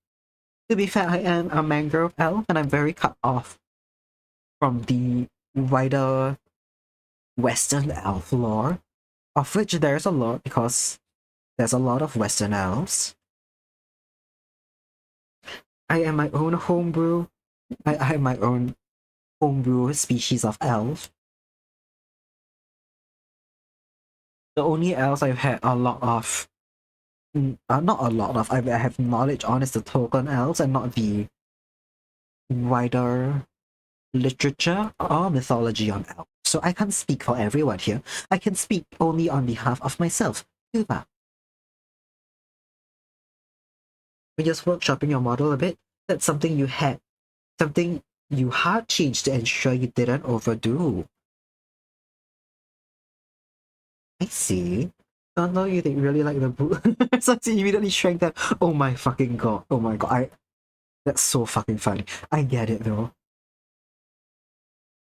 To be fair, I am a mangrove elf and I'm very cut off from the wider Western elf lore, of which there's a lot because there's a lot of Western elves. I am my own homebrew. I am my own homebrew species of elf. The only elves I've had a lot of, not a lot of, I have knowledge on is the token elves and not the wider literature or mythology on elves. So I can't speak for everyone here. I can speak only on behalf of myself, Kuva. When you're workshopping your model a bit, that's something you hard changed to ensure you didn't overdo. I see. Oh no, you didn't really like the boot. So you immediately shrank that. Oh my fucking god. Oh my god. That's so fucking funny. I get it though.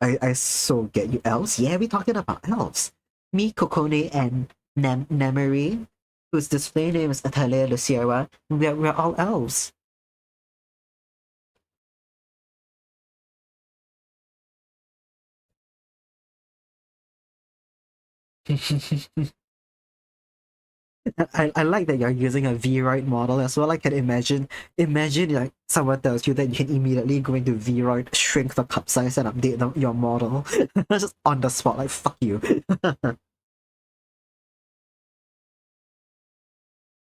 I so get you. Elves? Yeah, we're talking about elves. Me, Kokone, and Nemery, whose display name is Atelier Luciera, we're all elves. I like that you're using a Vroid model as well. I can imagine like someone tells you that you can immediately go into Vroid, shrink the cup size and update your model. Just on the spot, like fuck you.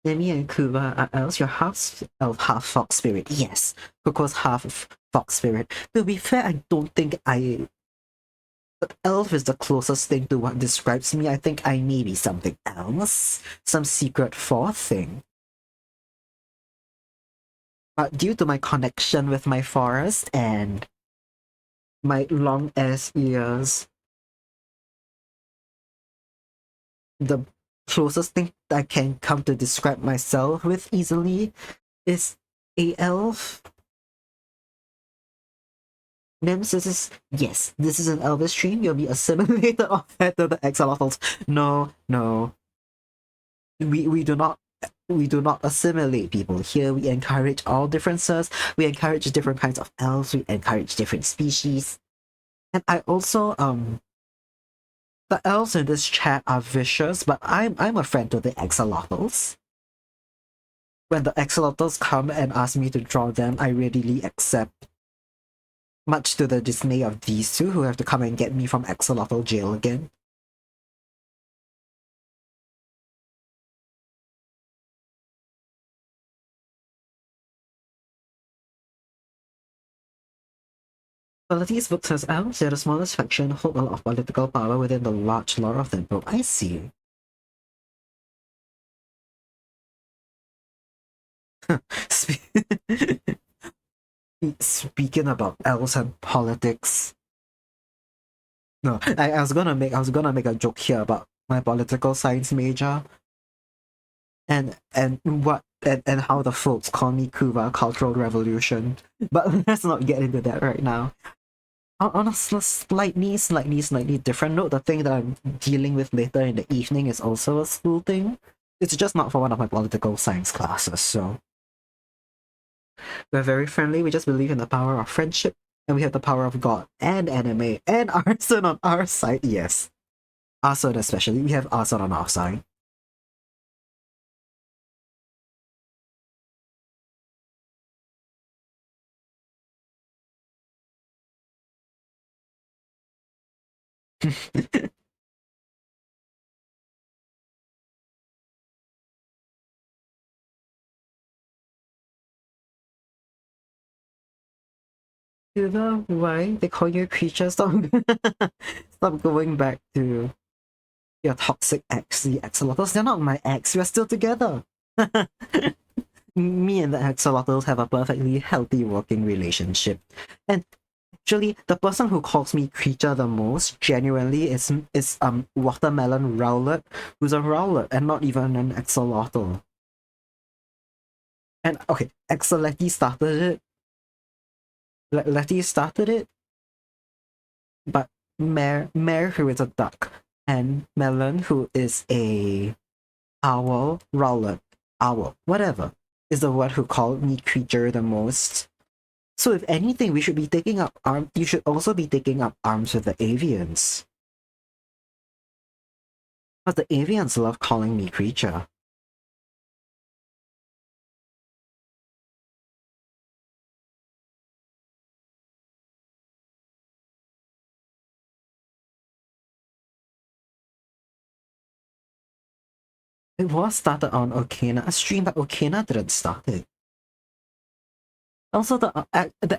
Nemi and Kuva are elves. You're half elf, half fox spirit. Yes, Coco's half fox spirit. To be fair, I don't think but elf is the closest thing to what describes me. I think I may be something else. Some secret fourth thing. But due to my connection with my forest and my long ass ears, the closest thing I can come to describe myself with easily is a elf. Nemesis, yes, this is an elvish stream. You'll be assimilated or fed to the axolotls. No, no. We do not assimilate people here. We encourage all differences. We encourage different kinds of elves. We encourage different species. And I also the elves in this chat are vicious, but I'm a friend to the axolotls. When the axolotls come and ask me to draw them, I readily accept. Much to the dismay of these two who have to come and get me from axolotl jail again. Qualities books as elves, they're the smallest faction, hold a lot of political power within the large lore of the book. I see. Speaking about elves and politics. No, I was gonna make a joke here about my political science major. And how the folks call me Kuva Cultural Revolution. But let's not get into that right now. On a slightly different note, the thing that I'm dealing with later in the evening is also a school thing. It's just not for one of my political science classes, so we're very friendly. We just believe in the power of friendship, and we have the power of God and anime and arson on our side. Yes, arson especially. We have arson on our side. You know why they call you a creature? Stop going back to your toxic ex, the axolotls. They're not my ex. We're still together. Me and the axolotls have a perfectly healthy working relationship. And actually, the person who calls me creature the most genuinely is Watermelon Rowlet, who's a Rowlet and not even an axolotl. And okay, Axoletty started it. Letty started it, but Mare, who is a duck, and Melon, who is a owl, Rowlet, owl, whatever, is the one who called me creature the most. So if anything, we should be taking up arms. You should also be taking up arms with the avians. But the avians love calling me creature. It was started on Okina, a stream, but Okina didn't start it. Also, the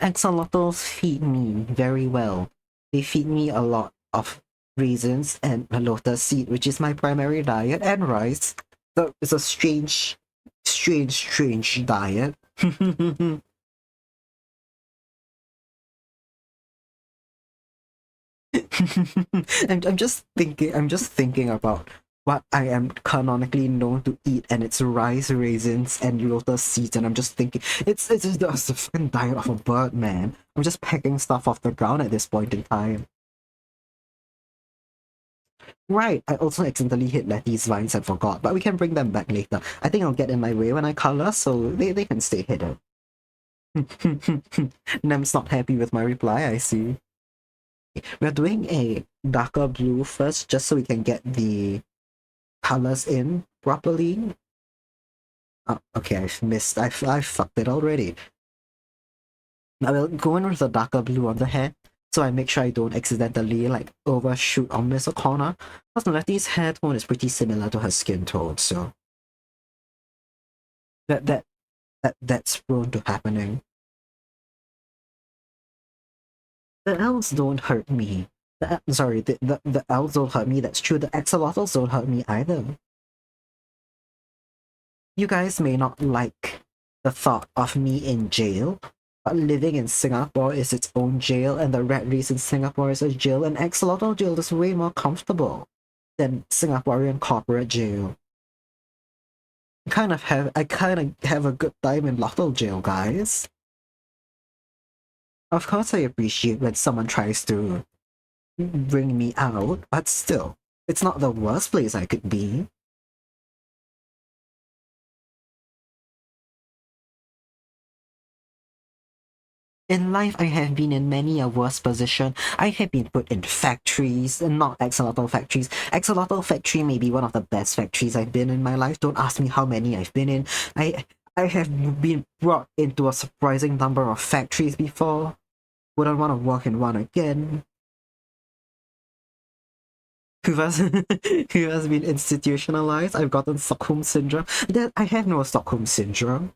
axolotls feed me very well. They feed me a lot of raisins and a lotus seed, which is my primary diet, and rice. So it's a strange diet. I'm just thinking about what I am canonically known to eat, and it's rice, raisins, and lotus seeds, and I'm just thinking it's just the fucking diet of a bird, man. I'm just pecking stuff off the ground at this point in time. Right, I also accidentally hit Letty's vines and forgot, but we can bring them back later. I think I'll get in my way when I color, so they can stay hidden. Nem's not happy with my reply, I see. We're doing a darker blue first, just so we can get the colors in properly. Oh, okay, I've missed. I fucked it already. I will go in with the darker blue on the hair, so I make sure I don't accidentally like overshoot or miss a corner. Because Letty's hair tone is pretty similar to her skin tone, so that's prone to happening. The elves don't hurt me. The elves don't hurt me. That's true. The axolotls don't hurt me either. You guys may not like the thought of me in jail, but living in Singapore is its own jail, and the rat race in Singapore is a jail, and axolotl jail is way more comfortable than Singaporean corporate jail. I kind of have a good time in Lottle jail, guys. Of course, I appreciate when someone tries to bring me out, but still, it's not the worst place I could be. In life, I have been in many a worse position. I have been put in factories, and not axolotl factories. Axolotl factory may be one of the best factories I've been in my life. Don't ask me how many I've been in. I have been brought into a surprising number of factories before. Wouldn't want to work in one again. Who has been institutionalized. I've gotten Stockholm syndrome. I have no Stockholm syndrome.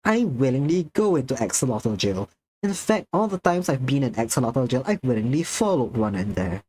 I willingly go into axolotl jail. In fact, all the times I've been in axolotl jail, I've willingly followed one in there.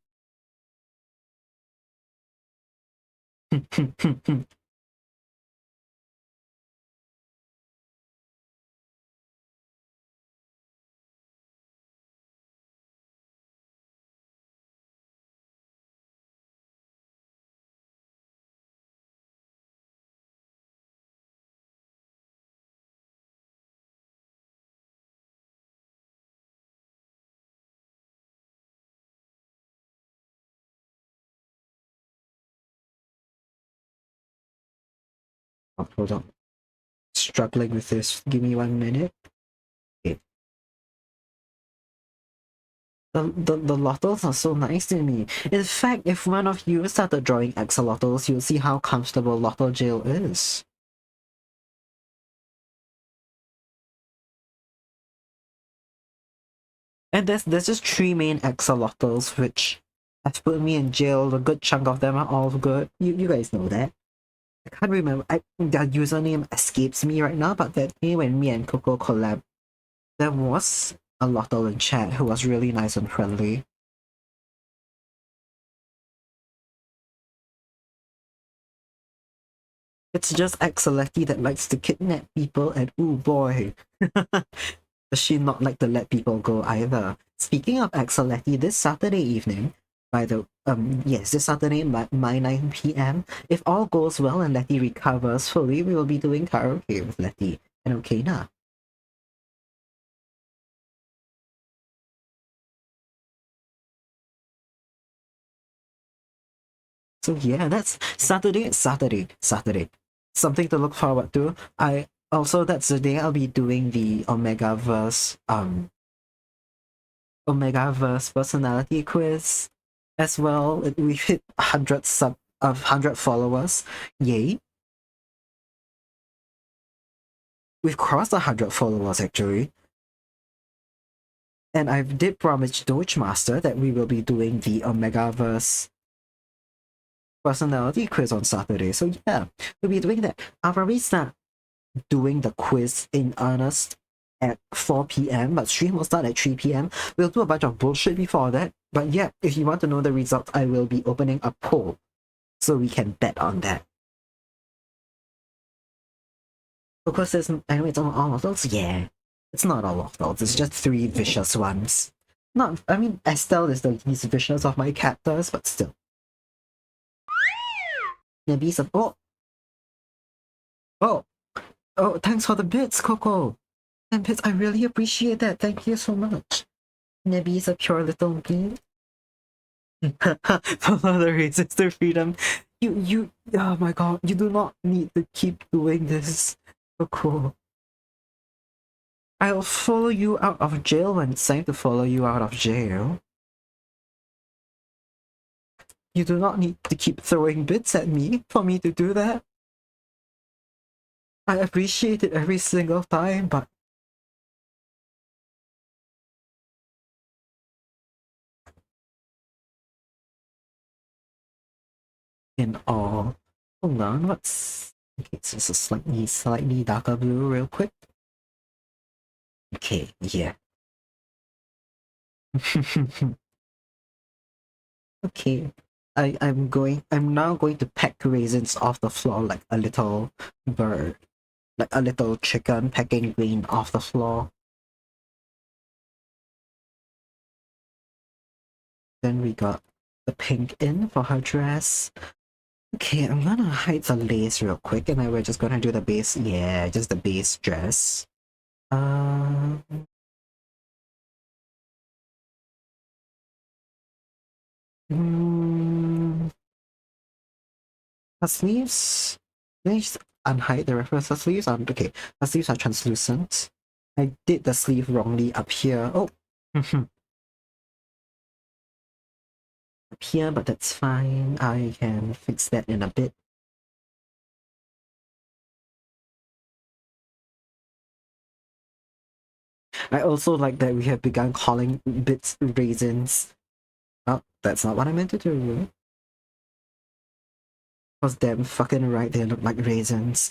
Oh, hold on. Struggling with this. Give me 1 minute. Okay. The lottles are so nice to me. In fact, if one of you started drawing axolotls, you'll see how comfortable lottle jail is. And there's just 3 main axolotls which have put me in jail. A good chunk of them are all good. You guys know that. I can't remember. Their username escapes me right now, but that day when me and Coco collab, there was a Lotto in chat who was really nice and friendly. It's just Axoletty that likes to kidnap people, and ooh boy, does she not like to let people go either. Speaking of Axoletty, this Saturday evening, by the yes, this Saturday by 9 p.m. If all goes well and Letty recovers fully, we will be doing karaoke with Letty and Okena. So yeah, that's Saturday. Something to look forward to. I also that's the day I'll be doing the Omegaverse personality quiz as well. We hit 100 followers. Yay. We've crossed 100 followers actually. And I did promise Doge Master that we will be doing the Omegaverse personality quiz on Saturday. So yeah, we'll be doing that. I'll probably start doing the quiz in earnest at 4 p.m. but stream will start at 3 p.m. We'll do a bunch of bullshit before that. But yeah, if you want to know the results, I will be opening a poll so we can bet on that. Because I know it's all of those. Yeah, it's not all of those. It's just 3 vicious ones. Not, I mean, Estelle is the least vicious of my captors, but still. Nebisa, oh, thanks for the bits, Coco. And bits, I really appreciate that. Thank you so much. Nebby's a pure little bee. Follow the reasons to freedom. Oh my god, you do not need to keep doing this. So cool. I'll follow you out of jail when it's time to follow you out of jail. You do not need to keep throwing bits at me for me to do that. I appreciate it every single time, but in all, hold on, what's okay? So it's a slightly darker blue, real quick. Okay, yeah. Okay, I'm now going to peck raisins off the floor like a little bird, like a little chicken pecking grain off the floor. Then we got the pink in for her dress. Okay, I'm gonna hide the lace real quick, and then we're just gonna do the base. Yeah, just the base dress. Um. Her sleeves. Let me just unhide the reference. Her sleeves are okay. Her sleeves are translucent. I did the sleeve wrongly up here. Oh. Up here, but that's fine. I can fix that in a bit. I also like that we have begun calling bits raisins. Oh, that's not what I meant to do. Was damn fucking right, they look like raisins.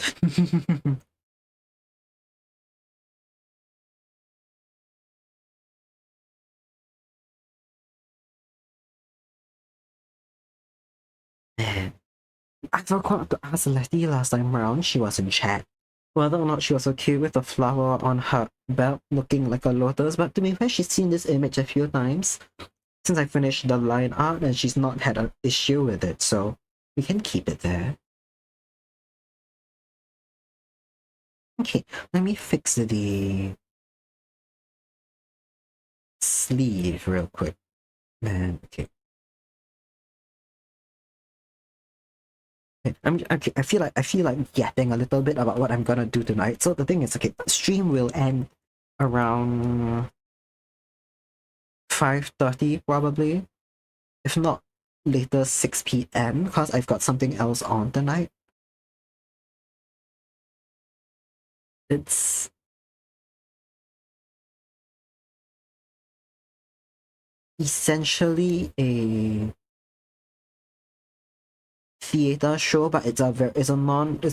Man, I forgot to ask Letty last time around. She was in chat whether or not she was okay with the flower on her belt looking like a lotus, but to be fair, she's seen this image a few times since I finished the line art and she's not had an issue with it, so we can keep it there. Okay, let me fix the sleeve real quick. Man, okay. Okay, I feel like yapping a little bit about what I'm gonna do tonight. So the thing is, okay, stream will end around 5:30 probably, if not later 6 p.m. because I've got something else on tonight. It's essentially a theater show, but it's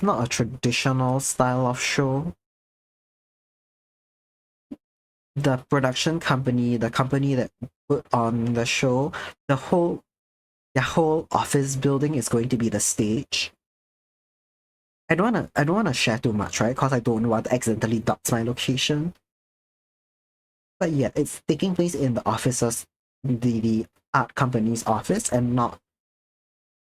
not a traditional style of show. The production company, the company that put on the show, the whole office building is going to be the stage. I don't wanna share too much, right? Because I don't want to accidentally dox my location. But yeah, it's taking place in the offices, the art company's office and not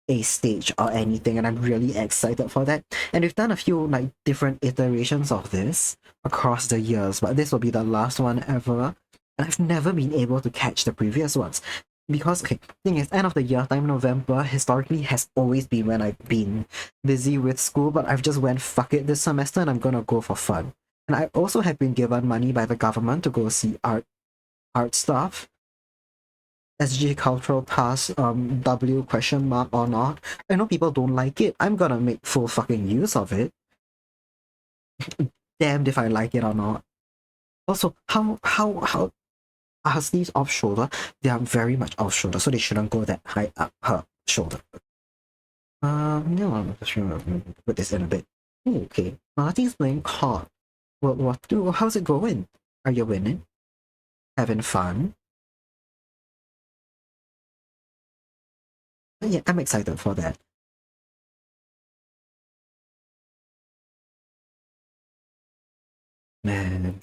a stage or anything, and I'm really excited for that. And we've done a few like different iterations of this across the years, but this will be the last one ever. And I've never been able to catch the previous ones. Because, okay, thing is, end of the year time, November, historically has always been when I've been busy with school, but I've just went fuck it this semester and I'm gonna go for fun. And I also have been given money by the government to go see art stuff. SG Cultural Pass W question mark or not. I know people don't like it. I'm gonna make full fucking use of it. Damned if I like it or not. Also, how are sleeves off shoulder? They are very much off shoulder, so they shouldn't go that high up her shoulder. No, I'm just gonna put this in a bit. Ooh, okay. Marty's playing COD. World War II. How's it going? Are you winning? Having fun? Yeah, I'm excited for that. Man,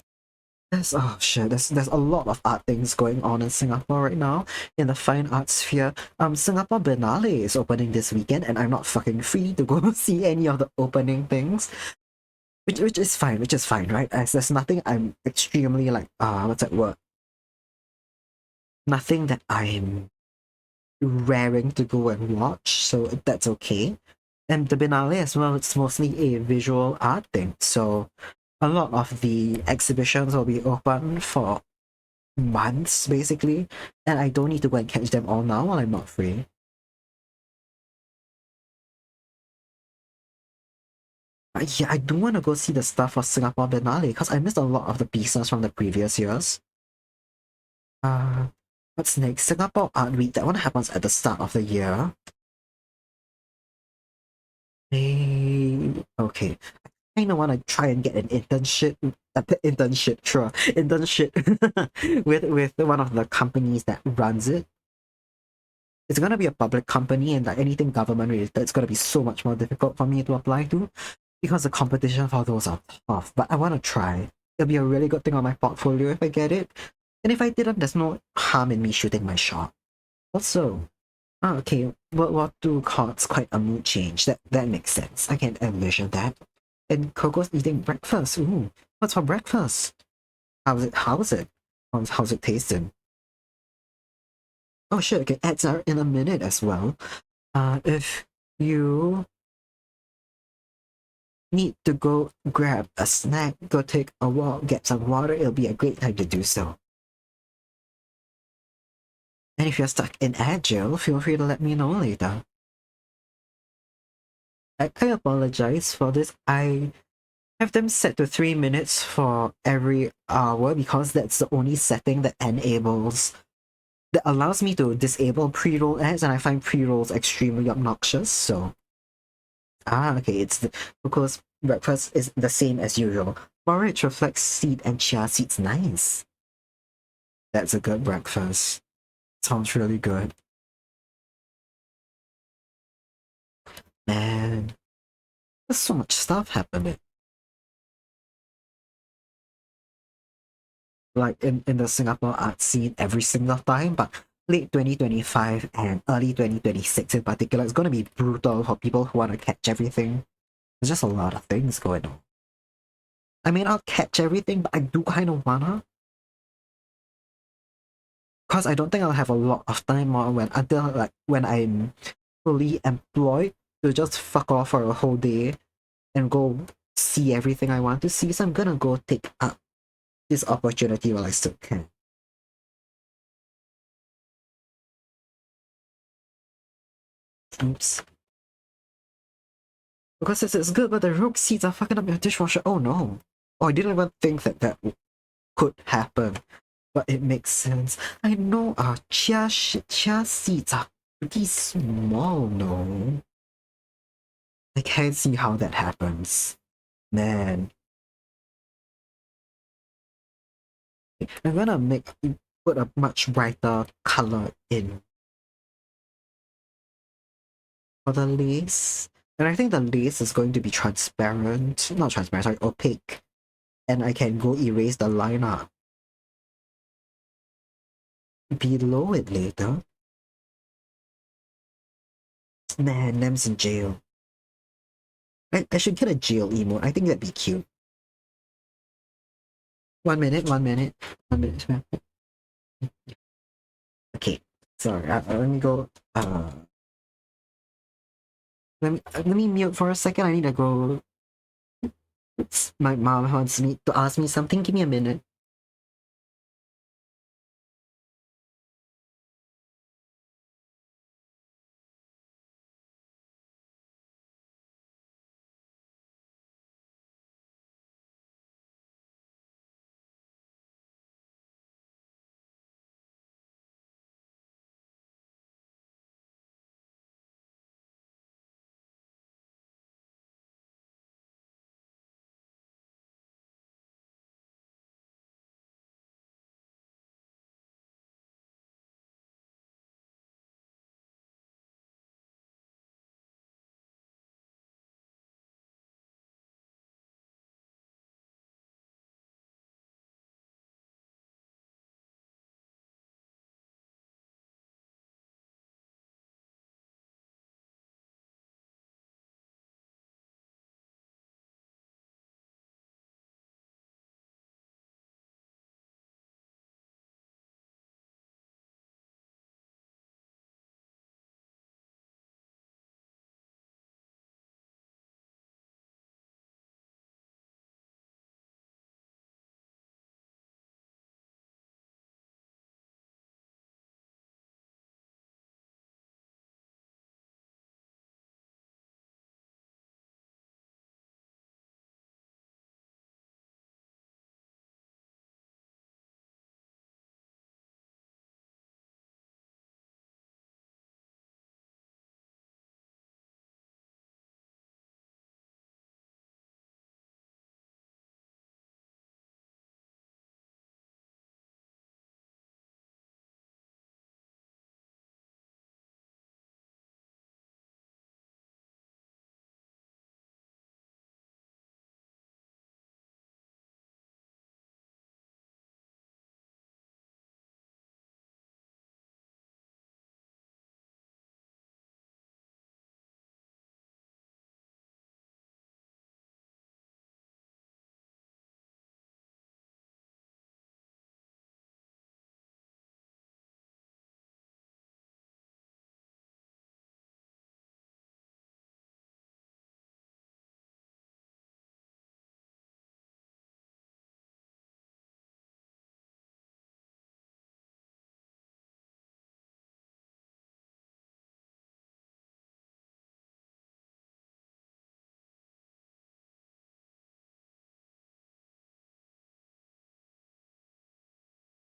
oh shit, there's a lot of art things going on in Singapore right now in the fine arts sphere. Singapore Biennale is opening this weekend, and I'm not fucking free to go see any of the opening things, which is fine, right? As there's nothing I'm extremely like what's that word? Nothing that I'm raring to go and watch, so that's okay. And the Biennale as well, it's mostly a visual art thing, so a lot of the exhibitions will be open for months, basically, and I don't need to go and catch them all now while I'm not free. But yeah, I do want to go see the stuff for Singapore Biennale, because I missed a lot of the pieces from the previous years. Uh, what's next? Singapore Art Week, that one happens at the start of the year. Okay. I kind of want to try and get an internship, internship with one of the companies that runs it. It's gonna be a public company, and like anything government related, it's gonna be so much more difficult for me to apply to because the competition for those are tough. But I want to try. It'll be a really good thing on my portfolio if I get it. And if I didn't, there's no harm in me shooting my shot. Also, okay, World War II caused quite a mood change. That makes sense. I can envision that. And Coco's eating breakfast. Ooh, what's for breakfast? How's it tasting? Oh shit, okay, ads are in a minute as well. If you need to go grab a snack, go take a walk, get some water, it'll be a great time to do so. And if you're stuck in Agile, feel free to let me know later. I apologize for this. I have them set to 3 minutes for every hour because that's the only setting that allows me to disable pre-roll ads, and I find pre-rolls extremely obnoxious, so... okay, because breakfast is the same as usual. Porridge reflects seed and chia seeds. Nice. That's a good breakfast. Sounds really good. Man, there's so much stuff happening. Like in the Singapore art scene every single time, but late 2025 and early 2026 in particular, it's gonna be brutal for people who want to catch everything. There's just a lot of things going on. I may not catch everything, but I do kind of wanna. Because I don't think I'll have a lot of time until when I'm fully employed to just fuck off for a whole day and go see everything I want to see. So I'm gonna go take up this opportunity while I still can. Oops. Because this is good, but the rogue seeds are fucking up your dishwasher. Oh no. Oh, I didn't even think that could happen. But it makes sense. I know chia seeds are pretty small, no? I can't see how that happens. Man. I'm gonna put a much brighter color in for the lace. And I think the lace is going to be transparent. Not transparent, sorry, opaque. And I can go erase the line up below it later. Man, Nem's in jail. I should get a jail emote. I think that'd be cute. 1 minute, 1 minute, 1 minute. Okay, sorry. Let me go. Let me mute for a second. I need to go. My mom wants me to ask me something. Give me a minute.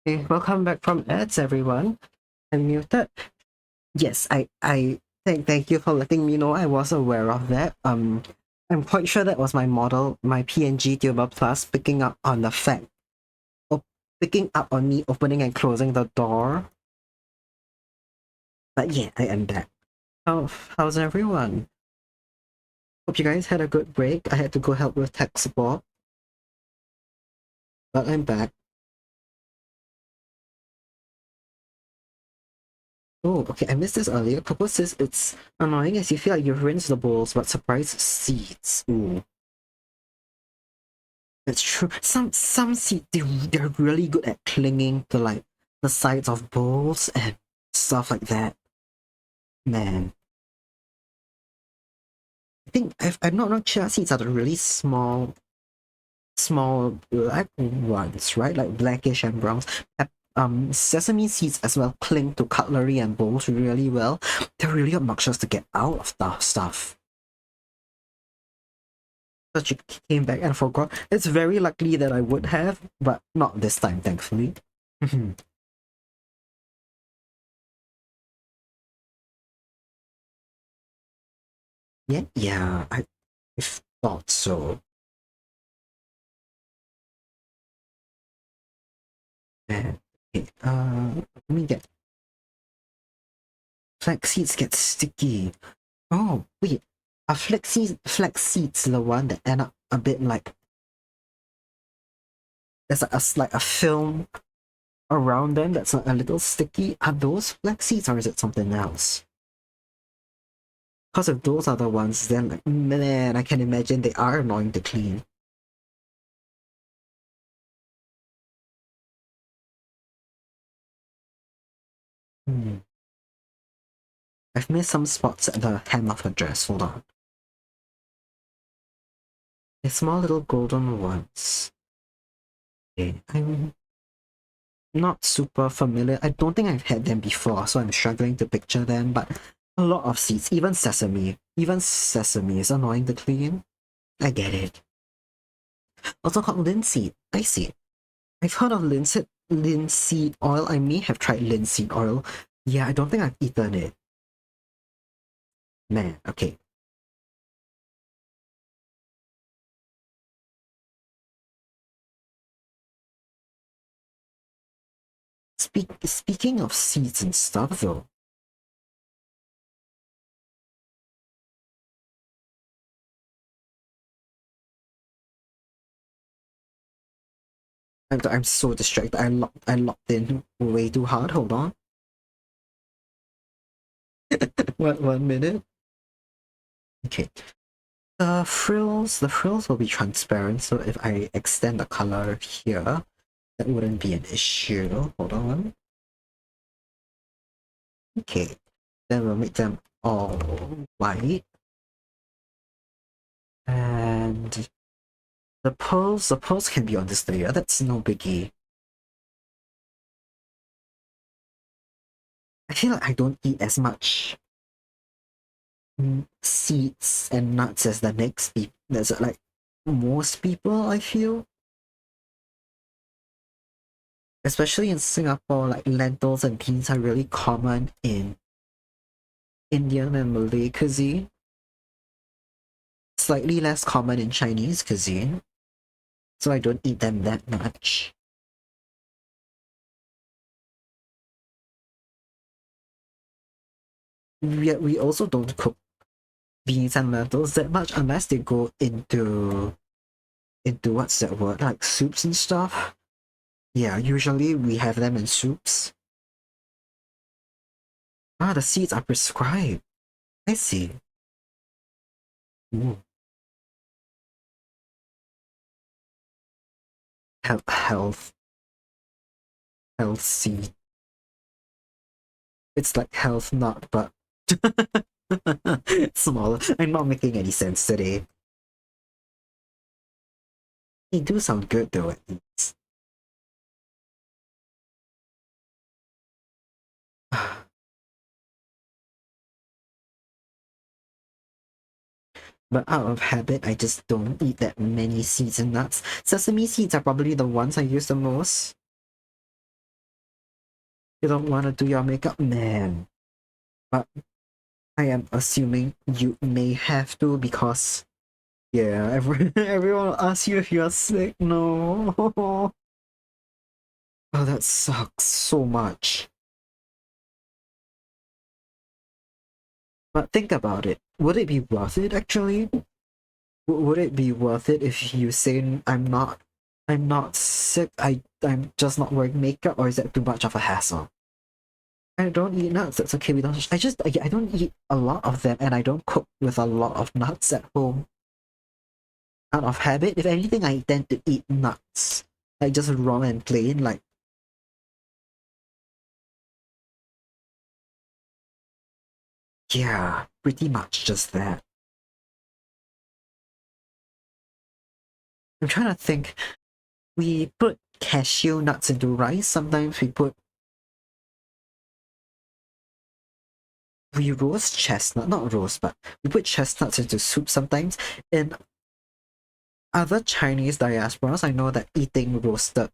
Okay, welcome back from ads, everyone. I'm muted. Yes, I thank you for letting me know. I was aware of that. I'm quite sure that was my model, my PNG tuber plus, picking up on the fact, picking up on me opening and closing the door. But yeah, I am back. How's everyone? Hope you guys had a good break. I had to go help with tech support, but I'm back. Oh, okay, I missed this earlier. Coco says it's annoying as you feel like you've rinsed the bowls, but surprise seeds. Ooh. That's true. Some seeds they're really good at clinging to like the sides of bowls and stuff like that. Man. I think I'm not chia seeds are the really small black ones, right? Like blackish and browns. Sesame seeds as well cling to cutlery and bowls really well. They're really obnoxious to get out of the stuff. But you came back and forgot. It's very likely that I would have, but not this time, thankfully. Yeah, I thought so. And okay, let me get flax seeds get sticky. Oh wait, are flax seeds the one that end up a bit like there's like a film around them that's a little sticky? Are those flax seeds or is it something else? Because if those are the ones, then like, man, I can imagine they are annoying to clean. Hmm. I've missed some spots at the hem of her dress. Hold on. The small little golden ones. Okay, I'm not super familiar. I don't think I've had them before, so I'm struggling to picture them, but a lot of seeds, even sesame. Even sesame is annoying to clean. I get it. Also called linseed. I see. I've heard of linseed oil. I may have tried linseed oil. Yeah, I don't think I've eaten it. Man, okay. Speaking of seeds and stuff though, I'm so distracted. I locked in way too hard. Hold on. One minute. Okay. The frills will be transparent, so if I extend the color here, that wouldn't be an issue. Hold on. Okay. Then we'll make them all white. And the pearls can be on this layer. That's no biggie. I feel like I don't eat as much seeds and nuts as the next people. That's like most people, I feel. Especially in Singapore, like lentils and beans are really common in Indian and Malay cuisine. Slightly less common in Chinese cuisine. So I don't eat them that much. Yet we also don't cook beans and lentils that much unless they go into what's that word? Like soups and stuff. Yeah, usually we have them in soups. Ah, the seeds are prescribed. I see. Ooh. Health, health seed. It's like health nut, but smaller. I'm not making any sense today. They do sound good though, at least. But out of habit, I just don't eat that many seeds and nuts. Sesame seeds are probably the ones I use the most. You don't want to do your makeup, man. But I am assuming you may have to because, yeah, everyone will ask you if you're sick. No. Oh, that sucks so much. But think about it. Would it be worth it actually? Would it be worth it if you say I'm not sick, I'm just not wearing makeup, or is that too much of a hassle? I don't eat nuts, that's okay, we don't I don't eat a lot of them and I don't cook with a lot of nuts at home. Out of habit, if anything I tend to eat nuts. Like just raw and plain, like yeah, pretty much just that. I'm trying to think. We put cashew nuts into rice. Sometimes we roast chestnut, not roast, but we put chestnuts into soup sometimes. In other Chinese diasporas, I know that eating roasted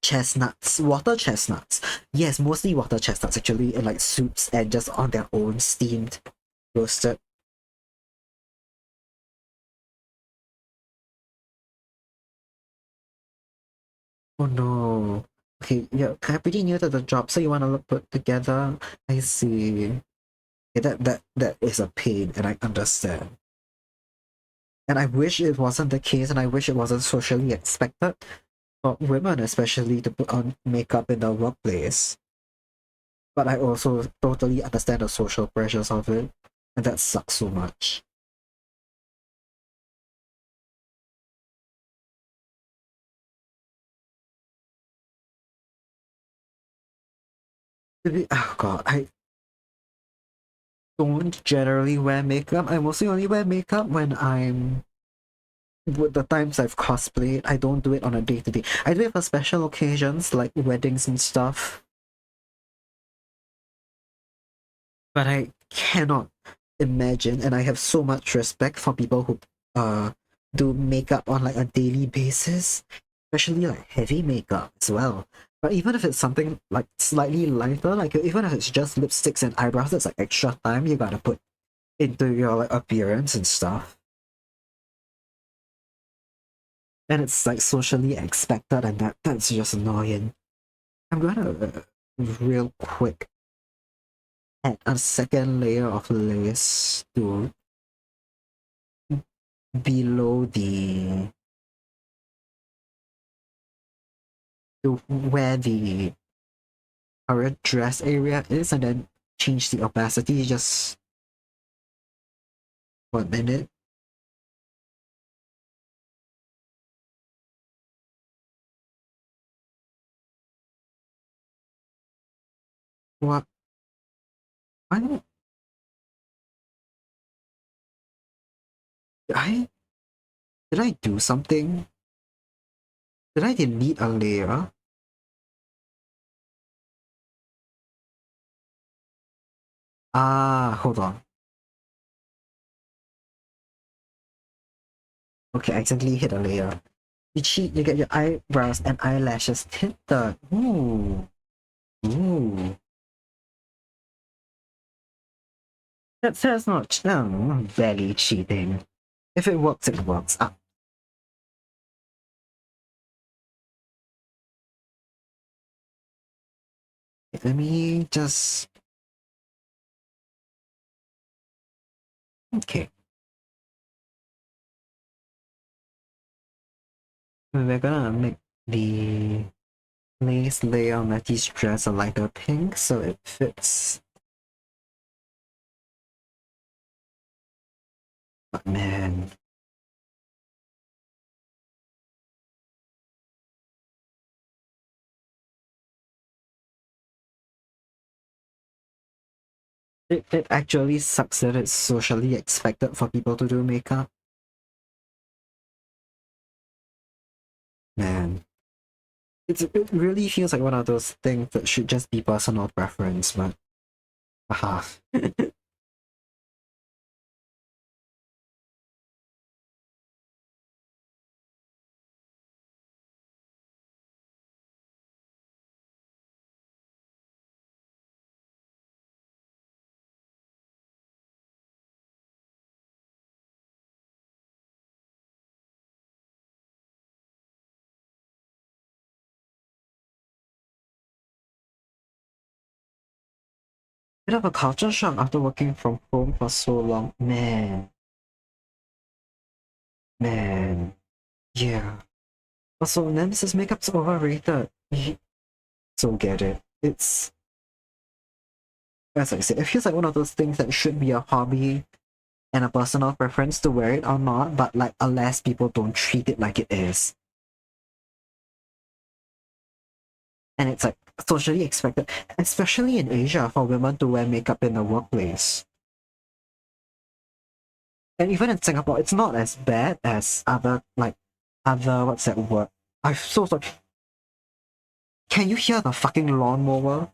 chestnuts, water chestnuts, yes, mostly water chestnuts actually, in like soups and just on their own steamed, roasted. Oh no. Okay, yeah, kind of pretty new to the job, so you want to put together. I see. Okay, that is a pain, and I understand. And I wish it wasn't the case, and I wish it wasn't socially expected for women, especially to put on makeup in the workplace. but I also totally understand the social pressures of it, and that sucks so much. Oh god, I don't generally wear makeup. I mostly only wear makeup when I'm with the times I've cosplayed. I don't do it on a day-to-day. I do it for special occasions like weddings and stuff. But I cannot imagine, and I have so much respect for people who uh do makeup on like a daily basis, especially like heavy makeup as well. But even if it's something like slightly lighter, like even if it's just lipsticks and eyebrows, that's like extra time you gotta put into your like appearance and stuff. And it's like socially expected, and that's just annoying. I'm gonna real quick add a second layer of lace to below the to where the current dress area is, and then change the opacity just 1 minute. What? I don't. I did I do something? Did I delete a layer? Ah, hold on. Okay, I accidentally hit a layer. You cheat, you get your eyebrows and eyelashes tinted. Ooh. Ooh. That's not barely cheating. If it works, it works. Ah, let me just okay. We're gonna make the lace layer on Letty's dress a lighter pink so it fits. But man, it actually sucks that it's socially expected for people to do makeup. Man, it really feels like one of those things that should just be personal preference, but haha. Bit of a culture shock after working from home for so long. Man, yeah. Also, Nemesis makeup's overrated. So get it. It's, as I said, it feels like one of those things that should be a hobby and a personal preference to wear it or not, but like, alas, people don't treat it like it is. And it's like socially expected, especially in Asia, for women to wear makeup in the workplace. And even in Singapore, it's not as bad as other, what's that word? I'm so sorry. Can you hear the fucking lawnmower?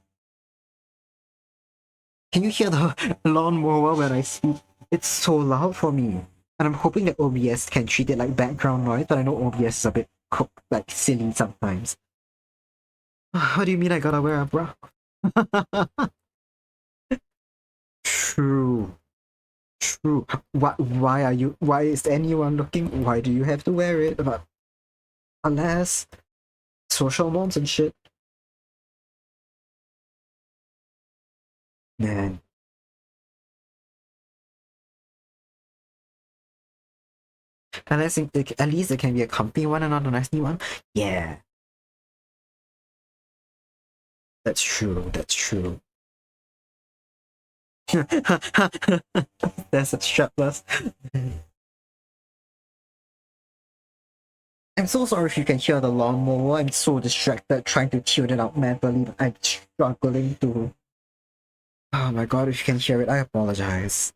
Can you hear the lawnmower when I speak? It's so loud for me. And I'm hoping that OBS can treat it like background noise, but I know OBS is a bit like silly sometimes. What do you mean I gotta wear a bra? True. True. Why are you? Why is anyone looking? Why do you have to wear it? But alas, social norms and shit. Man, unless at least it can be a comfy one and not a nasty one. Yeah, that's true. That's true. That's a strapless. I'm so sorry if you can hear the lawnmower. I'm so distracted trying to tune it out mentally. I'm struggling to. Oh my god, if you can hear it, I apologize.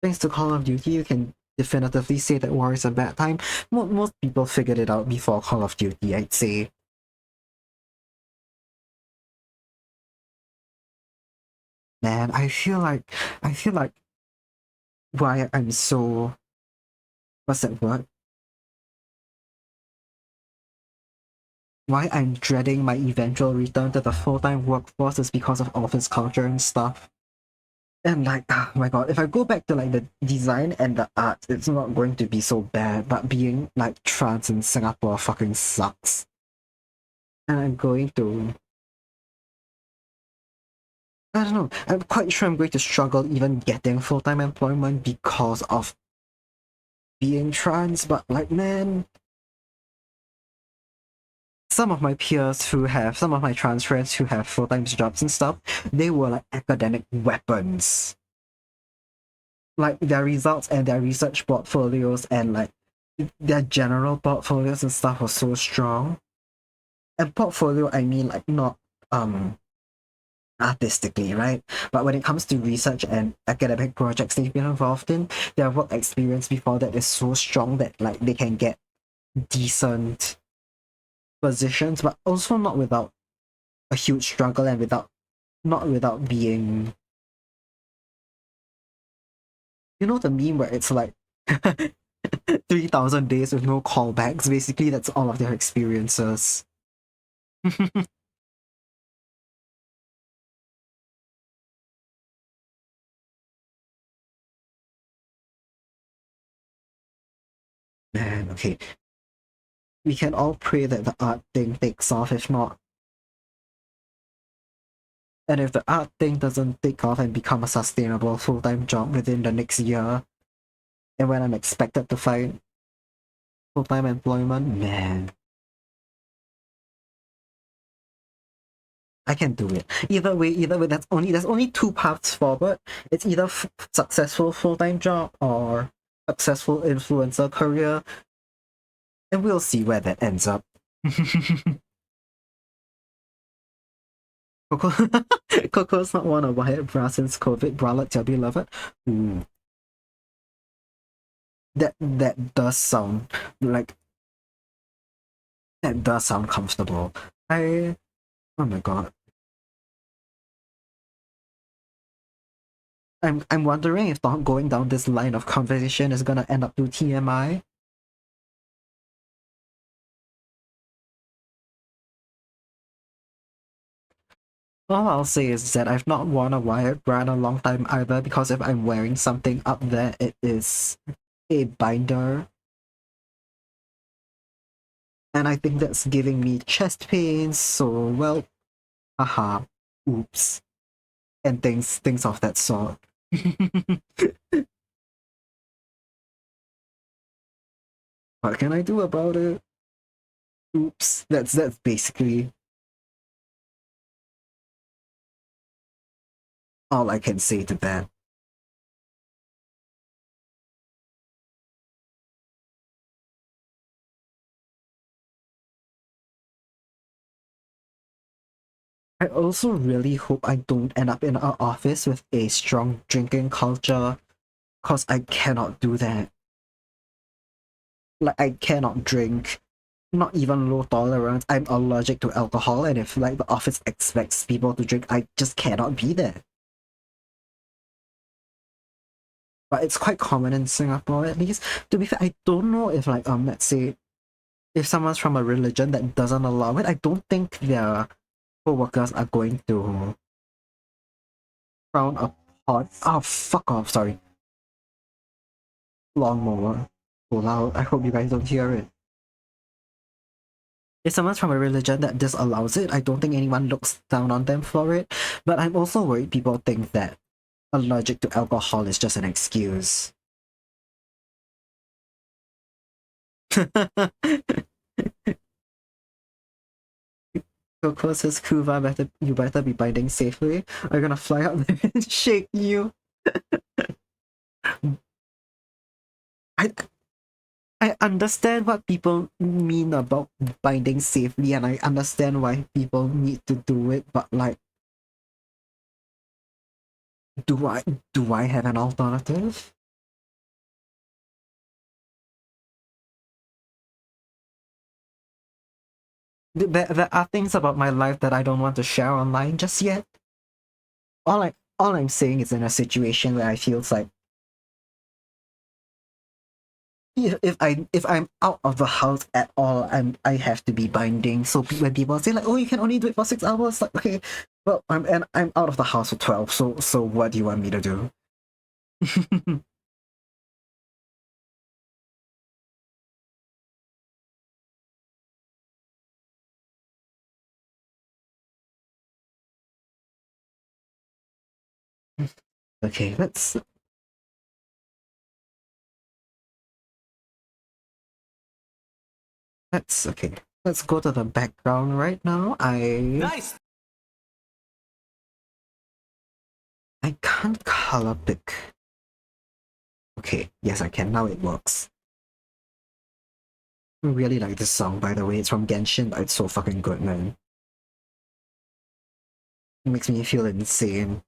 Thanks to Call of Duty, you can definitively say that war is a bad time. Most people figured it out before Call of Duty, I'd say. Man, I feel like why I'm so what's that word? Why I'm dreading my eventual return to the full-time workforce is because of office culture and stuff. And like, oh my god, if I go back to like the design and the art, it's not going to be so bad. But being like trans in Singapore fucking sucks. And I'm going to, I don't know, I'm quite sure I'm going to struggle even getting full-time employment because of being trans. But like, man, some of my trans friends who have full-time jobs and stuff, they were like academic weapons. Like their results and their research portfolios and like their general portfolios and stuff were so strong. And portfolio, I mean like not artistically, right? But when it comes to research and academic projects they've been involved in, their work experience before that is so strong that like they can get decent positions, but also not without a huge struggle and without being, you know, the meme where it's like 3,000 days with no callbacks. Basically, that's all of their experiences. Man, okay. We can all pray that the art thing takes off. If not, and if the art thing doesn't take off and become a sustainable full-time job within the next year, and when I'm expected to find full-time employment, man, I can do it. Either way, there's only two paths forward. It's either successful full-time job or successful influencer career, and we'll see where that ends up. Coco, Coco's not worn a wired bra since COVID. Bralette, your beloved. Ooh, that does sound like that does sound comfortable. Oh my god. I'm wondering if going down this line of conversation is gonna end up to TMI. All I'll say is that I've not worn a wired bra in a long time either, because if I'm wearing something up there, it is a binder. And I think that's giving me chest pains, so well, haha, oops. And things of that sort. What can I do about it? Oops. That's basically all I can say to that. I also really hope I don't end up in an office with a strong drinking culture, cause I cannot do that. Like I cannot drink, not even low tolerance. I'm allergic to alcohol, and if like the office expects people to drink, I just cannot be there. But it's quite common in Singapore, at least. To be fair, I don't know if like let's say if someone's from a religion that doesn't allow it, I don't think their co-workers are going to frown upon. Oh, fuck off! Sorry, lawnmower. So loud. I hope you guys don't hear it. If someone's from a religion that disallows it, I don't think anyone looks down on them for it. But I'm also worried people think that allergic to alcohol is just an excuse. Koko says, Kuva, you better be binding safely. I'm gonna fly out there and shake you. I I understand what people mean about binding safely, and I understand why people need to do it, but like, do I have an alternative? There are things about my life that I don't want to share online just yet. All I'm saying is in a situation where I feel like if I'm out of the house at all, I have to be binding. So when people say like, "Oh, you can only do it for 6 hours," like, okay, well, I'm out of the house for 12. So what do you want me to do? Okay, let's okay. Let's go to the background right now. Nice. I can't color pick. Okay, yes I can. Now it works. I really like this song, by the way. It's from Genshin, but it's so fucking good, man. It makes me feel insane.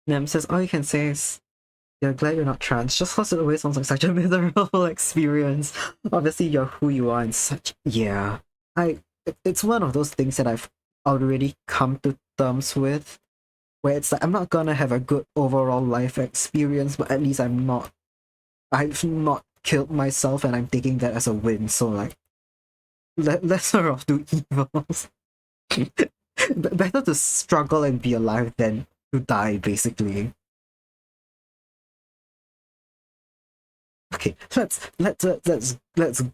Nem says, all you can say is, you're glad you're not trans, just cause it always sounds like such a miserable experience. Obviously, you're who you are and such. Yeah. It's one of those things that I've already come to terms with, where it's like, I'm not gonna have a good overall life experience, but at least I've not killed myself and I'm taking that as a win, so like, lesser of two evils. Better to struggle and be alive than to die, basically. Okay, let's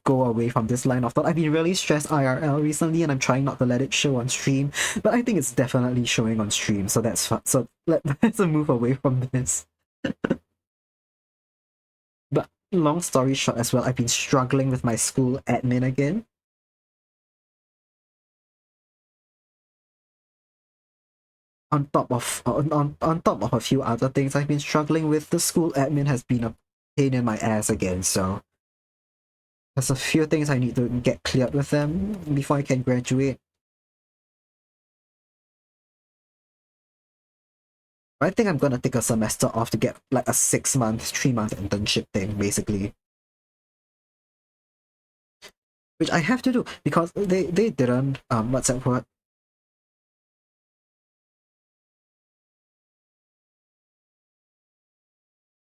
go away from this line of thought. I've been really stressed IRL recently, and I'm trying not to let it show on stream, but I think it's definitely showing on stream, so that's fun. So let's move away from this. But long story short, as well, I've been struggling with my school admin again. On top of a few other things I've been struggling with, the school admin has been a pain in my ass again. So there's a few things I need to get cleared with them before I can graduate. I think I'm gonna take a semester off to get like a 6 month, 3 month internship thing, basically. Which I have to do because they didn't what's that word?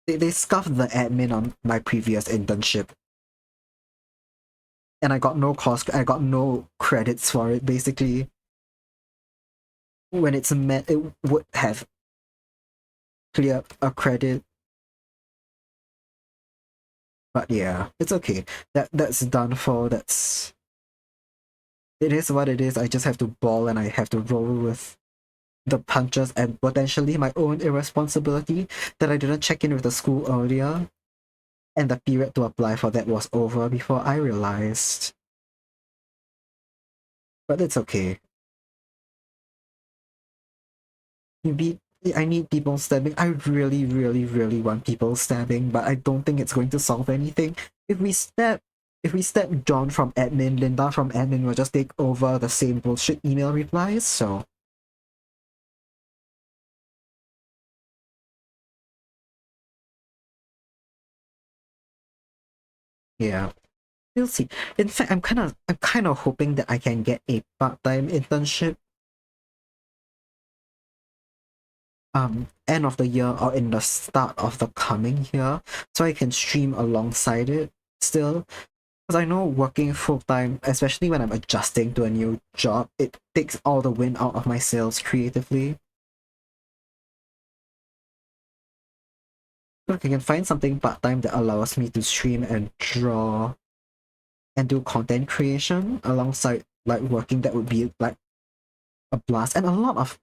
They scuffed the admin on my previous internship. And I got no credits for it, basically. When it's meant it would have cleared a credit. But yeah, it's okay. That's done for. That's it is what it is. I just have to ball and I have to roll with the punches and potentially my own irresponsibility that I didn't check in with the school earlier. And the period to apply for that was over before I realized. But it's okay. Maybe I need people stabbing. I really, really, really want people stabbing, but I don't think it's going to solve anything. If we stab John from admin, Linda from admin will just take over the same bullshit email replies, so yeah. We'll see. In fact, I'm kind of hoping that I can get a part-time internship end of the year or in the start of the coming year so I can stream alongside it still. Because I know working full-time, especially when I'm adjusting to a new job, it takes all the wind out of my sails creatively. So if I can find something part-time that allows me to stream and draw and do content creation alongside like working, that would be like a blast. And a lot of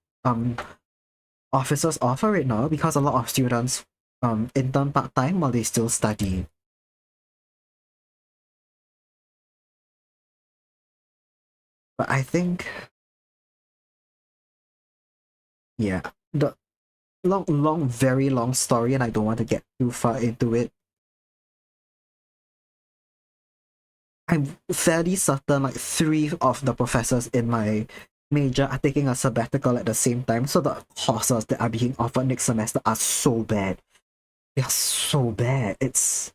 offices offer it now because a lot of students intern part-time while they still study. But I think, yeah, the very long story, and I don't want to get too far into it. I'm fairly certain like three of the professors in my major are taking a sabbatical at the same time, so the courses that are being offered next semester are so bad. They are so bad. It's,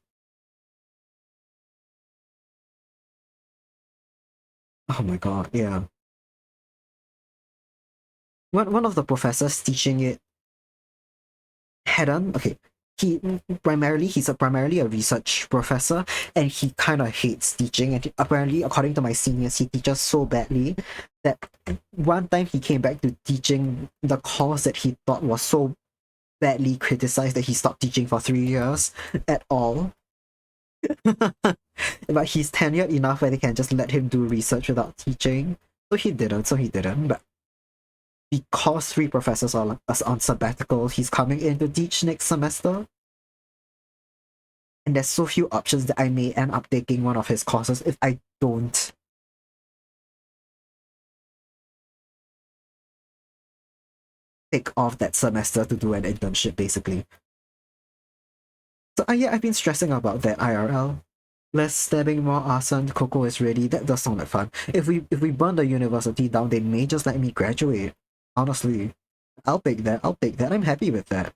oh my god, yeah. One of the professors teaching it hadn't, okay, he's primarily a research professor, and he kind of hates teaching, and apparently according to my seniors he teaches so badly that one time he came back to teaching the course that he thought was so badly criticized that he stopped teaching for 3 years at all. But he's tenured enough where they can just let him do research without teaching, so he didn't. But because three professors are on sabbatical, he's coming in to teach next semester. And there's so few options that I may end up taking one of his courses if I don't take off that semester to do an internship, basically. So yeah, I've been stressing about that IRL. Less stabbing, more arson. Coco is ready. That does sound like fun. If we burn the university down, they may just let me graduate. Honestly, I'll take that. I'll take that. I'm happy with that.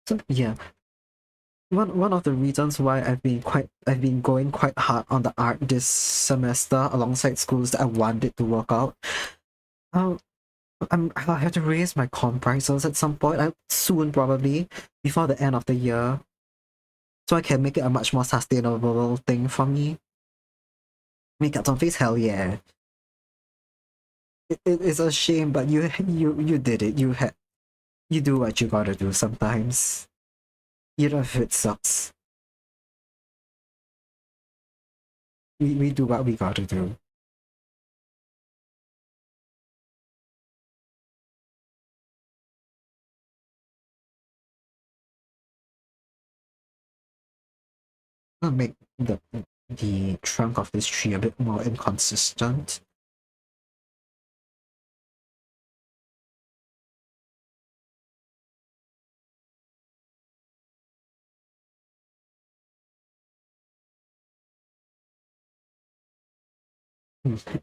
So yeah, one of the reasons why I've been going quite hard on the art this semester alongside schools that I wanted to work out. Um, I'll have to raise my comp prices at some point. Soon, probably before the end of the year, so I can make it a much more sustainable thing for me. Makeup on face, hell yeah! It's a shame, but you did it. You do what you gotta do sometimes. Even if it sucks, we do what we gotta do. I'll make the trunk of this tree a bit more inconsistent.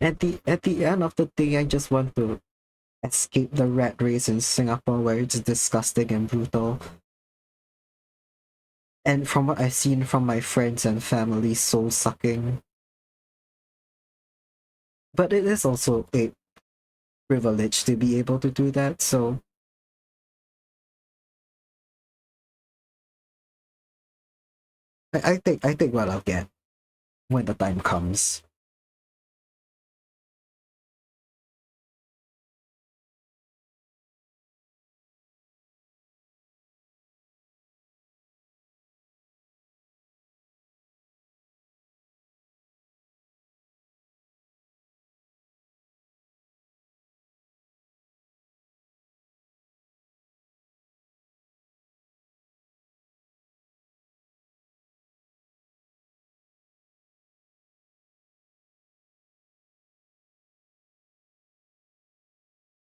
At the end of the day, I just want to escape the rat race in Singapore where it's disgusting and brutal. And from what I've seen from my friends and family, soul sucking. But it is also a privilege to be able to do that, so I take what I'll get when the time comes.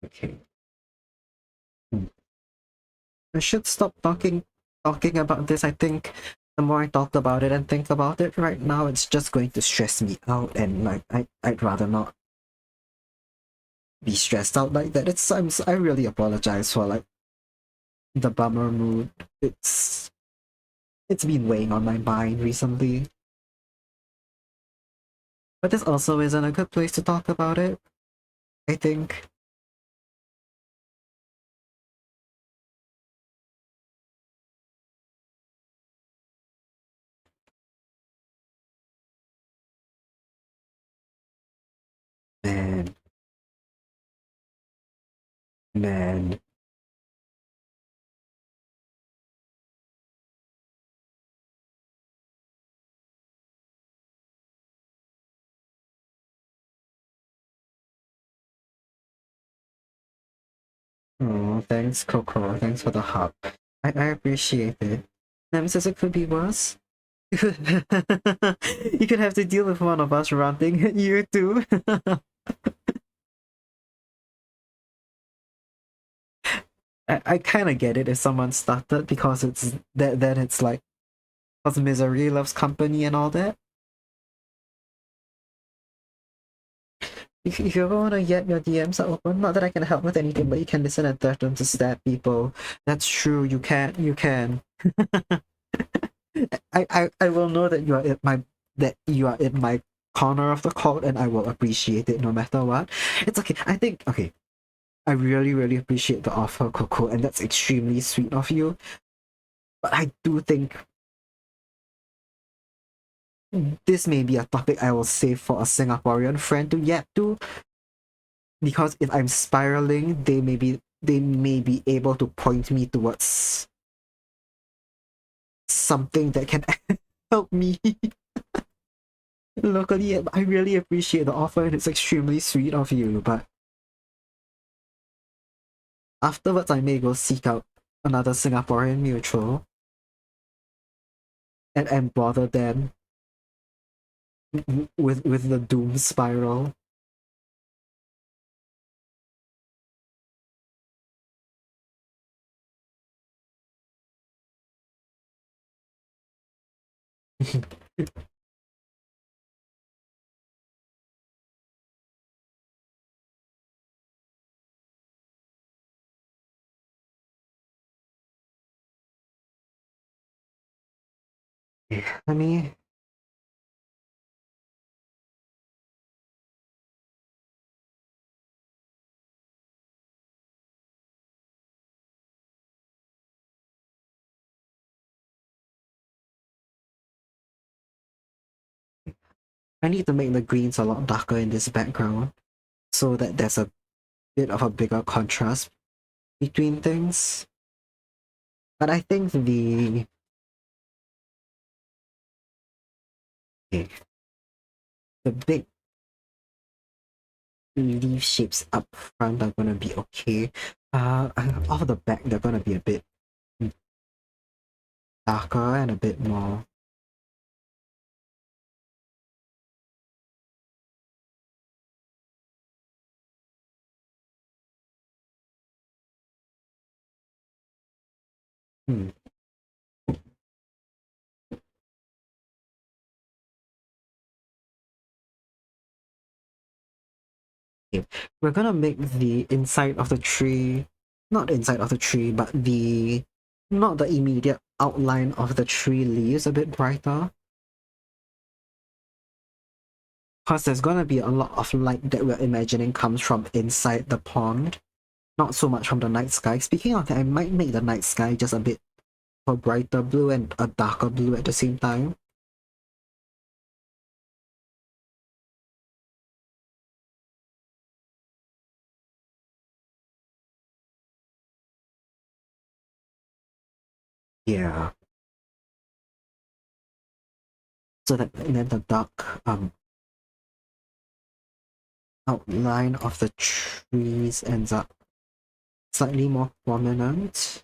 Okay. Hmm. I should stop talking about this. I think the more I talk about it and think about it right now, it's just going to stress me out, and like I'd rather not be stressed out like that. I really apologize for like the bummer mood. It's been weighing on my mind recently. But this also isn't a good place to talk about it, I think. Man, man. Oh, thanks, Coco. Thanks for the hug. I appreciate it. Nemesis, it could be worse. You could have to deal with one of us ranting at you too. I kind of get it if someone started because it's that then it's like because misery loves company and all that. If you ever want to get your DMs are open, not that I can help with anything, but you can listen and threaten to stab people. That's true. You can. You can. I will know that you are in my corner of the court, and I will appreciate it no matter what. It's okay. I think okay. I really appreciate the offer, Coco, and that's extremely sweet of you. But I do think this may be a topic I will save for a Singaporean friend to yap to, because if I'm spiraling, they may be able to point me towards something that can help me locally. I really appreciate the offer and it's extremely sweet of you, but afterwards I may go seek out another Singaporean mutual and bother them with the doom spiral. I mean, I need to make the greens a lot darker in this background so that there's a bit of a bigger contrast between things. But I think the big leaf shapes up front are gonna be okay. Off the back they're gonna be a bit darker and a bit more. Hmm. Okay. We're gonna make the inside of the tree, not the inside of the tree, but not the immediate outline of the tree leaves a bit brighter. Because there's gonna be a lot of light that we're imagining comes from inside the pond, not so much from the night sky. Speaking of that, I might make the night sky just a bit of a brighter blue and a darker blue at the same time. Yeah. So that and then the dark outline of the trees ends up slightly more prominent.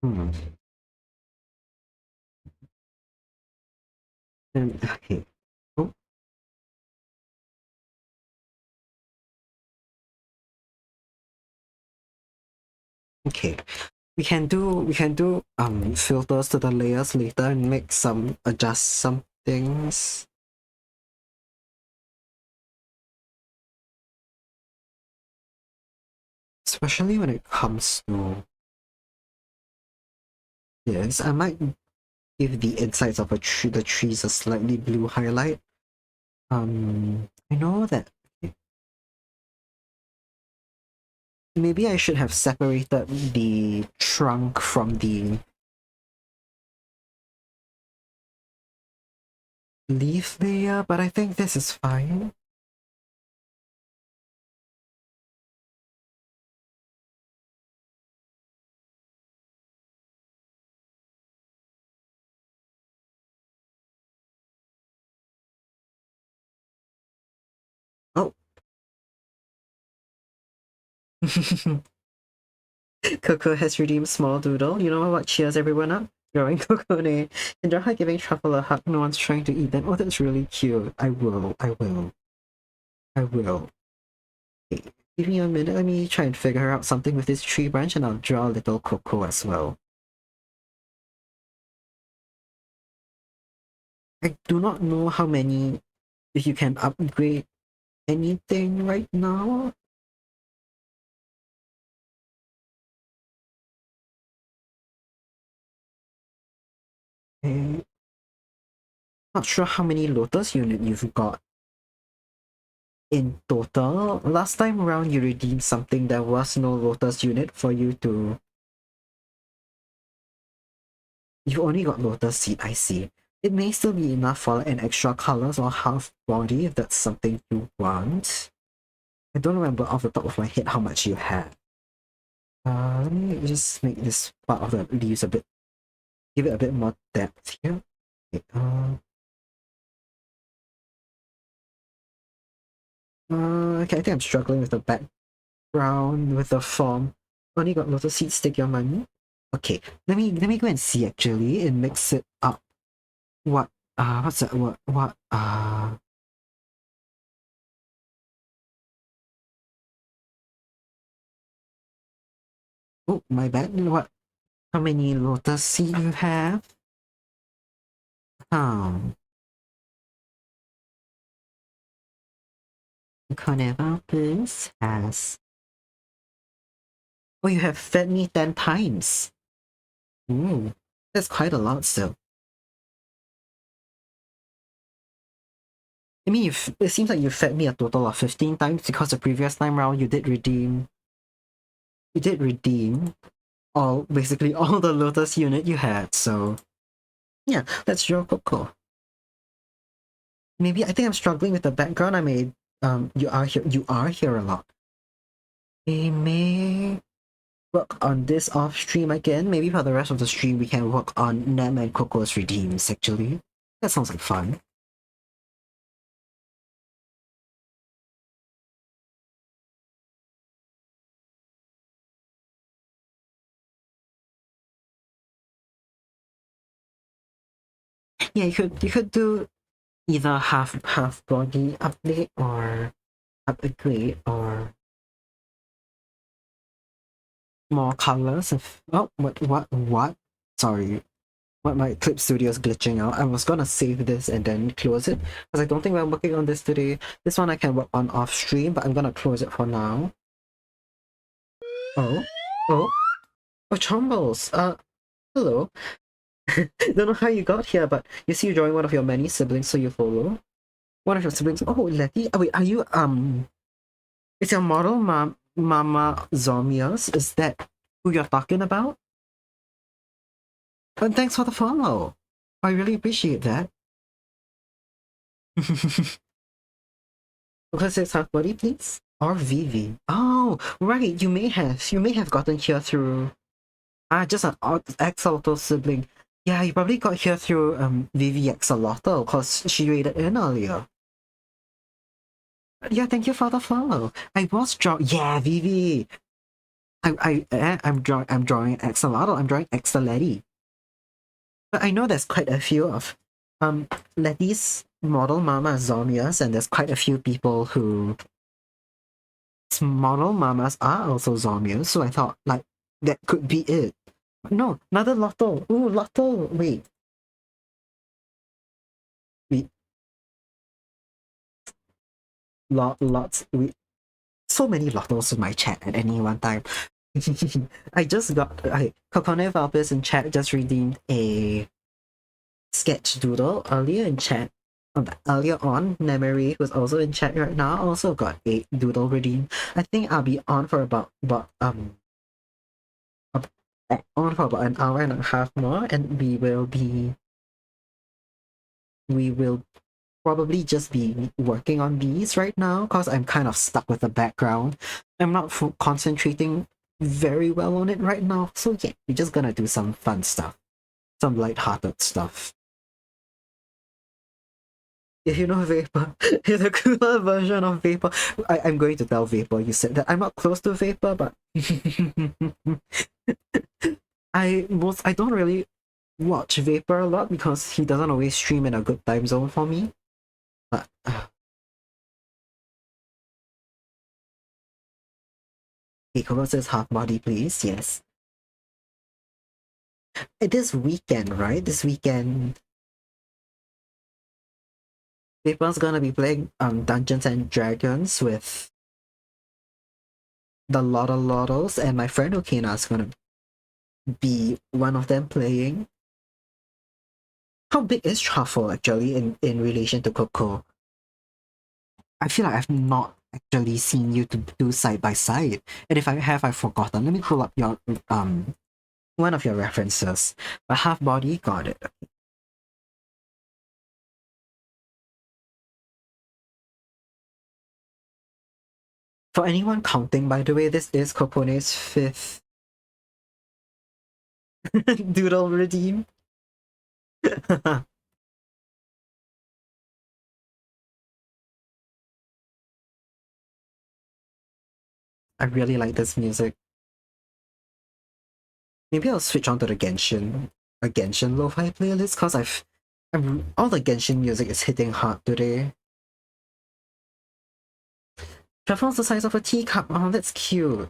Hmm. And okay. Oh, okay. We can do filters to the layers later and make some adjust some things. Especially when it comes to yes, I might give the insides of the trees a slightly blue highlight. I know that maybe I should have separated the trunk from the leaf layer, but I think this is fine. Oh. Coco has redeemed Small Doodle. You know what cheers everyone up? Growing Kokone. Enjoy her giving Truffle a hug. No one's trying to eat them. Oh, that's really cute. I will. I will. I will. Okay. Give me a minute. Let me try and figure out something with this tree branch and I'll draw a little Coco as well. I do not know how many, if you can upgrade anything right now. Okay. Not sure how many Lotus unit you've got in total. Last time around you redeemed something, there was no Lotus unit for you to... You only got Lotus Seed, I see. It may still be enough for an extra colors or half body if that's something you want. I don't remember off the top of my head how much you had. Let me just make this part of the leaves a bit, give it a bit more depth here. Okay, okay, I think I'm struggling with the background, with the form. Only got Lotus Seeds, take your money. Okay, let me go and see actually and mix it up. What's that? Oh, my bad. How many Lotus Seed you have? KokoneVulpis has... Oh, you have fed me 10 times. Ooh, that's quite a lot still. I mean, it seems like you fed me a total of 15 times because the previous time round you did redeem... You did redeem basically all the Lotus unit you had, so... Yeah, that's your Coco. Maybe I think I'm struggling with the background. I may you are here a lot. We may work on this off stream again. Maybe for the rest of the stream we can work on Nem and Coco's redeems actually. That sounds like fun. Yeah, you could do either half body update or upgrade or more colors if what? Sorry. What, my Clip Studio's glitching out. I was gonna save this and then close it because I don't think we're working on this today. This one I can work on off stream, but I'm gonna close it for now. Oh, oh, oh, Chombles. Hello. Don't know how you got here, but you see you join one of your many siblings, so you follow. One of your siblings. Oh, Letty. Oh, wait, are you is your model Mama Zomios? Is that who you're talking about? And thanks for the follow. I really appreciate that. Because it's half body, please. Or Vivi. Oh, right. You may have gotten here through just an Axolotl sibling. Yeah, you probably got here through Vivi Axolotl because she raided in earlier. Yeah, thank you for the follow. I was yeah, Vivi. I'm drawing Axolotl. I'm drawing Axoletty. But I know there's quite a few of Letty's model Mama Zomias, and there's quite a few people who model mamas are also Zomias, so I thought like that could be it. No, another Lotto. Ooh, Lotto. Wait. We lots. So many Lottos in my chat at any one time. I just got KokoneVulpis in chat just redeemed a sketch doodle earlier in chat. Earlier on, Nemery, who's also in chat right now, also got a doodle redeemed. I think I'll be on for about an hour and a half more, and we will be we will probably just be working on these right now because I'm kind of stuck with the background. I'm not concentrating very well on it right now. So yeah, we're just gonna do some fun stuff, some light-hearted stuff. If you know Vapor, it's a cooler version of Vapor. I'm going to tell Vapor you said that. I'm not close to Vapor, but I don't really watch Vapor a lot because he doesn't always stream in a good time zone for me. But Koko says half body, please. Yes. This weekend, right? This weekend, Vapor's gonna be playing Dungeons and Dragons with the Lottos, and my friend Okina is gonna be one of them playing. How big is Truffle actually in relation to Coco? I feel like I've not actually seen you to do side by side, and if I have, I've forgotten. Let me pull up your one of your references. But half body, got it. For anyone counting, by the way, this is Kokone's 5th doodle redeem. I really like this music. Maybe I'll switch on to the Genshin lo-fi playlist because all the Genshin music is hitting hard today. Truffle's the size of a teacup. Oh, that's cute.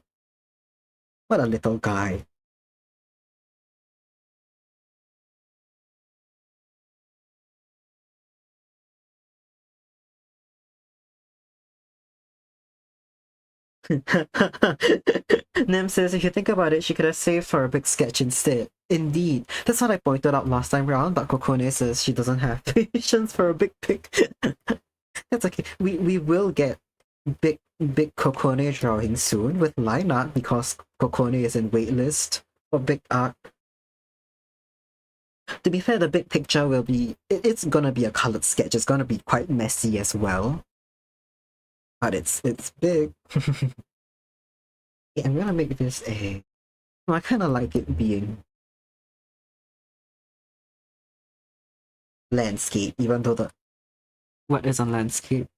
What a little guy. Nem says if you think about it, she could have saved for a big sketch instead. Indeed. That's what I pointed out last time round, but Kokone says she doesn't have patience for a big pic. That's okay. We will get big Kokone drawing soon with line art because Kokone is in waitlist for big art. To be fair, the big picture will be it's gonna be a colored sketch. It's gonna be quite messy as well. But it's big. Yeah, I'm gonna make this a I kinda like it being landscape, even though the what is on landscape?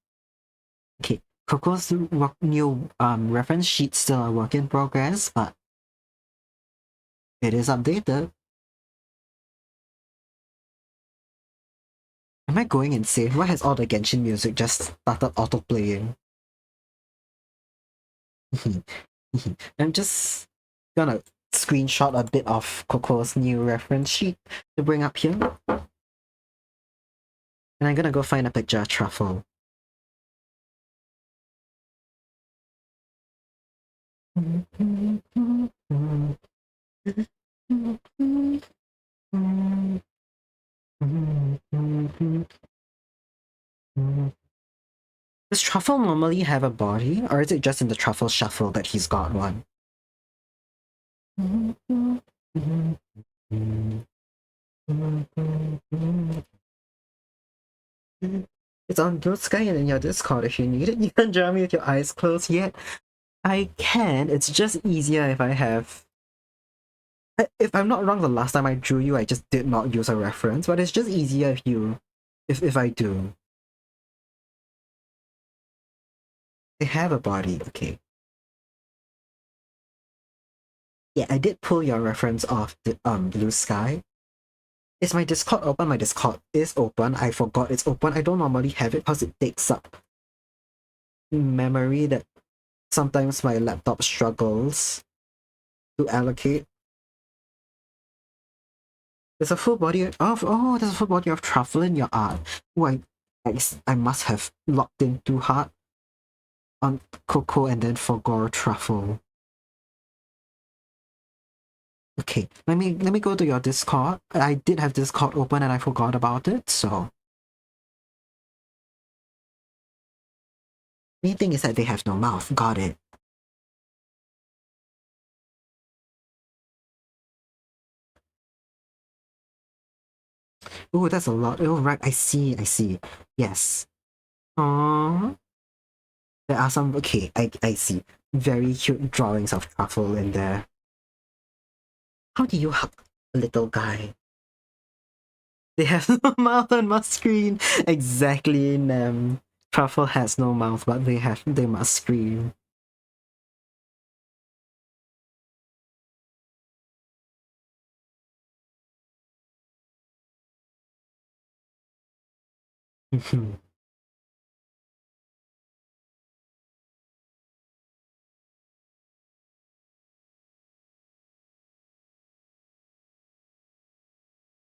Okay. Coco's new reference sheet still a work in progress, but it is updated. Am I going insane? Why has all the Genshin music just started auto-playing? I'm just gonna screenshot a bit of Coco's new reference sheet to bring up here. And I'm gonna go find a picture of Truffle. Does Truffle normally have a body, or is it just in the Truffle Shuffle that he's got one? It's on Blue Sky and in your Discord if you need it. You can draw me with your eyes closed yet. I can, it's just easier if I have... If I'm not wrong, the last time I drew you, I just did not use a reference, but it's just easier if you... if I do. They have a body, okay. Yeah, I did pull your reference off the Blue Sky. Is my Discord open? My Discord is open. I forgot it's open. I don't normally have it because it takes up memory that sometimes my laptop struggles to allocate. There's a full body of there's a full body of Truffle in your art. Oh, I must have locked in too hard on Coco and then forgot Truffle. Okay, let me go to your Discord. I did have Discord open and I forgot about it, so main thing is that they have no mouth. Got it. Oh, that's a lot. Oh, right. I see. I see. Yes. Aww. There are some. Okay, I see. Very cute drawings of truffle in there. How do you hug a little guy? They have no mouth and must scream. Exactly, Nem. Truffle has no mouth, but they must scream.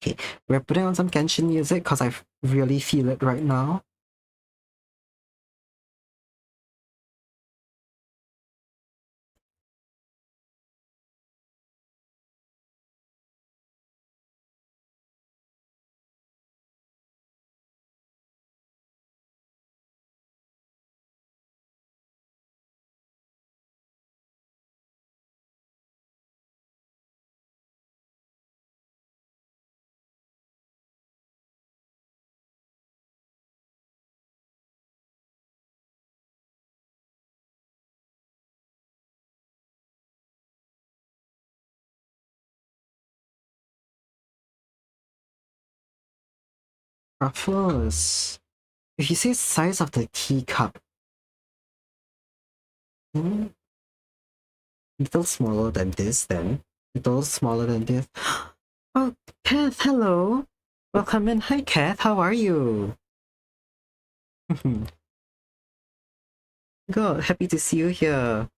Okay, we're putting on some Genshin music because I really feel it right now. Ruffles. If you say size of the teacup, hmm, little smaller than this then. Little smaller than this. Oh, Kath, hello. Welcome in. Hi, Kath. How are you? Good. Happy to see you here.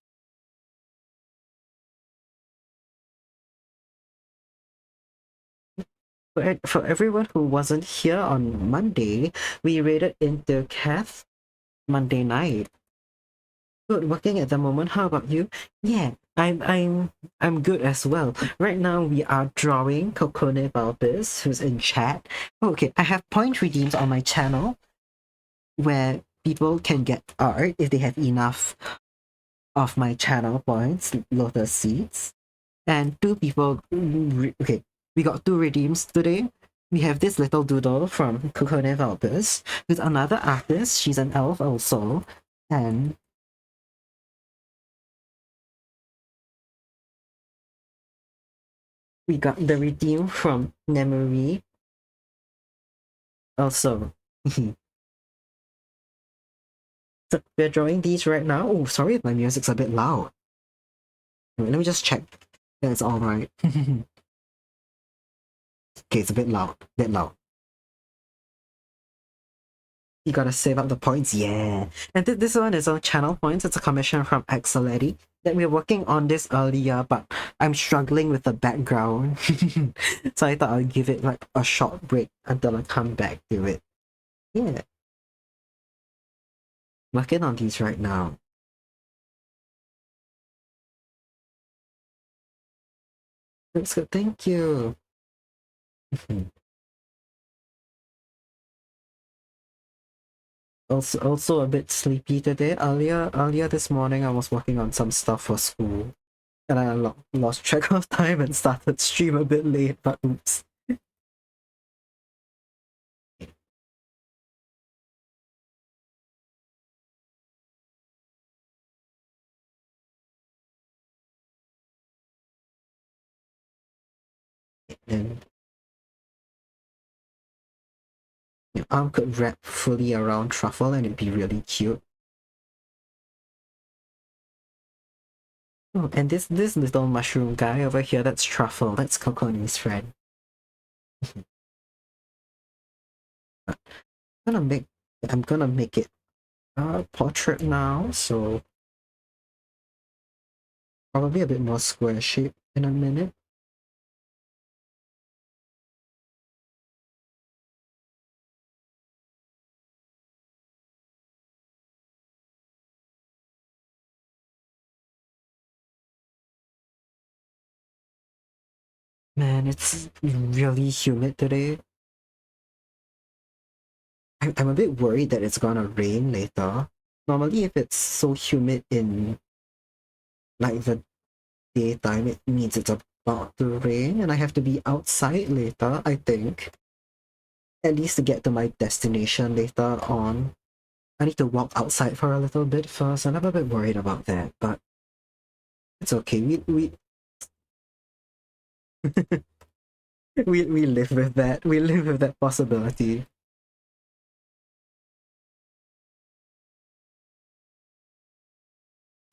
For everyone who wasn't here on Monday, we raided into Kath Monday night. Good, working at the moment. How about you? Yeah, I'm good as well. Right now we are drawing KokoneVulpis, who's in chat. Okay, I have point redeems on my channel where people can get art if they have enough of my channel points, lotus seeds. And two people okay, we got two redeems today. We have this little doodle from KokoneVulpis, who's another artist. She's an elf also. And we got the redeem from Memory also. So we're drawing these right now. Oh, sorry if my music's a bit loud. Wait, let me just check that it's alright. Okay, it's a bit loud. Bit loud. You gotta save up the points, yeah. And this one is on channel points. It's a commission from Axoletty that we're working on this earlier, but I'm struggling with the background. So I thought I'd give it like a short break until I come back to it. Yeah. Working on these right now. That's good, thank you. Also a bit sleepy today. Earlier this morning I was working on some stuff for school. And I lost track of time and started stream a bit late, but oops. And your arm could wrap fully around Truffle and it'd be really cute. Oh, and this little mushroom guy over here, that's Truffle. That's Kokone's friend. gonna make I'm gonna make it a portrait now, so probably a bit more square shape in a minute. Man, it's really humid today. I'm a bit worried that it's gonna rain later. Normally, if it's so humid in like the daytime, it means it's about to rain and I have to be outside later, I think. at least to get to my destination later on. I need to walk outside for a little bit first, and I'm a bit worried about that, but it's okay. We live with that. We live with that possibility.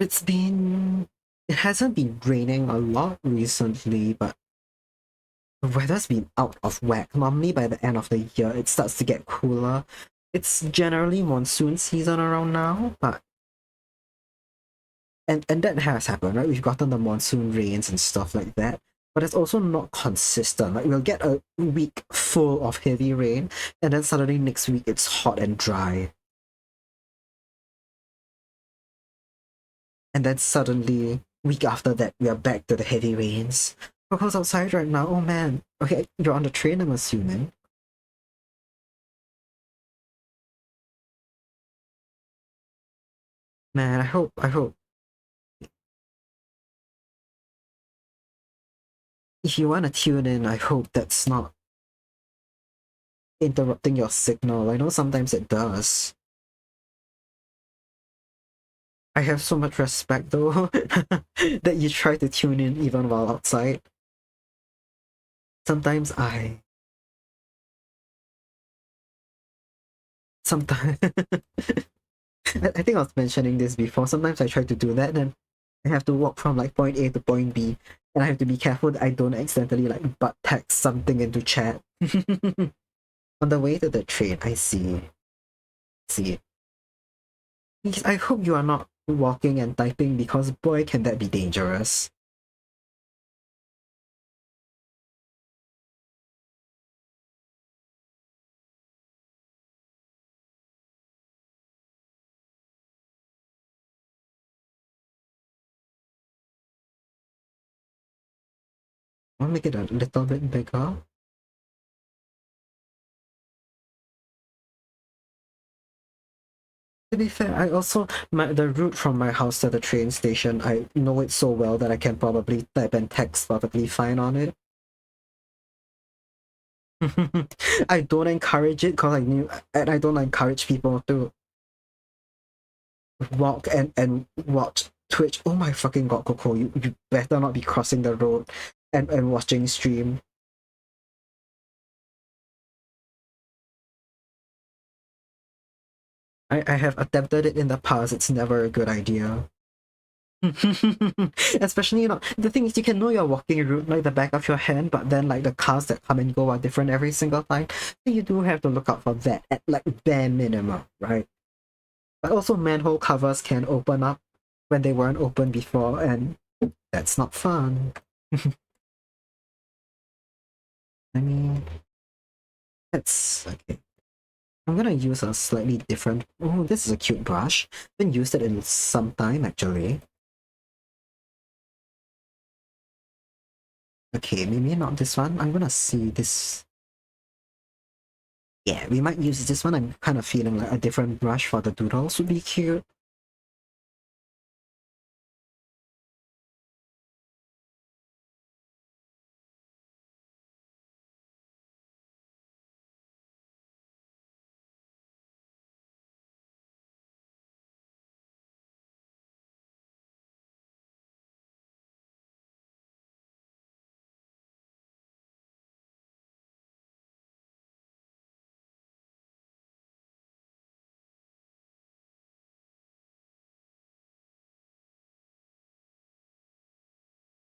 It hasn't been raining a lot recently, but the weather's been out of whack. Normally by the end of the year it starts to get cooler. It's generally monsoon season around now, but and that has happened, right? We've gotten the monsoon rains and stuff like that. But it's also not consistent. Like we'll get a week full of heavy rain, and then suddenly next week it's hot and dry. And then suddenly, week after that, we are back to the heavy rains. Coco's outside right now. Oh man. Okay, you're on the train, I'm assuming. Man, I hope. If you want to tune in, I hope that's not interrupting your signal. I know sometimes it does. I have so much respect though that you try to tune in even while outside. Sometimes sometimes I think I was mentioning this before. Sometimes I try to do that, and I have to walk from like point A to point B, and I have to be careful that I don't accidentally like butt text something into chat. On the way to the train, I see. See. Yes, I hope you are not walking and typing because boy can that be dangerous. I'll make it a little bit bigger. To be fair, I also the route from my house to the train station, I know it so well that I can probably type and text perfectly fine on it. I don't encourage it because I don't encourage people to walk and watch Twitch. Oh my fucking god, Coco, you better not be crossing the road and watching stream. I have attempted it in the past, it's never a good idea. Especially, the thing is you can know your walking route like the back of your hand, but then like the cars that come and go are different every single time. So you do have to look out for that at like bare minimum, right? But also manhole covers can open up when they weren't open before, and that's not fun. I mean, that's okay. I'm gonna use a slightly different. Oh, this is a cute brush. Been used it in some time actually. Okay, maybe not this one. I'm gonna see this. Yeah, we might use this one. I'm kind of feeling like a different brush for the doodles would be cute.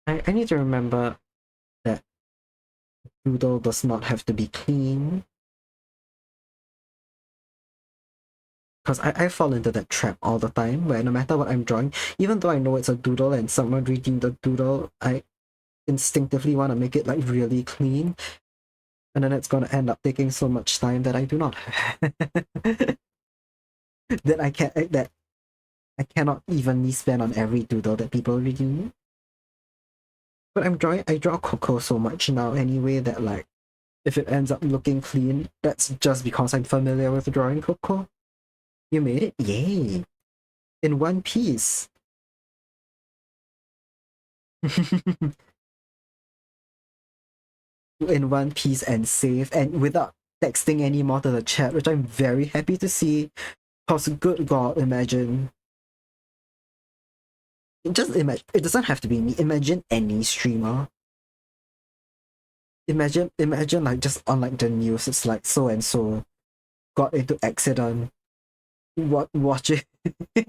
I need to remember that doodle does not have to be clean. Because I fall into that trap all the time where no matter what I'm drawing, even though I know it's a doodle and someone reading the doodle, I instinctively want to make it like really clean. And then it's gonna end up taking so much time that I do not that I cannot evenly spend on every doodle that people reading. But I draw Coco so much now anyway that like if it ends up looking clean, that's just because I'm familiar with drawing Coco. You made it? Yay! In one piece. In one piece and safe and without texting anymore to the chat, which I'm very happy to see. Cause good God, imagine. Just imagine, it doesn't have to be me. Imagine any streamer. Imagine like just on like the news, it's like so and so got into accident. Watching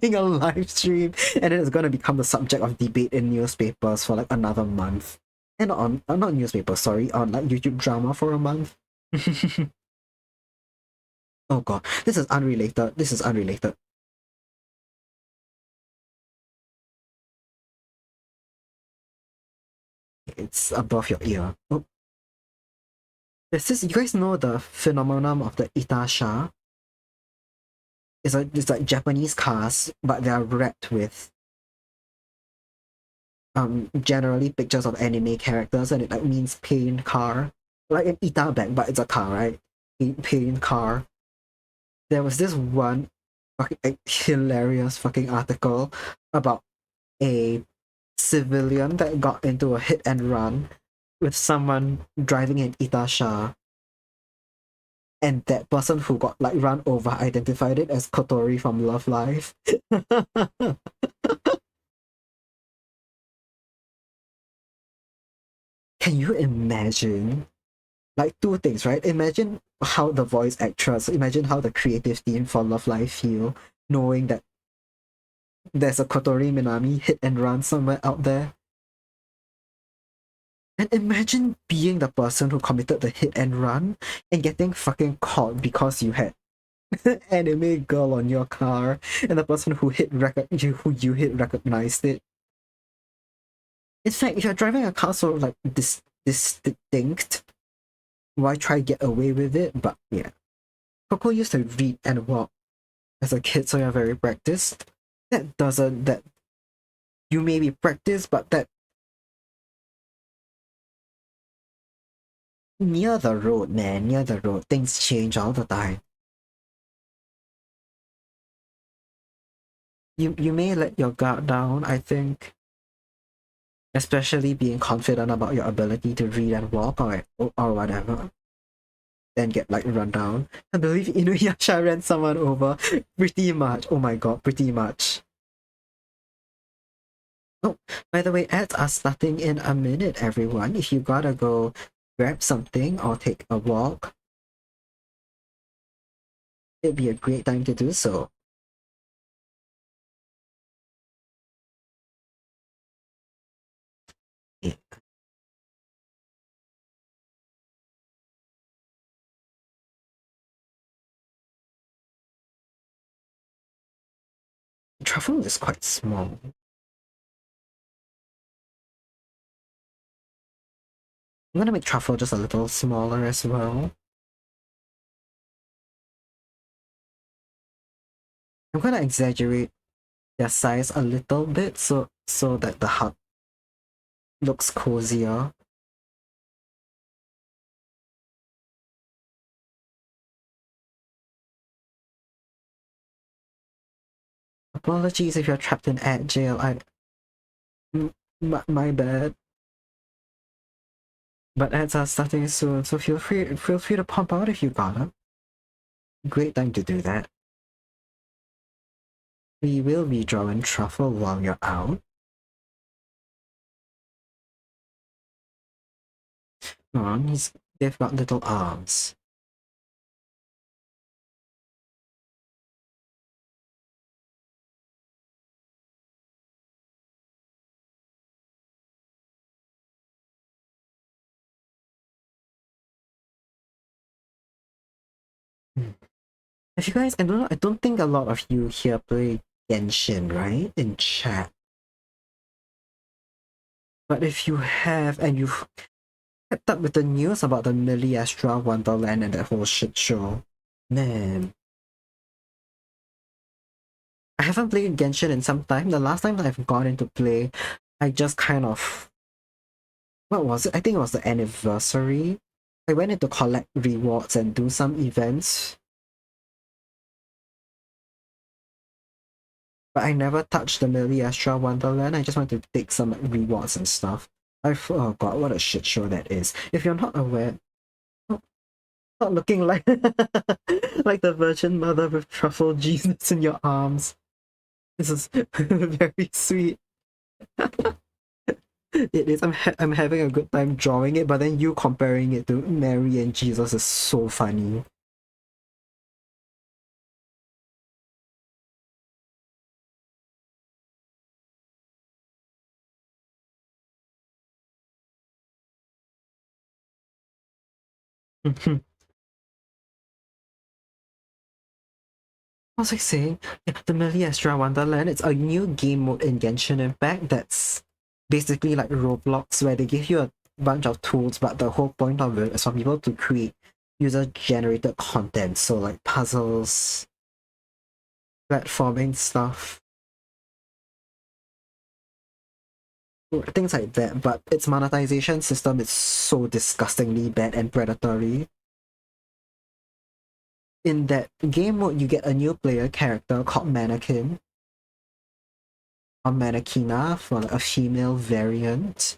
a live stream, and then it's gonna become the subject of debate in newspapers for like another month. And on not newspapers, sorry, on like YouTube drama for a month. Oh God, this is unrelated. This is unrelated. It's above your ear. Oh. You guys know the phenomenon of the Itasha? It's like Japanese cars, but they are wrapped with generally pictures of anime characters, and it like means paint car. Like an Ita bag, but it's a car, right? Paint car. There was this one fucking like, hilarious fucking article about a civilian that got into a hit and run with someone driving an Itasha, and that person who got like run over identified it as Kotori from Love Live. Can you imagine? Like two things, right? Imagine how the voice actress, imagine how the creative team for Love Live feel knowing that there's a Kotori Minami hit and run somewhere out there. And imagine being the person who committed the hit and run and getting fucking caught because you had anime girl on your car and the person who who you hit recognized it. In fact, if you're driving a car so like distinct, why try get away with it? But yeah. Coco used to read and walk as a kid, so you're very practiced. That you may be practiced, but that near the road, man, near the road, things change all the time. You may let your guard down, I think. Especially being confident about your ability to read and walk or whatever. Then get like run down. I believe Inuyasha ran someone over. Pretty much. Oh my god, pretty much. Oh, by the way, ads are starting in a minute, everyone. If you gotta go grab something or take a walk, it'd be a great time to do so. Yeah. Truffle is quite small. I'm gonna make truffle just a little smaller as well. I'm gonna exaggerate their size a little bit so that the hut looks cozier. Apologies if you're trapped in ad jail. My bad. But ads are starting soon, so feel free to pump out if you gotta. Great time to do that. We will be drawing truffle while you're out. They've got little arms. If you guys, I don't know, I don't think a lot of you here play Genshin, right? In chat. But if you have, and you've kept up with the news about the Millie Astra Wonderland and that whole shit show, man. I haven't played Genshin in some time. The last time that I've gone into play, I just kind of... What was it? I think it was the anniversary. I went in to collect rewards and do some events. But I never touched the Millie Astra Wonderland. I just wanted to take some rewards and stuff. Oh god, what a shit show that is. If you're not aware... Not looking like like the Virgin Mother with truffle Jesus in your arms. This is very sweet. It is. I'm having a good time drawing it, but then you comparing it to Mary and Jesus is so funny. I was like saying, yeah, the Extra Wonderland, it's a new game mode in Genshin Impact that's basically like Roblox, where they give you a bunch of tools, but the whole point of it is for people to create user-generated content, so like puzzles, platforming stuff, things like that, but its monetization system is so disgustingly bad and predatory. In that game mode, you get a new player character called Mannequin, or Mannequina for like a female variant,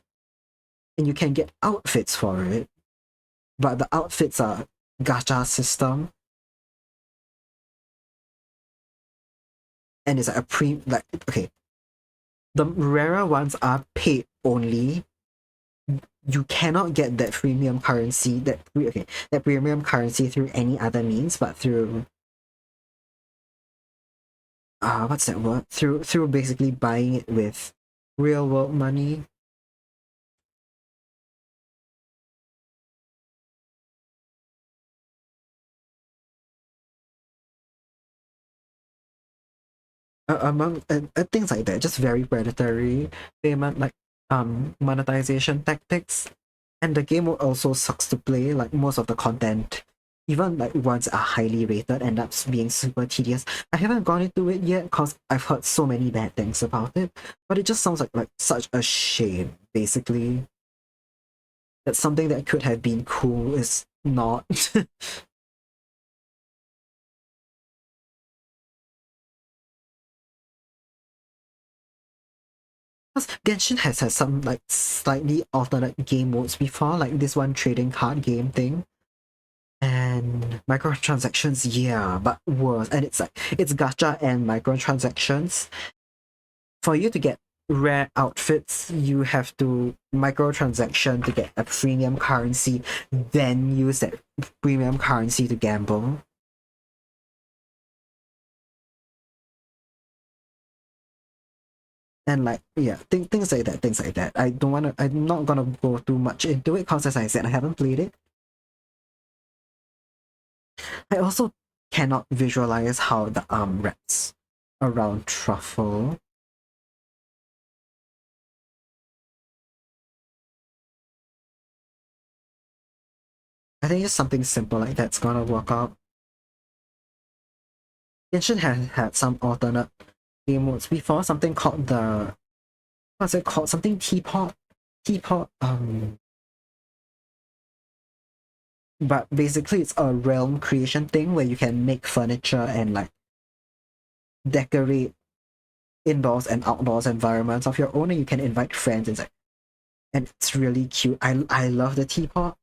and you can get outfits for it, but the outfits are gacha system, and it's like a like okay, the rarer ones are paid only. You cannot get that premium currency, that premium currency through any other means, but through what's that word? Through basically buying it with real world money. Among things like that, just very predatory payment, like monetization tactics, and the game also sucks to play. Like most of the content, even like ones are highly rated, end up being super tedious. I haven't gone into it yet because I've heard so many bad things about it, but it just sounds like such a shame. Basically, that something that could have been cool is not. Because Genshin has had some like slightly alternate game modes before, like this one trading card game thing. And microtransactions, yeah, but worse. And it's like it's gacha and microtransactions. For you to get rare outfits, you have to microtransaction to get a premium currency, then use that premium currency to gamble. And like yeah, things like that, things like that. I'm not gonna go too much into it because as I said, I haven't played it. I also cannot visualize how the arm wraps around truffle. I think just something simple like that's gonna work out. Genshin has had some alternate game modes before, something called the what's it called? Something teapot. Teapot, but basically it's a realm creation thing where you can make furniture and like decorate indoors and outdoors environments of your own, and you can invite friends inside. And it's really cute. I love the teapot.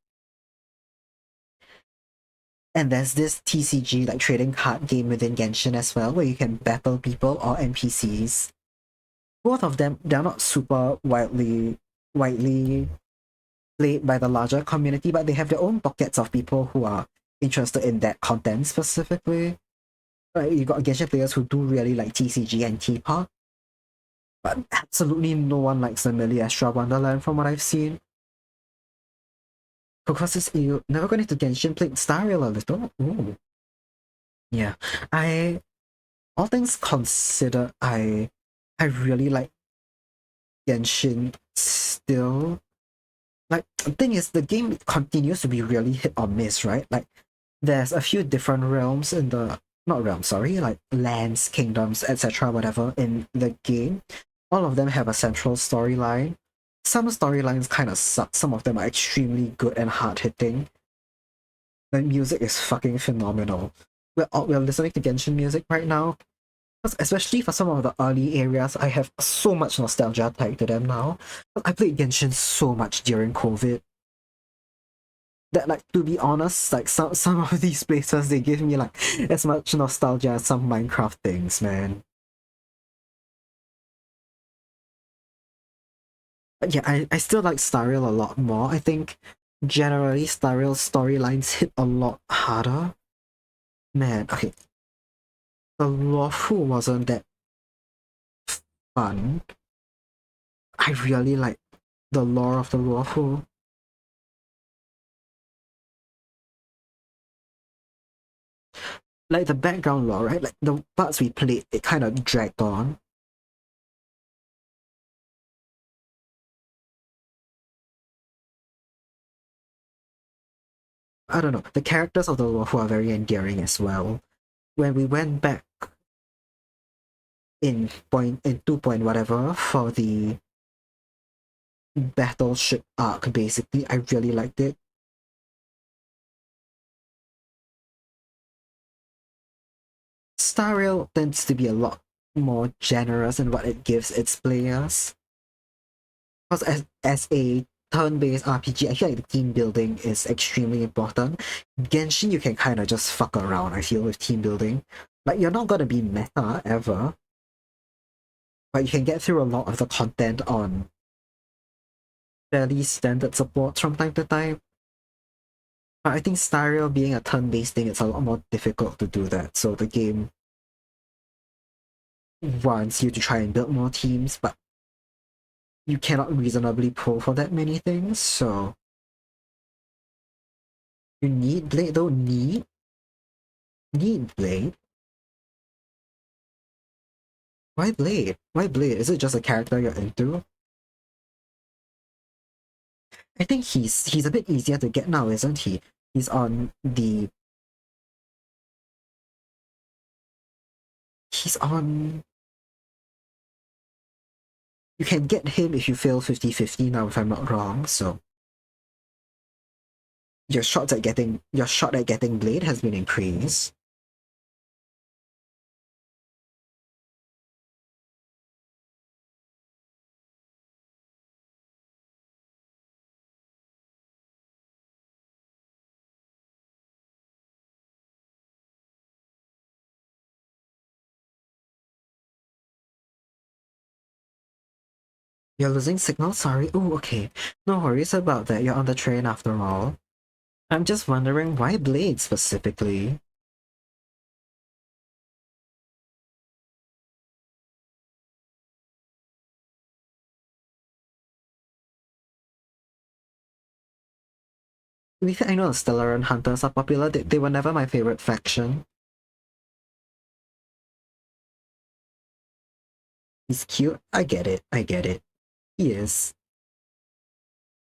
And there's this TCG, like trading card game within Genshin as well, where you can battle people or NPCs. Both of them, they're not super widely played by the larger community, but they have their own pockets of people who are interested in that content specifically. Right, you got Genshin players who do really like TCG and Teapot, but absolutely no one likes the Extra Wonderland from what I've seen. Because it's you never got into Genshin, played Star Rail a little. Ooh. Yeah. I all things considered, I really like Genshin still. Like the thing is the game continues to be really hit or miss, right? Like there's a few different realms in the not realms, sorry, like lands, kingdoms, etc. whatever in the game. All of them have a central storyline. Some storylines kind of suck, some of them are extremely good and hard hitting. The music is fucking phenomenal. We're listening to Genshin music right now. Especially for some of the early areas, I have so much nostalgia tied to them now. I played Genshin so much during COVID. that, like, to be honest, like some of these places, they give me like as much nostalgia as some Minecraft things, man. But yeah, I still like Stariel a lot more. I think generally Stariel's storylines hit a lot harder. Man, okay, the Lawful wasn't that fun. I really like the lore of the Lawful. Like the background lore, right? Like the parts we played, it kind of dragged on. I don't know. The characters of the Lawful are very endearing as well. When we went back in 2 point whatever for the battleship arc, basically, I really liked it. Star Rail tends to be a lot more generous in what it gives its players. Because as a turn-based RPG, I feel like the team building is extremely important. Genshin, you can kind of just fuck around, I feel, with team building. Like, you're not gonna be meta ever, but you can get through a lot of the content on fairly standard supports from time to time. But I think Star Rail being a turn-based thing, it's a lot more difficult to do that. So the game wants you to try and build more teams, but you cannot reasonably pull for that many things, so you need Blade though? Need Blade? Why Blade? Why Blade? Is it just a character you're into? I think he's a bit easier to get now, isn't he? He's on the he's on you can get him if you fail 50-50 now, if I'm not wrong, so your shot at getting Blade has been increased. You're losing signal? Sorry. Oh, okay. No worries about that. You're on the train after all. I'm just wondering why Blade specifically? To be fair, I know the Stellar and Hunters are popular. They were never my favorite faction. He's cute. I get it. I get it. He is.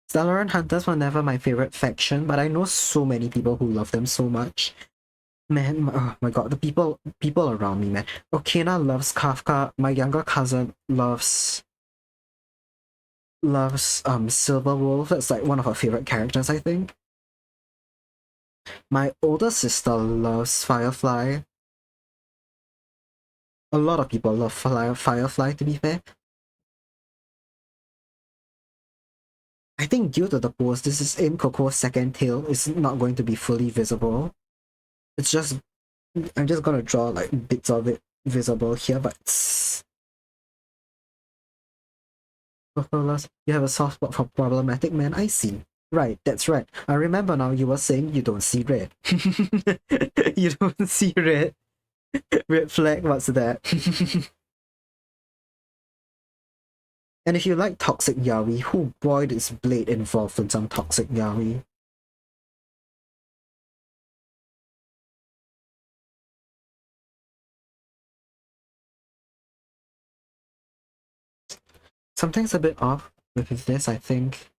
Stellar and Hunters were never my favorite faction, but I know so many people who love them so much. Man, oh my god, the people around me, man. Okina loves Kafka. My younger cousin loves Silver Wolf. That's like one of her favorite characters, I think. My older sister loves Firefly. A lot of people love Firefly, to be fair. I think due to the pose, this is in Coco's second tail, it's not going to be fully visible. It's just, I'm just gonna draw like bits of it visible here, but you have a soft spot for problematic men, I see. Right, that's right. I remember now you were saying you don't see red. You don't see red. Red flag, what's that? And if you like toxic yaoi, who boy is Blade involved in some toxic yaoi? Something's a bit off with this, I think.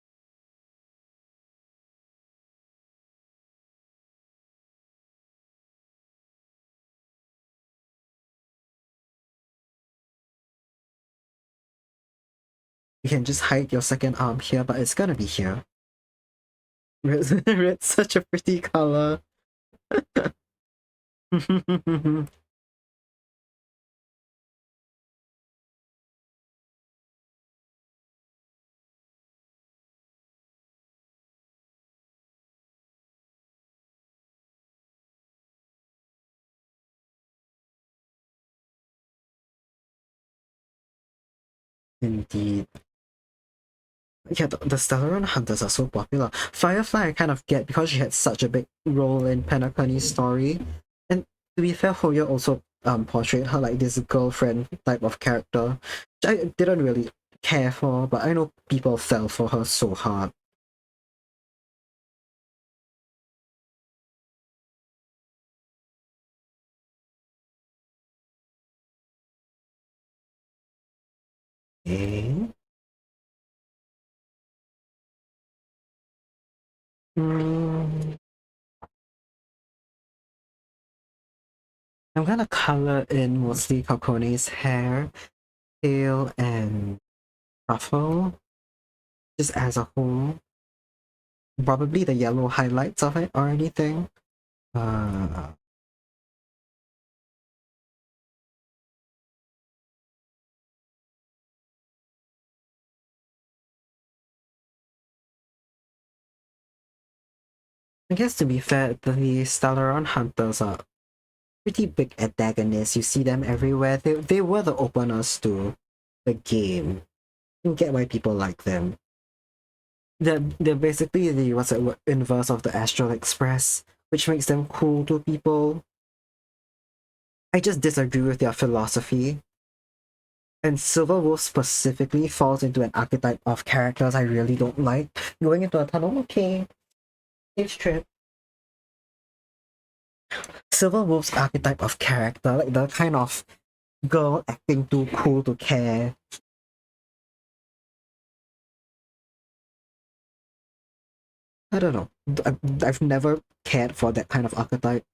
You can just hide your second arm here, but it's gonna be here. Red's such a pretty color. Indeed. Yeah, the Stellaron Hunters are so popular. Firefly I kind of get because she had such a big role in Penacony's story. And to be fair, Hoya also portrayed her like this girlfriend type of character, which I didn't really care for, but I know people fell for her so hard. Eh? Mm, I'm gonna color in mostly Kokone's hair, tail, and ruffle, just as a whole. Probably the yellow highlights of it or anything. Uh, I guess to be fair, the Stellaron Hunters are pretty big antagonists. You see them everywhere. They were the openers to the game. You get why people like them. They're basically the what's it, inverse of the Astral Express, which makes them cool to people. I just disagree with their philosophy. And Silver Wolf specifically falls into an archetype of characters I really don't like. Going into a tunnel, okay. Safe trip. Silver Wolf's archetype of character, like the kind of girl acting too cool to care. I don't know. I've never cared for that kind of archetype.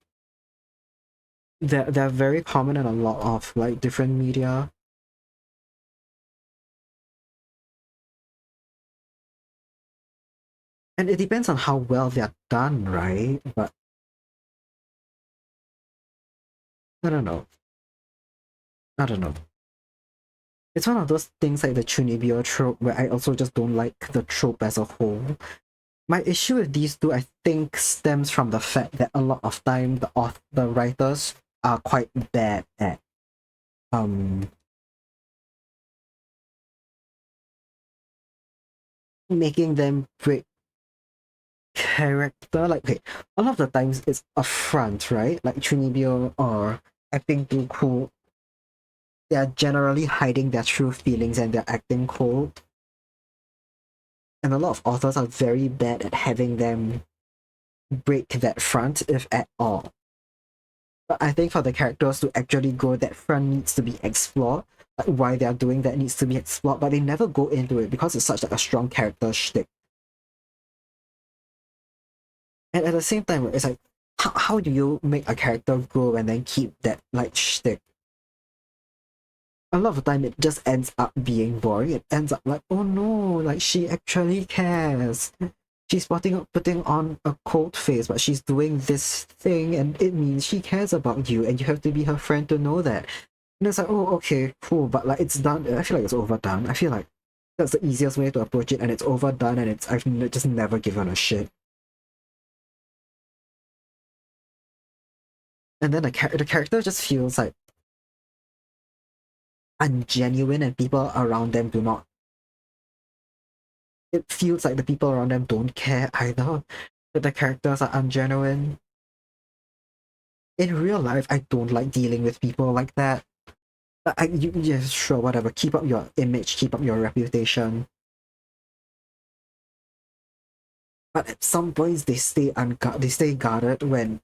They're very common in a lot of like different media. And it depends on how well they're done, right? But I don't know. I don't know. It's one of those things like the Chunibyo trope where I also just don't like the trope as a whole. My issue with these two, I think, stems from the fact that a lot of time the writers are quite bad at um making them break character. Like, okay, a lot of the times it's a front, right? Like Chunibyo or acting too cool. They are generally hiding their true feelings and they're acting cold. And a lot of authors are very bad at having them break that front, if at all. But I think for the characters to actually go, that front needs to be explored. Like why they are doing that needs to be explored, but they never go into it because it's such like a strong character shtick. And at the same time, it's like, how do you make a character grow and then keep that like shtick? A lot of the time, it just ends up being boring. It ends up like, oh no, like she actually cares. She's putting on a cold face, but she's doing this thing, and it means she cares about you, and you have to be her friend to know that. And it's like, oh, okay, cool, but like it's done. I feel like it's overdone. I feel like that's the easiest way to approach it, and it's overdone, and just never given a shit. And then the character just feels like ungenuine, and people around them do not. It feels like the people around them don't care either. That the characters are ungenuine. In real life, I don't like dealing with people like that. Yeah, sure, whatever. Keep up your image, keep up your reputation. But at some points, they stay guarded when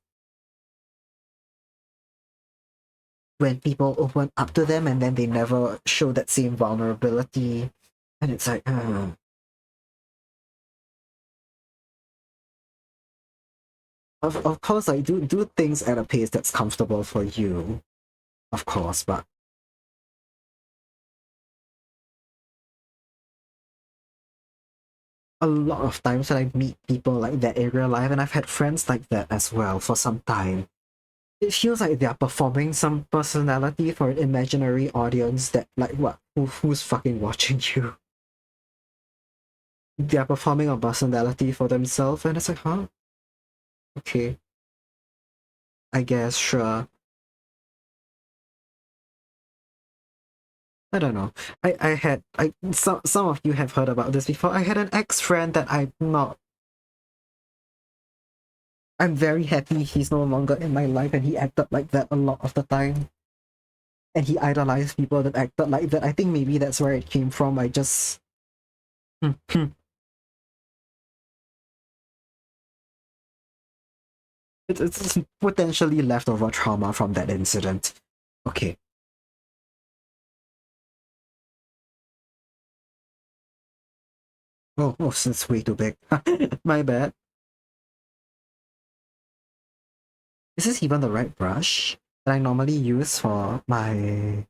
people open up to them, and then they never show that same vulnerability. And it's like, of course, like do things at a pace that's comfortable for you, of course. But a lot of times when I meet people like that in real life, and I've had friends like that as well for some time, it feels like they're performing some personality for an imaginary audience that, like, what? Who's fucking watching you? They're performing a personality for themselves, and it's like, huh? Okay, I guess, sure. I don't know. Some of you have heard about this before. I had an ex-friend that I'm very happy he's no longer in my life, and he acted like that a lot of the time. And he idolized people that acted like that. I think maybe that's where it came from. I just it's potentially leftover trauma from that incident. Okay. Oh, it's way too big. My bad. Is this even the right brush that I normally use for my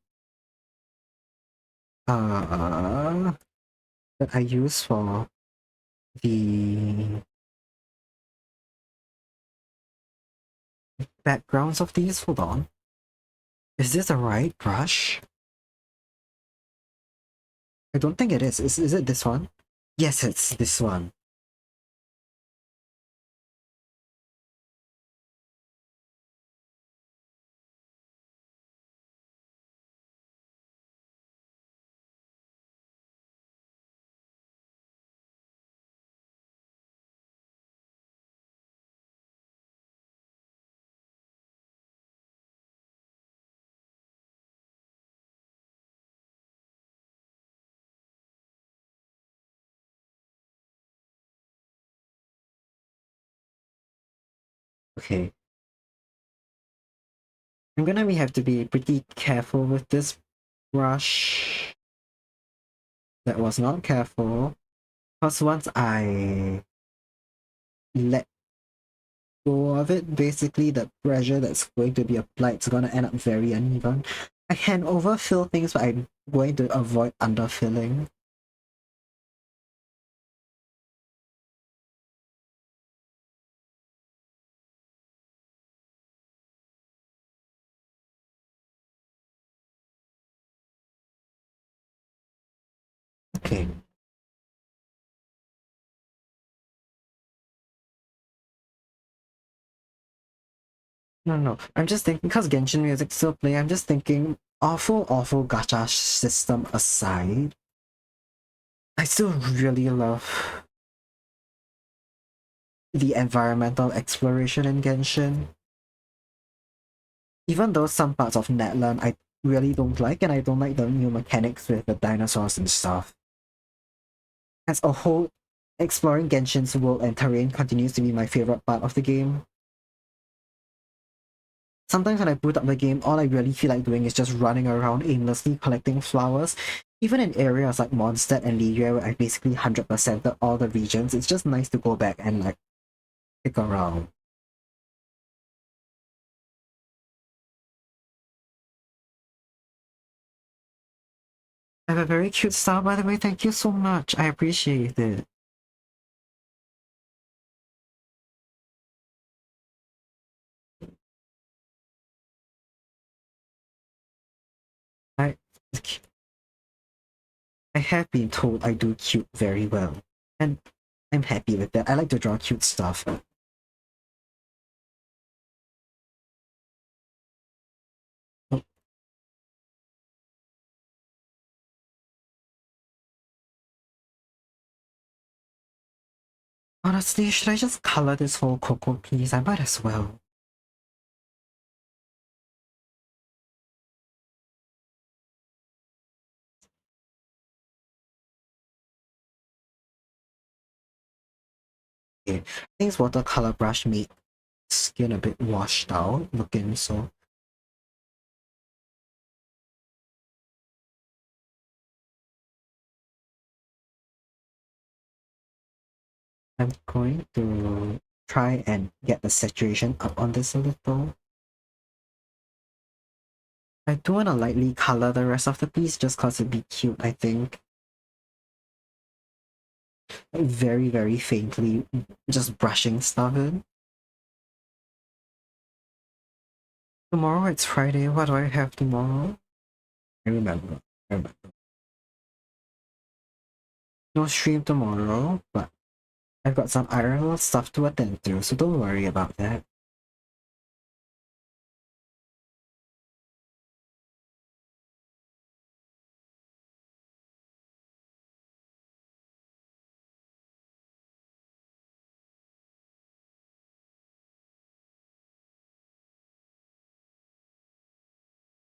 uh that I use for the backgrounds of these? Hold on. Is this the right brush? I don't think it is. Is it this one? Yes, it's this one. Okay. I'm gonna have to be pretty careful with this brush. That was not careful. Because once I let go of it, basically the pressure that's going to be applied is gonna end up very uneven. I can overfill things, but I'm going to avoid underfilling. Okay. No. I'm just thinking, because Genshin music's still playing, I'm just thinking, awful gacha system aside, I still really love the environmental exploration in Genshin. Even though some parts of Netland I really don't like, and I don't like the new mechanics with the dinosaurs and stuff. As a whole, exploring Genshin's world and terrain continues to be my favorite part of the game. Sometimes when I boot up the game, all I really feel like doing is just running around aimlessly collecting flowers. Even in areas like Mondstadt and Liyue, where I basically 100%ed all the regions, it's just nice to go back and like pick around. I have a very cute style, by the way. Thank you so much. I appreciate it. I I have been told I do cute very well, and I'm happy with that. I like to draw cute stuff. Oh, honestly, should I just color this whole Coco, please? I might as well. Okay. I think this watercolor brush made skin a bit washed out looking, so I'm going to try and get the saturation up on this a little. I do want to lightly color the rest of the piece just cause it'd be cute, I think. Very faintly, just brushing stuff in. Tomorrow it's Friday, what do I have tomorrow? I remember. No stream tomorrow, but I've got some IRL stuff to attend to, so don't worry about that.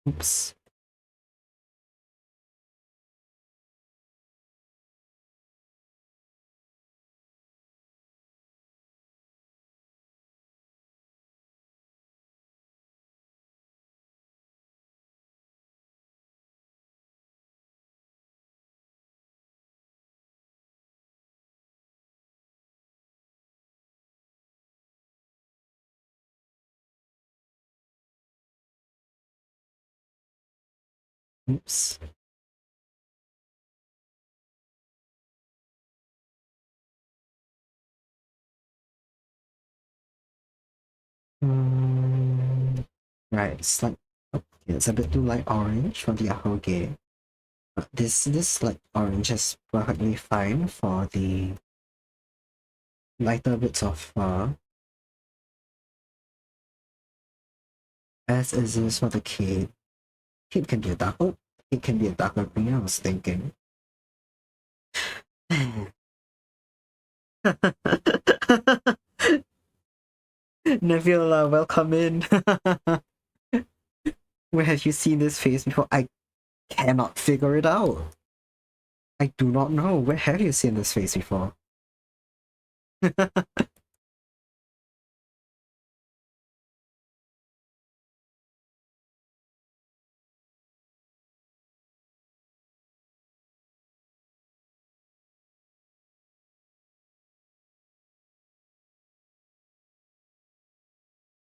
Oops. Oops. Right, it's like okay, it's a bit too light orange for the ahoge. But this light orange is perfectly fine for the lighter bits of fur. As is this for the cape. Cape can be a dark. Oh, it can be a darker green. I was thinking. Nebula, welcome in. Where have you seen this face before? I cannot figure it out. I do not know. Where have you seen this face before?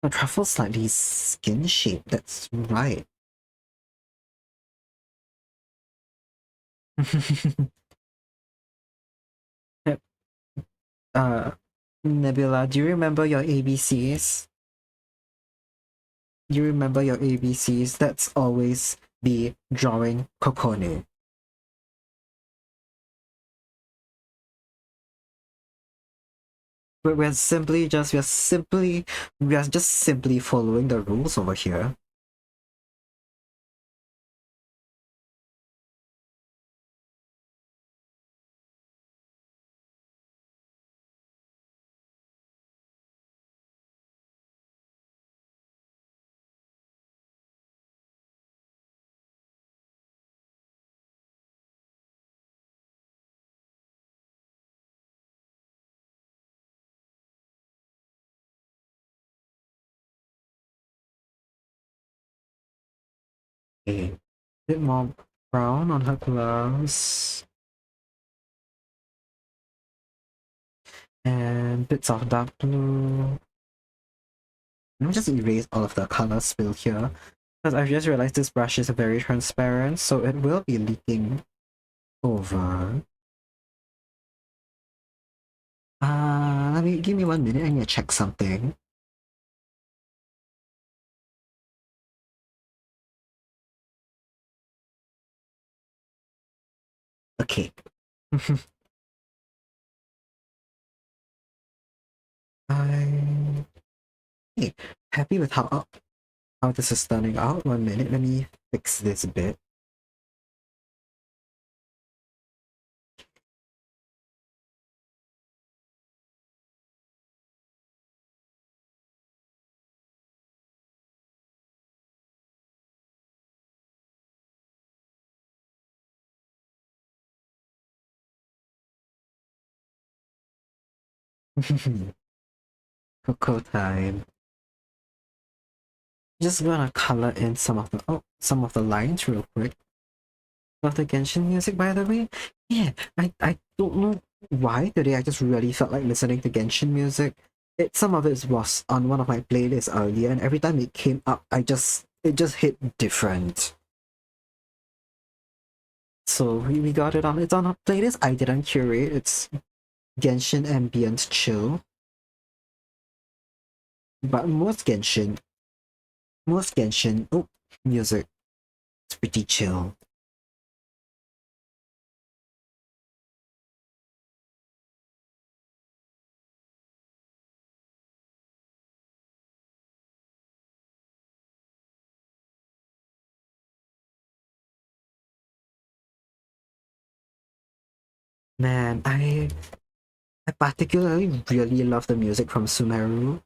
The truffle's slightly skin shaped, that's right. Yep. uh, Nebula, do you remember your ABCs? Do you remember your ABCs? That's always be drawing Kokone. But we are just simply following the rules over here. A bit more brown on her gloves. And bits of dark blue. Let me just erase all of the color spill here. Because I've just realized this brush is very transparent, so it will be leaking over. Give me 1 minute, I need to check something. Okay. I hey, happy with how this is turning out. 1 minute, let me fix this bit. Cocoa time. Just gonna color in some of the lines real quick. Of the Genshin music, by the way. Yeah, I don't know why today I just really felt like listening to Genshin music. Some of it was on one of my playlists earlier, and every time it came up, it just hit different. So we got it on. It's on a playlist I didn't curate. It's Genshin Ambient Chill. But most Genshin music, it's pretty chill. Man, I particularly really love the music from Sumeru.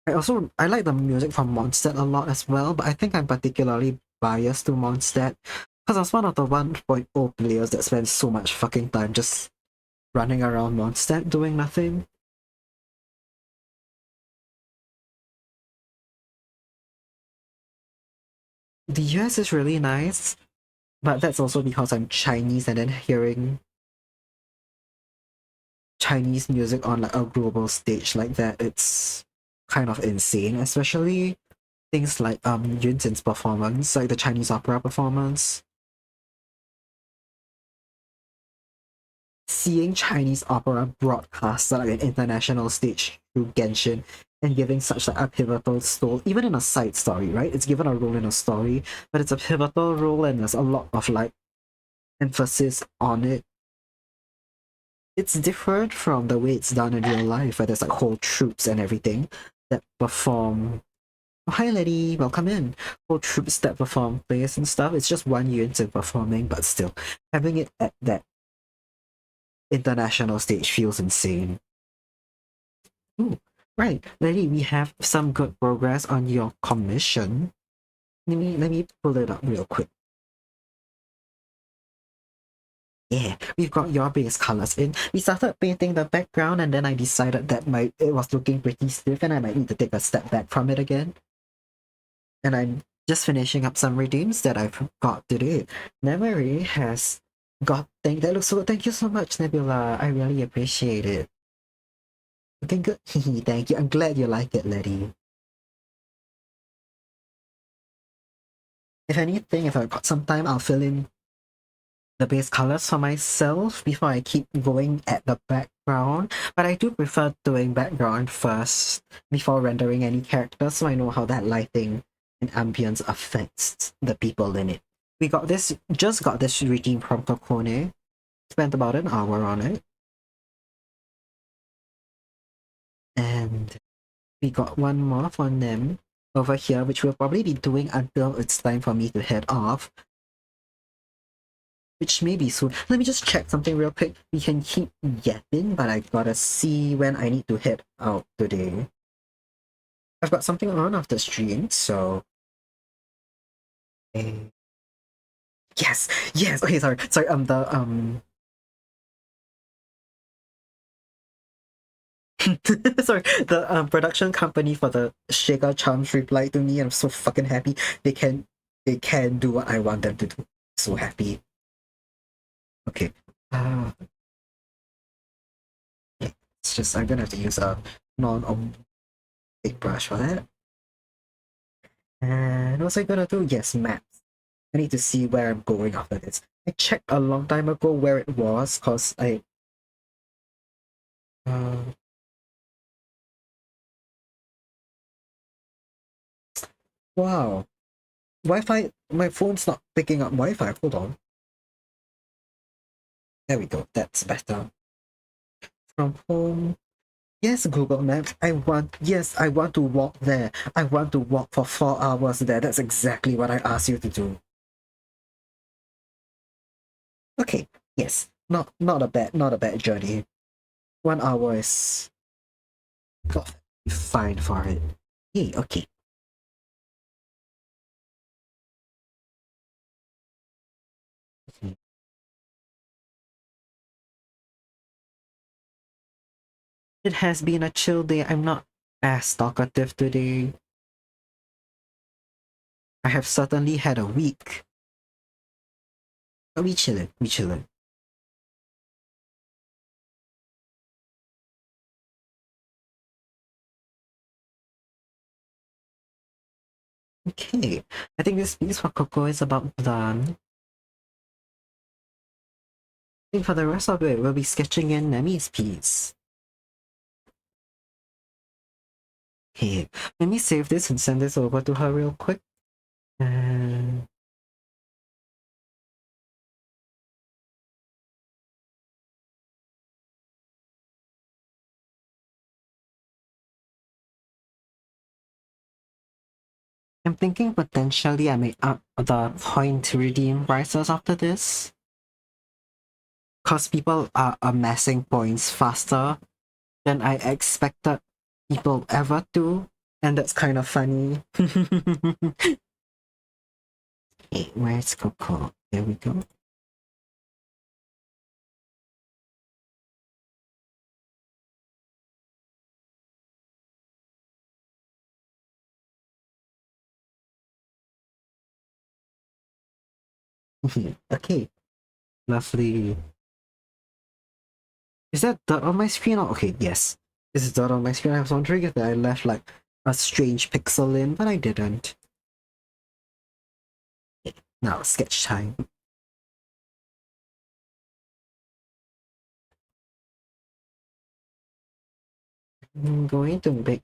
I like the music from Mondstadt a lot as well, but I think I'm particularly biased to Mondstadt because I was one of the 1.0 players that spends so much fucking time just running around Mondstadt doing nothing. The US is really nice, but that's also because I'm Chinese and then hearing Chinese music on like a global stage like that, it's kind of insane, especially things like Yun Jin's performance, like the Chinese opera performance. Seeing Chinese opera broadcast on like an international stage through Genshin and giving such like a pivotal role, even in a side story, right? It's given a role in a story, but it's a pivotal role and there's a lot of like emphasis on it. It's different from the way it's done in real life, where there's like whole troops and everything that perform. Oh, hi, lady, welcome in. Whole troops that perform plays and stuff. It's just one unit performing, but still having it at that international stage feels insane. Ooh, right, lady, we have some good progress on your commission. Let me pull it up real quick. Yeah, we've got your base colors in. We started painting the background and then I decided that it was looking pretty stiff and I might need to take a step back from it again. And I'm just finishing up some redeems that I've got today. Memory has got thing that looks so thank you so much, Nebula. I really appreciate it. Looking good. Thank you. I'm glad you like it, lady. If anything, if I've got some time, I'll fill in the base colors for myself before I keep going at the background. But I do prefer doing background first before rendering any characters so I know how that lighting and ambience affects the people in it. We got this, just got this redeem from Kokone. Spent about an hour on it. And we got one more from them over here, which we'll probably be doing until it's time for me to head off. Which may be soon. Let me just check something real quick. We can keep yapping, but I gotta see when I need to head out today. I've got something on after stream, so... eh, yes! Yes! Okay, sorry. Sorry, sorry, the production company for the Shiga Charms replied to me and I'm so fucking happy. They can do what I want them to do. So happy. Okay. Yeah, it's just I'm gonna have to use a big brush for that. And what's I gonna do? Yes, maps. I need to see where I'm going after this. I checked a long time ago where it was, cause I uh, wow. Wi-Fi, my phone's not picking up Wi-Fi. Hold on. There we go. That's better. From home. Yes, Google Maps. I want to walk there. I want to walk for 4 hours there. That's exactly what I asked you to do. Okay. Yes. Not a bad journey. 1 hour is fine for it. Yay, okay. It has been a chill day. I'm not as talkative today. I have certainly had a week. But we chillin', we chillin'. Okay, I think this piece for Coco is about done. I think for the rest of it, we'll be sketching in Nemi's piece. Okay, let me save this and send this over to her real quick. And I'm thinking potentially I may up the point to redeem prices after this. Because people are amassing points faster than I expected people ever to. And that's kind of funny. Hey, where's Coco? There we go. Okay, lovely. Is that dot on my screen? Oh, okay, yes. This is dot on my screen. I was wondering if I left like a strange pixel in, but I didn't. Okay, now sketch time. I'm going to make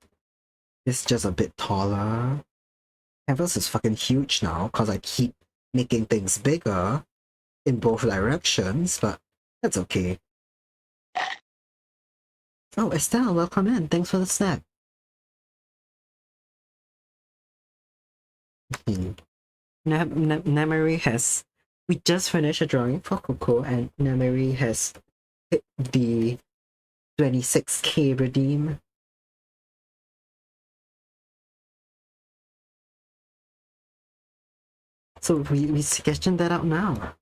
this just a bit taller. Canvas is fucking huge now because I keep making things bigger in both directions, but that's okay. Oh, Estelle, welcome in. Thanks for the snack. Namari has... We just finished a drawing for Coco, and Namari has hit the 26k redeem. So we sketching that out now.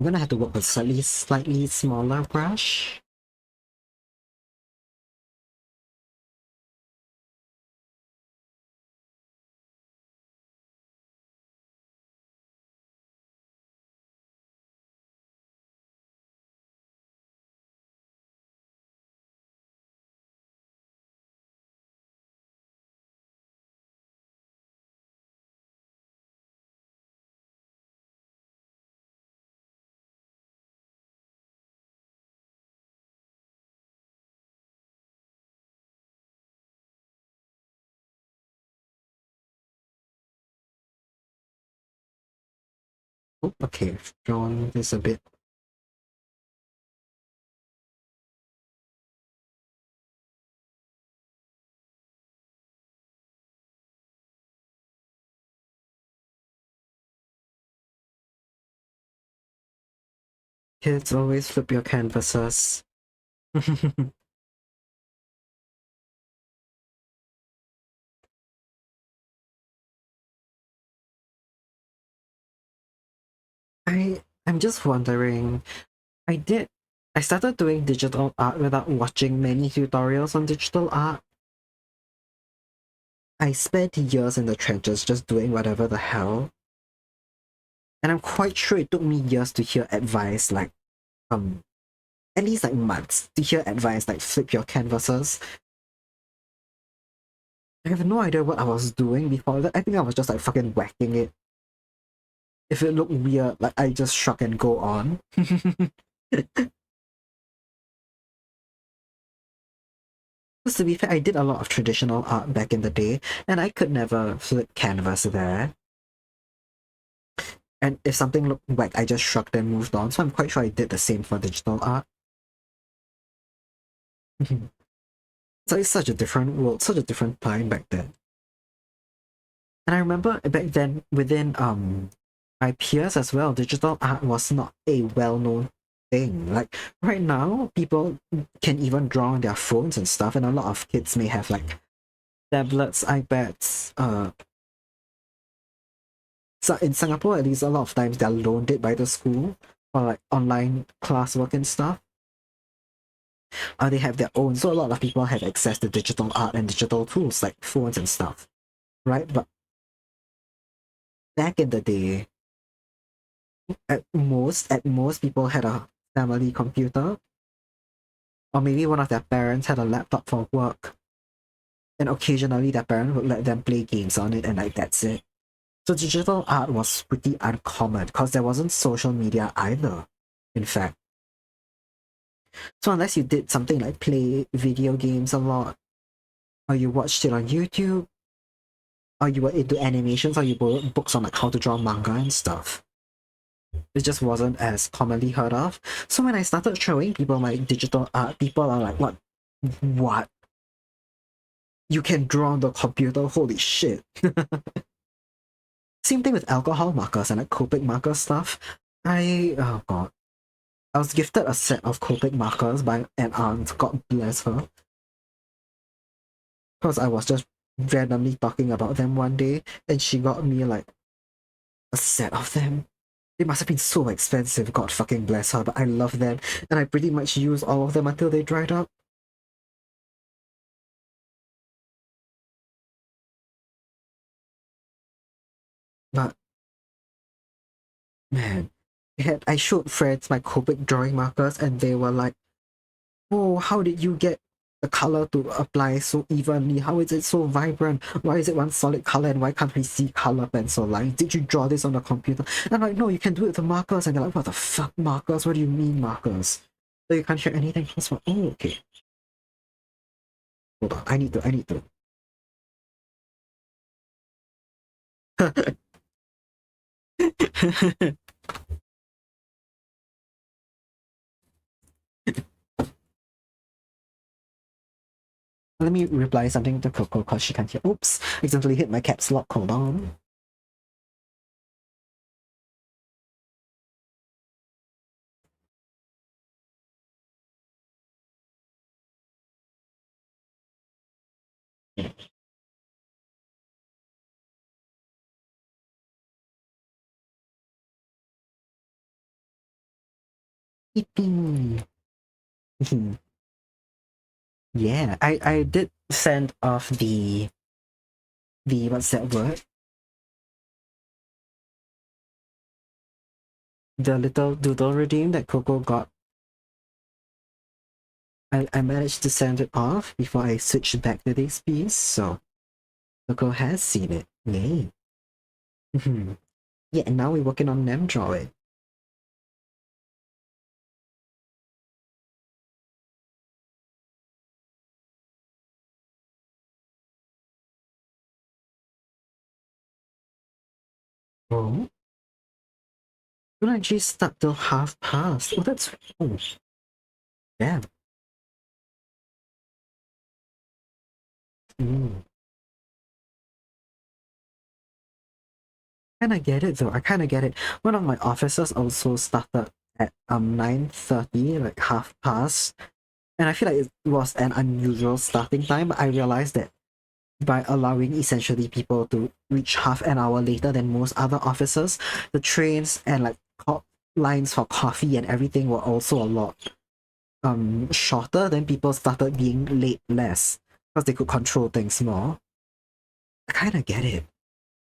I'm gonna have to work with slightly smaller brush. Oh, okay, drawn this a bit. Kids always flip your canvases. I'm just wondering, I started doing digital art without watching many tutorials on digital art. I spent years in the trenches just doing whatever the hell. And I'm quite sure it took me years to hear advice like, at least like months to hear advice like flip your canvases. I have no idea what I was doing before that. I think I was just like fucking whacking it. If it looked weird, like I just shrug and go on. Because to be fair, I did a lot of traditional art back in the day, and I could never flip canvas there. And if something looked whack, I just shrugged and moved on. So I'm quite sure I did the same for digital art. So it's such a different world, such a different time back then. And I remember back then within my peers as well, digital art was not a well-known thing. Like right now, people can even draw on their phones and stuff, and a lot of kids may have like tablets, iPads. So in Singapore, at least a lot of times they're loaned it by the school for like online classwork and stuff. They have their own, so a lot of people have access to digital art and digital tools like phones and stuff, right? But back in the day, at most people had a family computer, or maybe one of their parents had a laptop for work, and occasionally their parent would let them play games on it, and like that's it. So digital art was pretty uncommon because there wasn't social media either, in fact. So unless you did something like play video games a lot, or you watched it on YouTube, or you were into animations, or you wrote books on like how to draw manga and stuff, it just wasn't as commonly heard of. So when I started showing people my digital art, people are like, what? What? You can draw on the computer? Holy shit. Same thing with alcohol markers and like Copic marker stuff. Oh god. I was gifted a set of Copic markers by an aunt, God bless her. Because I was just randomly talking about them one day, and she got me like a set of them. They must have been so expensive, God fucking bless her, but I love them, and I pretty much used all of them until they dried up. But man, I showed friends my Copic drawing markers, and they were like, "Oh, how did you get the color to apply so evenly? How is it so vibrant? Why is it one solid color, and why can't we see color pencil lines? Did you draw this on the computer?" And I'm like, "No, you can do it with the markers." And they're like, "What the fuck, markers? What do you mean markers? So you can't share anything else?" For oh, okay. Hold on, I need to. Let me reply something to Coco because she can't hear. Oops, accidentally hit my caps lock. Hold on. Yippee. Yeah, I did send off the what's that word? The little doodle redeem that Coco got. I managed to send it off before I switched back to this piece, so Coco has seen it. Yay. Yeah, and now we're working on them drawing. Oh, don't actually start till half past. Oh, that's oh, damn. Mm. Kinda get it though. I kinda get it. One of my officers also started at 9:30, like half past, and I feel like it was an unusual starting time. But I realized that by allowing essentially people to reach half an hour later than most other officers, the trains and like lines for coffee and everything were also a lot shorter. Then people started being late less because they could control things more. I kind of get it.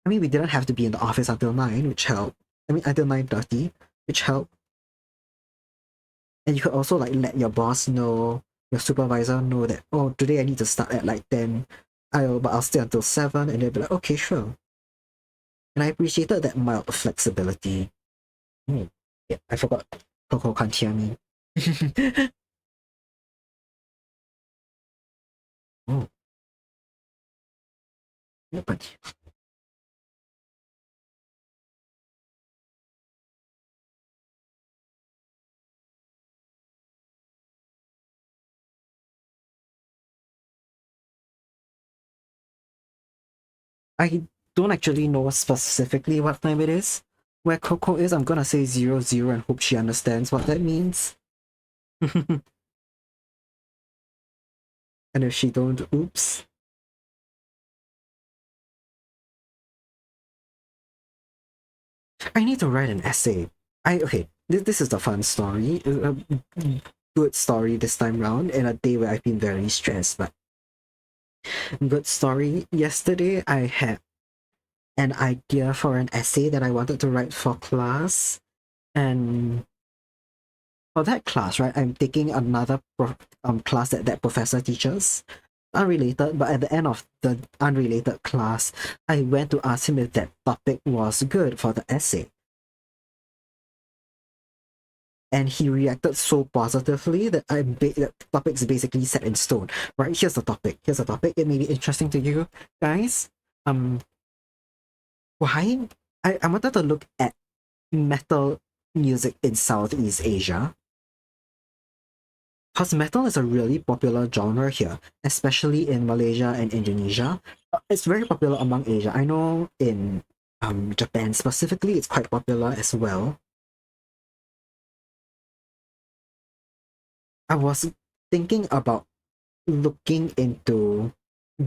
I mean, we didn't have to be in the office until 9, which helped. I mean, until 9:30, which helped. And you could also like let your boss know, your supervisor know that, oh, today I need to start at like 10. But I'll stay until 7, and they'll be like, okay, sure. And I appreciated that mild flexibility. Hmm. Yeah, I forgot. Coco can't hear me. Oh, yeah, but I don't actually know specifically what time it is. Where Coco is, I'm gonna say 00 and hope she understands what that means. And if she don't, oops. I need to write an essay. Okay, this is the fun story. A good story this time round in a day where I've been very stressed, but good story. Yesterday I had an idea for an essay that I wanted to write for class. And for that class, right, I'm taking another class that professor teaches. Unrelated, but at the end of the unrelated class, I went to ask him if that topic was good for the essay. And he reacted so positively that that topic's basically set in stone. Right, here's the topic. Here's the topic. It may be interesting to you guys. Why? I wanted to look at metal music in Southeast Asia. Because metal is a really popular genre here, especially in Malaysia and Indonesia. It's very popular among Asia. I know in Japan specifically, it's quite popular as well. I was thinking about looking into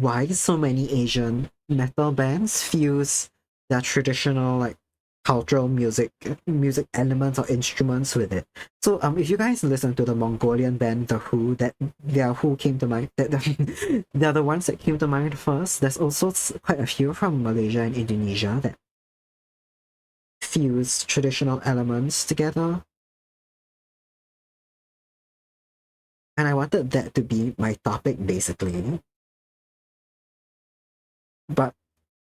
why so many Asian metal bands fuse their traditional like cultural music elements or instruments with it. So if you guys listen to the Mongolian band The Who, that their Who came to mind, that they're the ones that came to mind first. There's also quite a few from Malaysia and Indonesia that fuse traditional elements together. And I wanted that to be my topic basically. But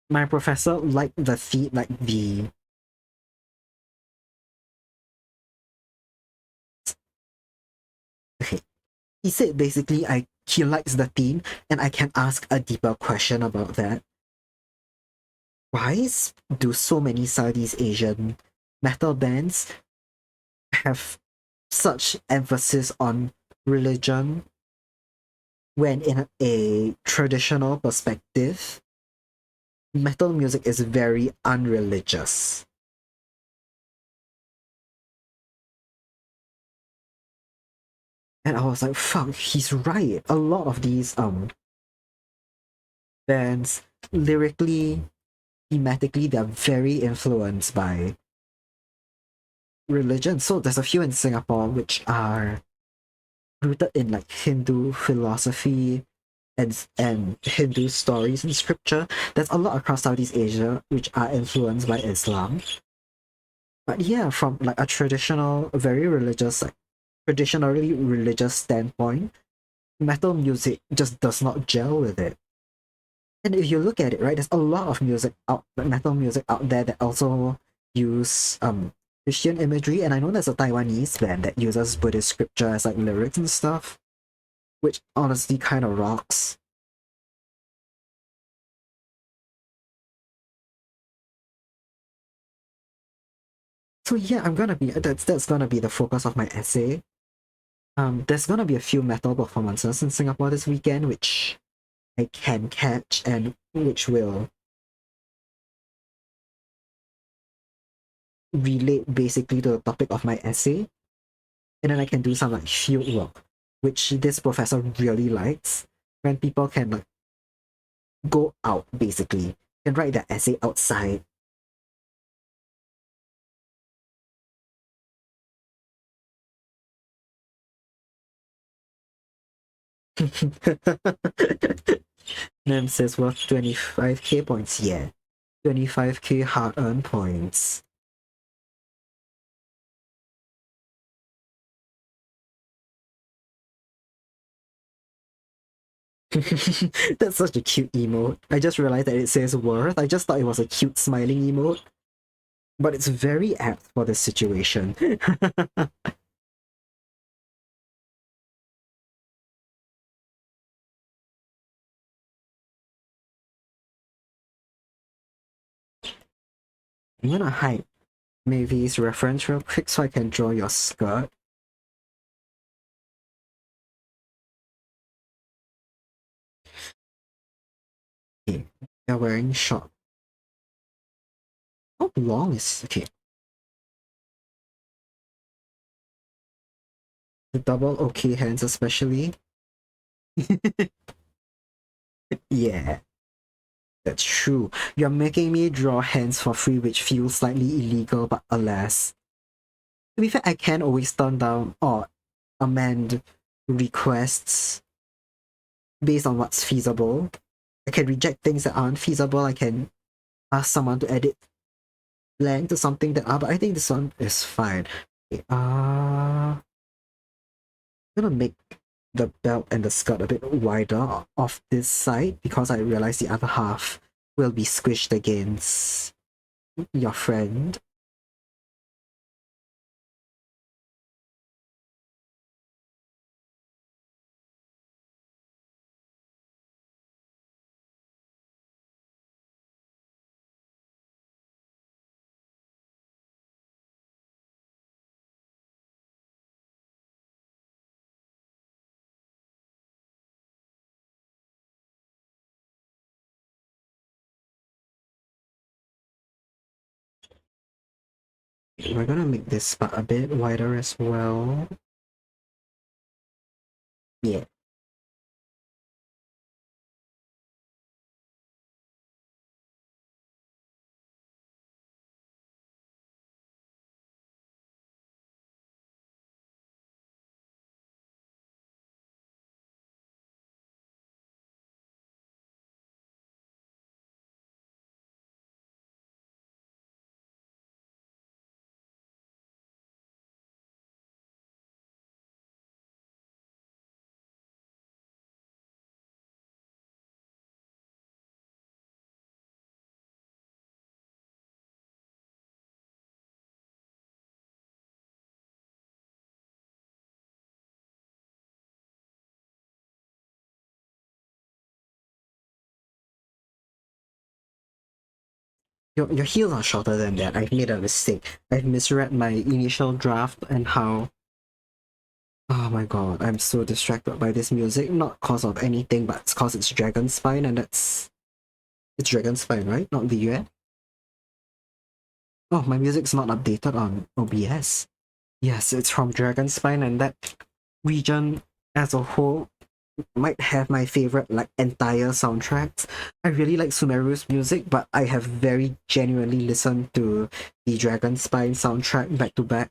my professor liked the theme, like the okay. He said basically he likes the theme and I can ask a deeper question about that. Do so many Southeast Asian metal bands have such emphasis on religion when in a traditional perspective, metal music is very unreligious? And I was like, fuck, he's right. A lot of these bands lyrically, thematically, they're very influenced by religion. So there's a few in Singapore which are rooted in like Hindu philosophy and Hindu stories and scripture. There's a lot across Southeast Asia which are influenced by Islam. But yeah, from like a traditional, very religious, like traditionally religious standpoint, metal music just does not gel with it. And if you look at it, right, there's a lot of metal music out there that also use Christian imagery, and I know there's a Taiwanese band that uses Buddhist scripture as like lyrics and stuff, which honestly kind of rocks. So yeah, that's gonna be the focus of my essay. There's gonna be a few metal performances in Singapore this weekend, which I can catch and which will relate basically to the topic of my essay. And then I can do some like field work, which this professor really likes when people can like go out basically and write their essay outside. Nem says worth 25k points. Yeah, 25k hard-earned points. That's such a cute emote. I just realized that it says worth. I just thought it was a cute smiling emote, but it's very apt for this situation. I'm gonna hide Mavy's reference real quick so I can draw your skirt. Okay, you're wearing short. How long is okay? The double okay hands especially. Yeah, that's true. You're making me draw hands for free, which feels slightly illegal, but alas. To be fair, I can always turn down or amend requests based on what's feasible. I can reject things that aren't feasible. I can ask someone to edit blank to something that are, but I think this one is fine. Okay, I'm gonna make the belt and the skirt a bit wider off this side because I realize the other half will be squished against your friend. We're gonna make this part a bit wider as well. Yeah. Your heels are shorter than that. I've made a mistake. I've misread my initial draft and how. Oh my god, I'm so distracted by this music. Not cause of anything, but it's cause it's Dragon Spine, and it's Dragon Spine, right? Not the UN. Oh, my music's not updated on OBS. Yes, it's from Dragon Spine, and that region as a whole might have my favorite like entire soundtracks. I really like Sumeru's music, but I have very genuinely listened to the Dragon Spine soundtrack back to back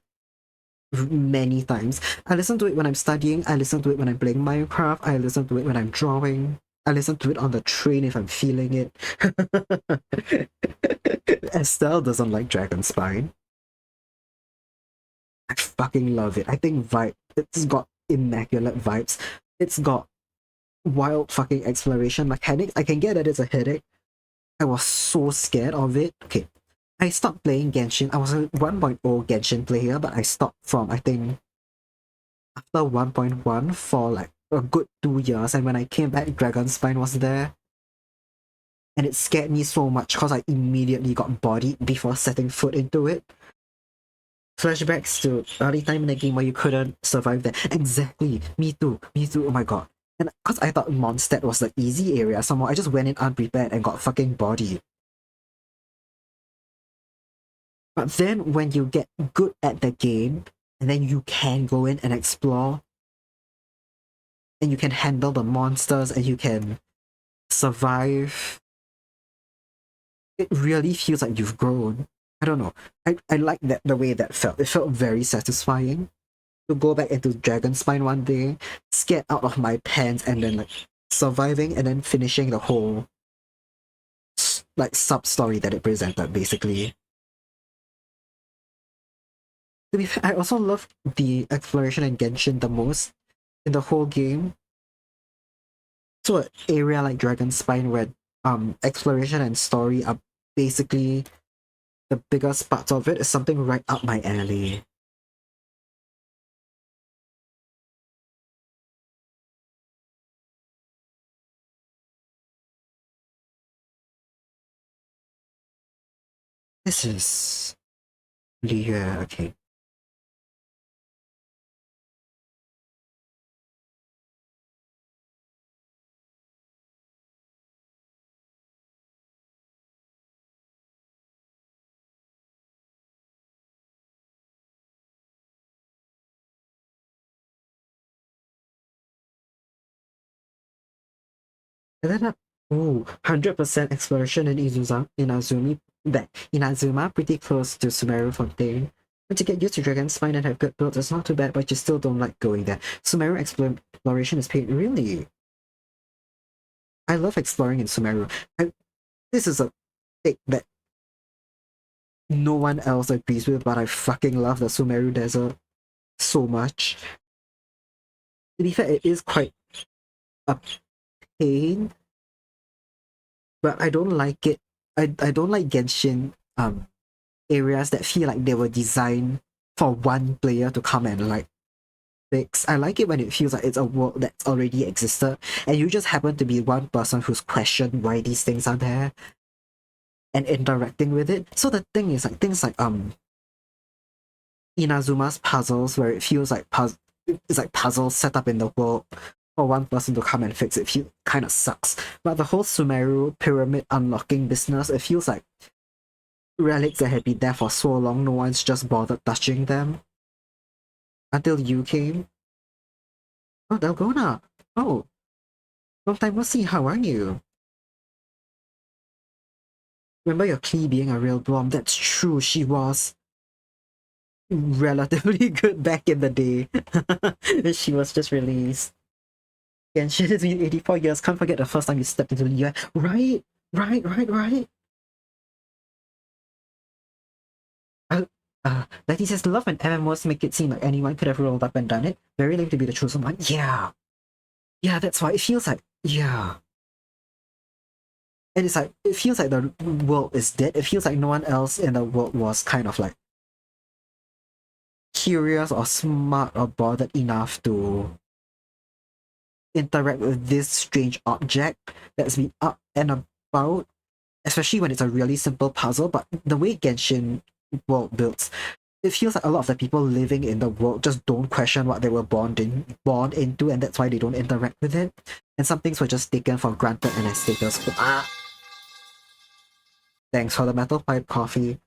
many times. I listen to it when I'm studying, I listen to it when I'm playing Minecraft, I listen to it when I'm drawing, I listen to it on the train if I'm feeling it. Estelle doesn't like Dragon Spine. I fucking love it. I think it's got immaculate vibes. It's got wild fucking exploration mechanics. I can get that it's a headache. I was so scared of it. Okay, I stopped playing Genshin. I was a 1.0 Genshin player, but I stopped from, I think, after 1.1 for like a good 2 years. And when I came back, Dragon Spine was there. And it scared me so much because I immediately got bodied before setting foot into it. Flashbacks to early time in the game where you couldn't survive that. Exactly. Me too. Me too. Oh my god. And because I thought Mondstadt was the easy area, somehow I just went in unprepared and got fucking bodied. But then when you get good at the game, and then you can go in and explore, and you can handle the monsters, and you can survive, it really feels like you've grown. I don't know. I like that the way that felt. It felt very satisfying to go back into Dragon Spine one day, scared out of my pants, and then like surviving and then finishing the whole like sub story that it presented basically. To be fair, I also love the exploration in Genshin the most in the whole game. So an area like Dragon Spine where exploration and story are basically the biggest parts of it is something right up my alley. This is yeah, okay. And then, 100% exploration in Inazuma, pretty close to Sumeru Fontaine. And to get used to Dragon Spine and have good builds, it's not too bad, but you still don't like going there. Sumeru exploration is paid, really? I love exploring in Sumeru. This is a thing that no one else agrees with, but I fucking love the Sumeru Desert so much. To be fair, it is quite a pain, but I don't like it. I don't like Genshin areas that feel like they were designed for one player to come and like fix. I like it when it feels like it's a world that's already existed and you just happen to be one person who's questioned why these things are there and interacting with it. So the thing is like things like Inazuma's puzzles where it feels like it's like puzzles set up in the world for one person to come and fix it kind of sucks. But the whole Sumeru pyramid unlocking business, it feels like relics that had been there for so long, no one's just bothered touching them. Until you came. Oh, Dalgona! Oh, long time no see, how are you? Remember your Klee being a real blonde? That's true, she was relatively good back in the day. She was just released. And she has been 84 years, can't forget the first time you stepped into the US. Right! Right! Letty says, love when MMOs make it seem like anyone could have rolled up and done it. Very lame to be the chosen one. Yeah. Yeah, that's why it feels like, yeah. And it's like, it feels like the world is dead. It feels like no one else in the world was kind of like curious or smart or bothered enough to interact with this strange object that's been up and about especially when it's a really simple puzzle. But the way Genshin world builds, it feels like a lot of the people living in the world just don't question what they were born into, and that's why they don't interact with it. And some things were just taken for granted and as status quo. Thanks for the metal pipe coffee.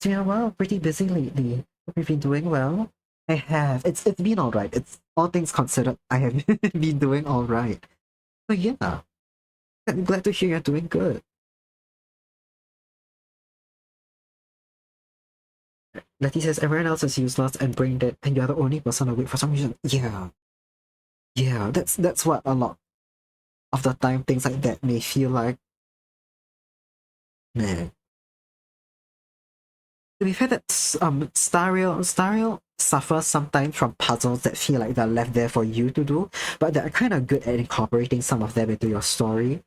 Yeah, well, pretty busy lately. Hope you've been doing well. I have. It's been alright. It's all things considered, I have been doing alright. But yeah, I'm glad to hear you're doing good. Letty says everyone else is useless and brain dead, and you're the only person awake for some reason. Yeah, yeah, that's what a lot of the time things like that may feel like. Man. To be fair, that's Stariel suffers sometimes from puzzles that feel like they're left there for you to do, but they're kind of good at incorporating some of them into your story.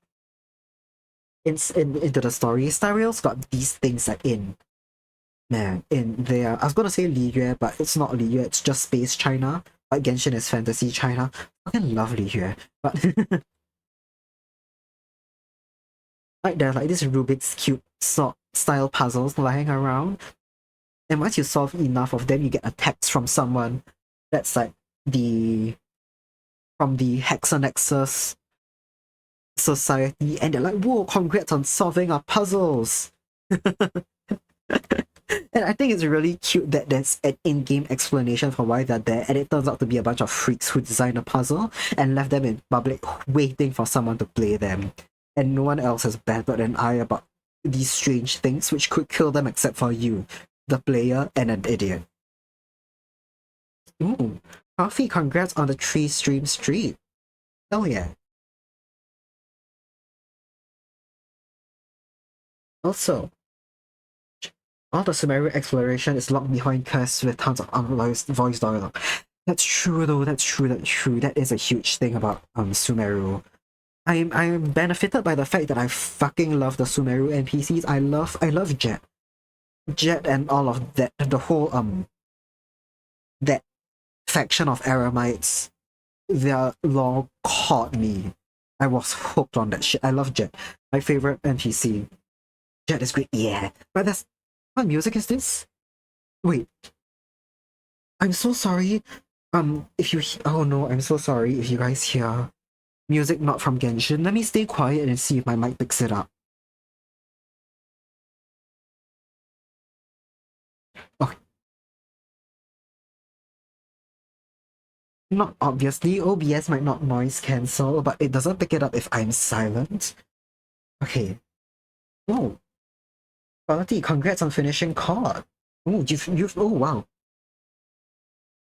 Into the story, Stariel's got these things like in there. I was gonna say Li Yue, but it's not Li Yue, it's just Space China. But Genshin is Fantasy China. I fucking love Li Yue. But like there's like this Rubik's Cube sort style puzzles lying around. And once you solve enough of them, you get a text from someone that's like from the Hexanexus Society, and they're like, whoa, congrats on solving our puzzles. And I think it's really cute that there's an in-game explanation for why they're there, and it turns out to be a bunch of freaks who designed a puzzle and left them in public waiting for someone to play them. And no one else has battled an eye about these strange things which could kill them except for you, the player, and an idiot. Ooh, Coffee, congrats on the 3-stream streak. Hell yeah. Also, all the Sumeru exploration is locked behind curse with tons of unvoiced voice dialogue. That's true though, that's true. That is a huge thing about Sumeru. I'm benefited by the fact that I fucking love the Sumeru NPCs. I love Jet. Jet and all of that, the whole that faction of Aramites, their lore caught me. I was hooked on that shit. I love Jet. My favorite NPC. Jet is great, yeah. But that's what music is this? Wait. I'm so sorry. If you oh no, I'm so sorry if you guys hear music not from Genshin. Let me stay quiet and see if my mic picks it up. Okay. Not obviously, OBS might not noise cancel, but it doesn't pick it up if I'm silent. Okay. Oh. Quality, congrats on finishing COD. Oh, you've oh wow.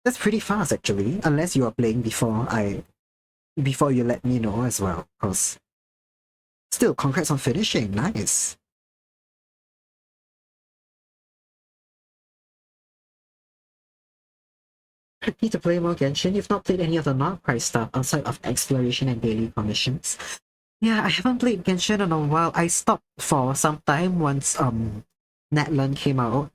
That's pretty fast actually, unless you are playing before you let me know as well, cause still congrats on finishing, nice. Need to play more Genshin? You've not played any of the non-price stuff outside of exploration and daily commissions. Yeah, I haven't played Genshin in a while. I stopped for some time once Natlan came out.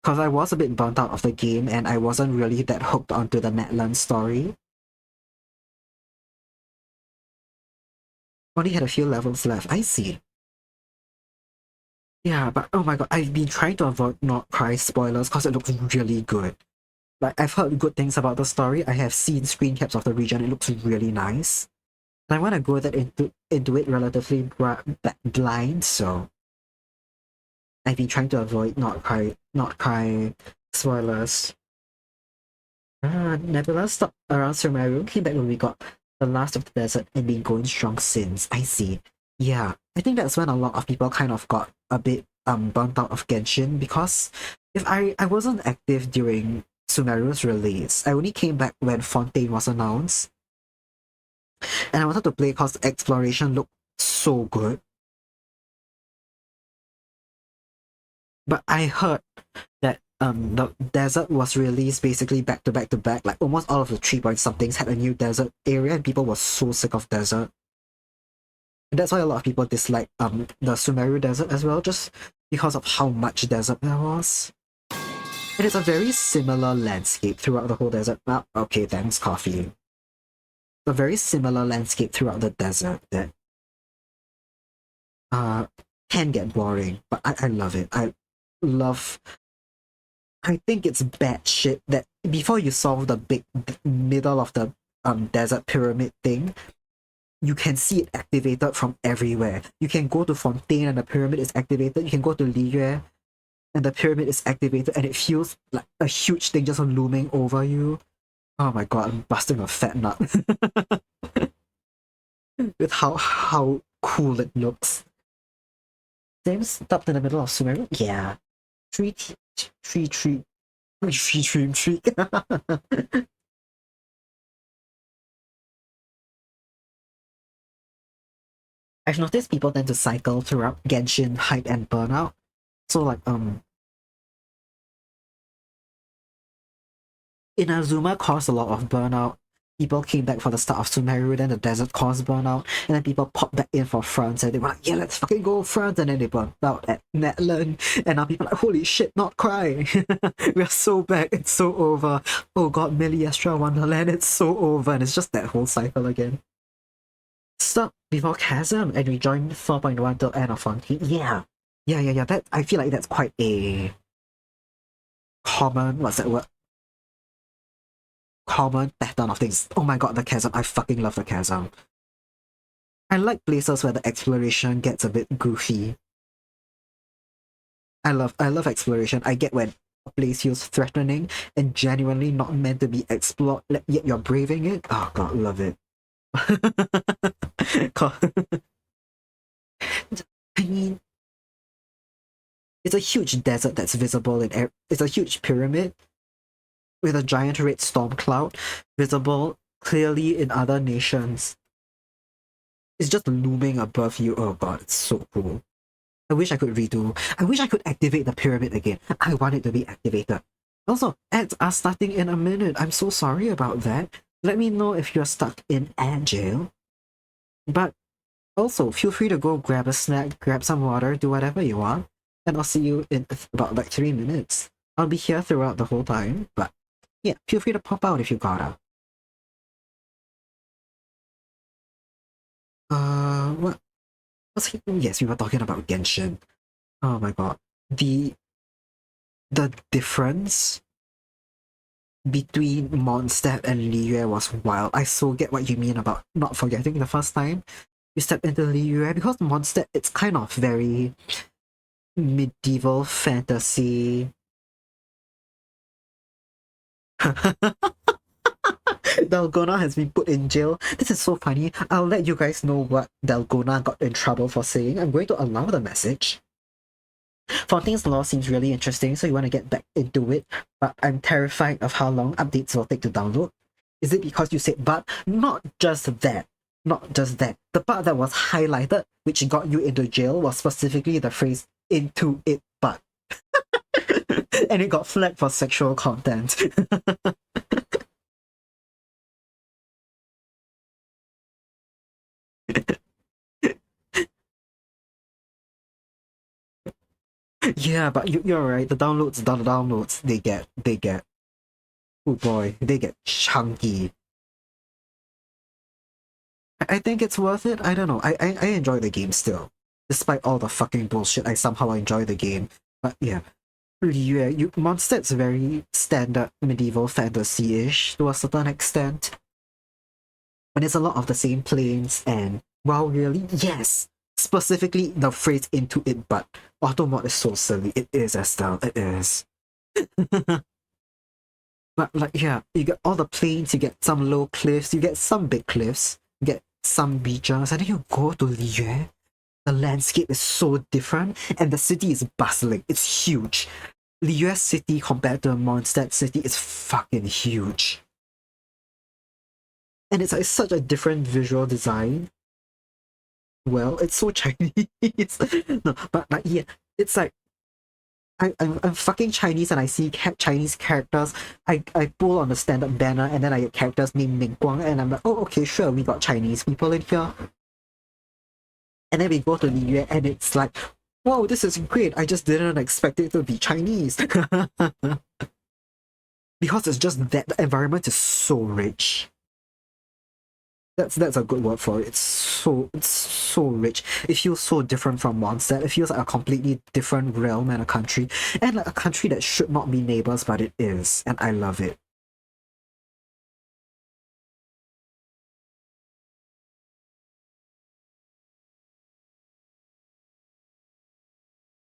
Cause I was a bit burnt out of the game and I wasn't really that hooked onto the Natlan story. Only had a few levels left, I see. Yeah, but oh my god, I've been trying to avoid not cry spoilers because it looks really good. Like, I've heard good things about the story. I have seen screen caps of the region. It looks really nice. And I want to go into it relatively blind, so I've been trying to avoid not cry spoilers. Nebula stopped around Sumeru, came back when we got the last of the desert and been going strong since. I see. Yeah, I think that's when a lot of people kind of got a bit burnt out of Genshin, because if I wasn't active during Sumeru's release. I only came back when Fontaine was announced. And I wanted to play because the exploration looked so good. But I heard that the desert was released basically back to back to back. Like almost all of the 3 point somethings had a new desert area and people were so sick of desert. And that's why a lot of people dislike the Sumeru desert as well, just because of how much desert there was. It is a very similar landscape throughout the whole desert. Ah, okay, thanks, coffee. a very similar landscape throughout the desert that uh can get boring, but I love it. Love I think it's bad shit that before you solve the big middle of the desert pyramid thing, you can see it activated from everywhere. You can go to Fontaine and the pyramid is activated. You can go to Liyue and the pyramid is activated, and it feels like a huge thing just looming over you. Oh my god, I'm busting a fat nut with how cool it looks. Same stopped in the middle of Sumeru? Yeah. Tree. I've noticed people tend to cycle throughout Genshin, Hype, and Burnout. So like Inazuma caused a lot of burnout. People came back for the start of Sumeru, then the desert caused burnout, and then people popped back in for France, and they were like, yeah, let's fucking go France, and then they burnt out at Netland, and now people are like, holy shit, not cry. We're so back, it's so over. Oh god, Meliestra Wonderland, it's so over, and it's just that whole cycle again. Stop before Chasm, and we joined 4.1 till end of Fontaine. Yeah. Yeah. That I feel like that's quite a common, what's that word? Common pattern of things. Oh my god, the chasm. I fucking love the chasm. I like places where the exploration gets a bit goofy. I love exploration. I get when a place feels threatening and genuinely not meant to be explored, yet you're braving it. Oh god, love it. I mean, it's a huge desert that's visible in air. It's a huge pyramid with a giant red storm cloud visible clearly in other nations. It's just looming above you. Oh god, it's so cool. I wish I could redo. I wish I could activate the pyramid again. I want it to be activated. Also, ads are starting in a minute. I'm so sorry about that. Let me know if you're stuck in ad jail. But also, feel free to go grab a snack, grab some water, do whatever you want. And I'll see you in about like 3 minutes. I'll be here throughout the whole time, but yeah, feel free to pop out if you gotta. What? Yes, we were talking about Genshin. Oh my god. The difference between Mondstadt and Liyue was wild. I so get what you mean about not forgetting the first time you step into Liyue, because Mondstadt, it's kind of very medieval fantasy. Dalgona has been put in jail. This is so funny. I'll let you guys know what Dalgona got in trouble for saying. I'm going to allow the message. Fontaine's law seems really interesting, so you want to get back into it, but I'm terrified of how long updates will take to download. Is it because you said but? Not just that. Not just that. The part that was highlighted, which got you into jail, was specifically the phrase into it but. And it got flagged for sexual content. Yeah, but you're right. The downloads, they get. Oh boy, they get chunky. I think it's worth it. I don't know. I enjoy the game still, despite all the fucking bullshit. I somehow enjoy the game. But yeah, yeah, Mondstadt's very standard medieval fantasy-ish to a certain extent, and it's a lot of the same planes. And wow, really, yes. Specifically, the phrase "into it," but Automod is so silly. It is, Estelle. It is. But like, yeah, you get all the plains, you get some low cliffs, you get some big cliffs, you get some beaches, and then you go to Liyue. The landscape is so different, and the city is bustling. It's huge. Liyue city compared to Mondstadt city is fucking huge. And it's like such a different visual design. Well, it's so Chinese. No, but like, yeah, it's like I'm fucking Chinese and I see Chinese characters. I pull on the standard banner and then I get characters named Ming Guang, and I'm like, oh, okay, sure, we got Chinese people in here. And then we go to Liyue and it's like, whoa, this is great. I just didn't expect it to be Chinese. Because it's just that the environment is so rich. That's a good word for it. It's so rich. It feels so different from Mondstadt. It feels like a completely different realm and a country. And like a country that should not be neighbors, but it is. And I love it.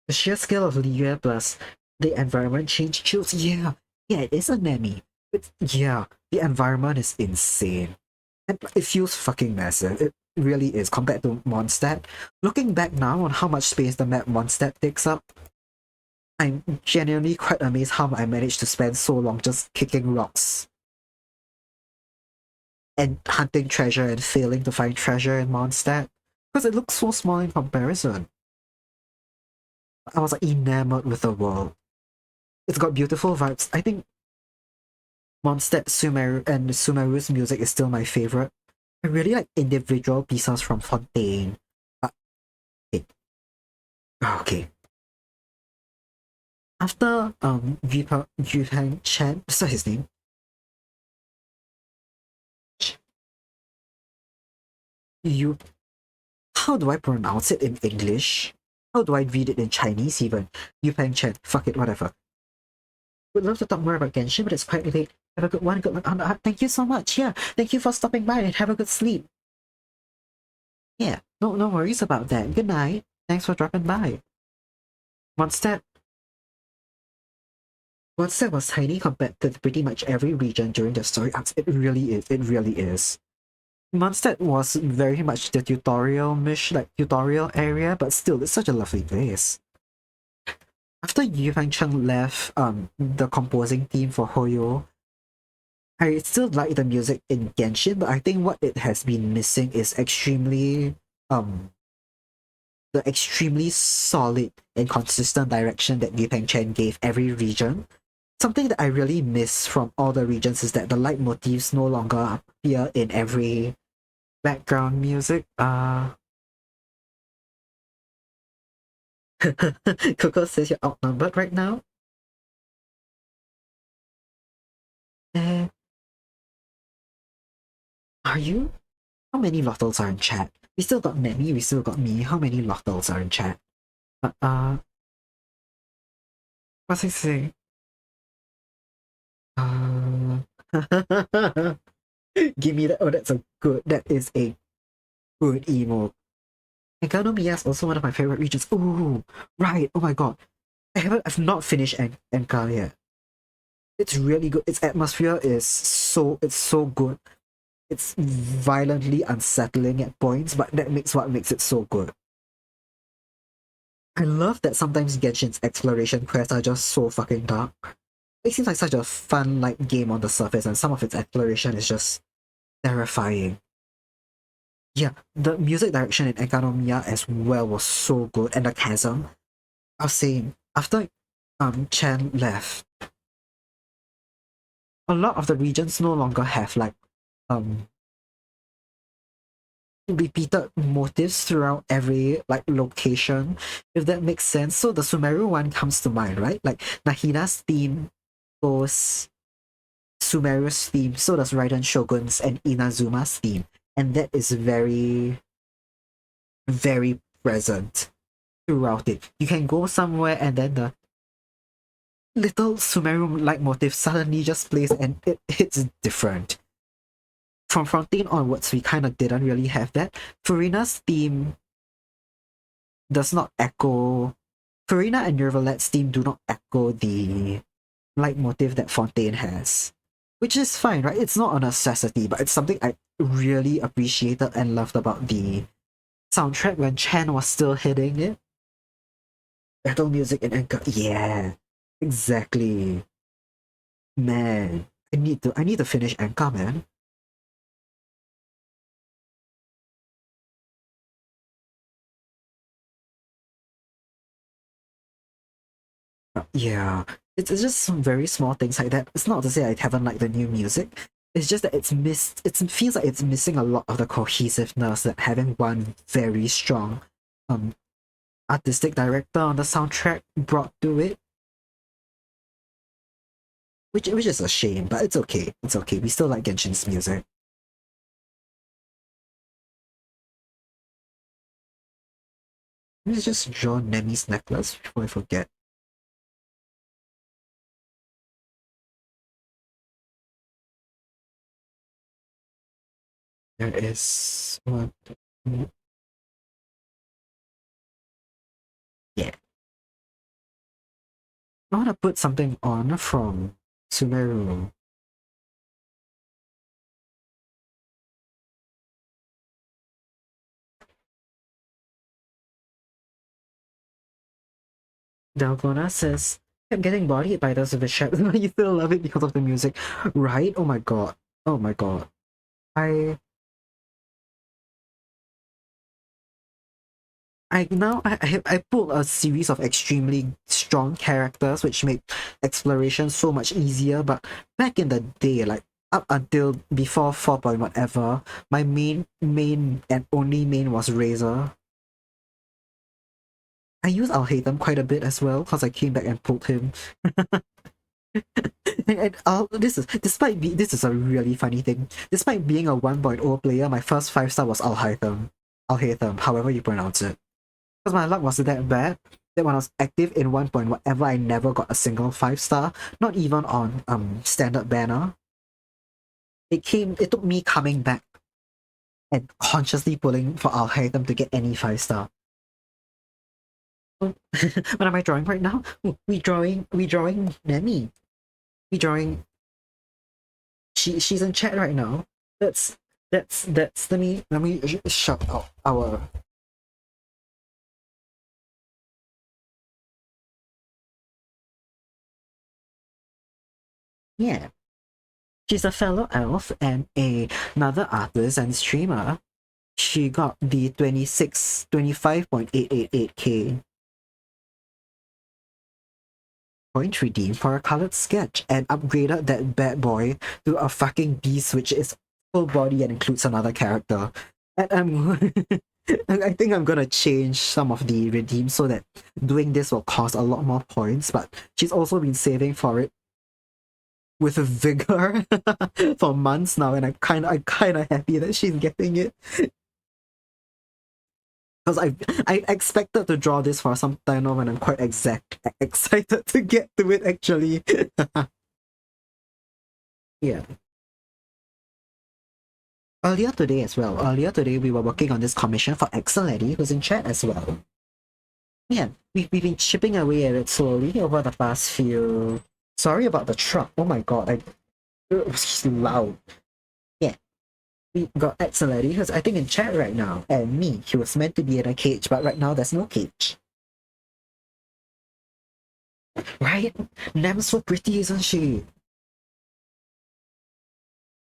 The sheer scale of Liyue plus the environment change chills. Yeah, yeah, it is a Nemi. But yeah, the environment is insane. And it feels fucking massive. It really is compared to Mondstadt. Looking back now on how much space the map Mondstadt takes up, I'm genuinely quite amazed how I managed to spend so long just kicking rocks and hunting treasure and failing to find treasure in Mondstadt. Because it looks so small in comparison. I was like enamored with the world. It's got beautiful vibes. I think Mondstadt Sumeru and Sumeru's music is still my favorite. I really like individual pieces from Fontaine. Okay. Okay. After Yuhang Chen, is that his name? You, how do I pronounce it in English? How do I read it in Chinese even? Yupeng Chen, fuck it, whatever. Would love to talk more about Genshin, but it's quite late. Have a good one, good luck. Thank you so much. Yeah, thank you for stopping by and have a good sleep. Yeah, no worries about that. Good night. Thanks for dropping by. Mondstadt Mondstadt was tiny compared to pretty much every region during the story arcs. It really is. It really is. Mondstadt was very much the tutorial area, but still, it's such a lovely place. After Yu Cheng left the composing team for Hoyo, I still like the music in Genshin, but I think what it has been missing is the extremely solid and consistent direction that Yu Chen gave every region. Something that I really miss from all the regions is that the leitmotifs no longer appear in every background music. Coco says you're outnumbered right now. Eh, are you? How many Lottles are in chat? We still got Nemi, we still got me. How many Lottles are in chat? What's he saying? Uh, give me that. Oh, that is a good emo. Economia is also one of my favorite regions. Ooh, right. Oh my god. I've not finished Enka yet. It's really good. Its atmosphere is it's so good. It's violently unsettling at points, but that makes what makes it so good. I love that sometimes Genshin's exploration quests are just so fucking dark. It seems like such a fun like game on the surface, and some of its exploration is just terrifying. Yeah, the music direction in Economia as well was so good, and the chasm. I was saying after Chen left, a lot of the regions no longer have like um repeated motifs throughout every like location, if that makes sense. So the Sumeru one comes to mind, right? Like Nahina's theme goes Sumeru's theme, so does Raiden Shogun's and Inazuma's theme. And that is very, very present throughout it. You can go somewhere and then the little Sumeru like motif suddenly just plays and it hits different. From Frontier onwards, we kind of didn't really have that. Furina's theme does not echo. Farina and Nervalet's theme do not echo the leitmotif that Fontaine has, which is fine, right? It's not a necessity, but it's something I really appreciated and loved about the soundtrack when Chen was still hitting it. Battle music and Enka, yeah, exactly. Man, I need to finish Enka, man. Yeah, it's just some very small things like that. It's not to say I haven't liked the new music. It's just that it's missed. It feels like it's missing a lot of the cohesiveness that having one very strong, um, artistic director on the soundtrack brought to it. Which is a shame, but it's okay. It's okay. We still like Genshin's music. Let me just draw Nemi's necklace before I forget. There is one. Yeah. I want to put something on from Sumeru. Dalgona says, I'm getting bodied by those of the shadows, but you still love it because of the music. Right? Oh my god. Oh my god. I pulled a series of extremely strong characters which made exploration so much easier, but back in the day, like up until before 4 point whatever, my main and only main was Razor. I used Alhaitham quite a bit as well because I came back and pulled him. This is a really funny thing. Despite being a 1.0 player, my first 5-star was Alhaitham, however you pronounce it. Because my luck was that bad that when I was active in 1 point whatever, I never got a single 5-star, not even on standard banner. It took me coming back and consciously pulling for Alhaitham to get any 5-star. What am I drawing right now? We drawing Nemi. We drawing she's in chat right now. That's let me shut out our yeah. She's a fellow elf and another artist and streamer. She got the 25.888k point redeem for a colored sketch and upgraded that bad boy to a fucking beast which is full body and includes another character. And I think I'm gonna change some of the redeems so that doing this will cost a lot more points, but she's also been saving for it with vigor for months now, and I'm kinda happy that she's getting it. Because I expected to draw this for some time now, and I'm quite excited to get to it actually. Yeah. Earlier today we were working on this commission for Axoletty, who's in chat as well. Yeah, we've been chipping away at it slowly over the past few. Sorry about the truck. Oh my god, it was loud. Yeah, we got Axoletty, who's I think in chat right now, and me. He was meant to be in a cage, but right now there's no cage. Right? Nem's so pretty, isn't she?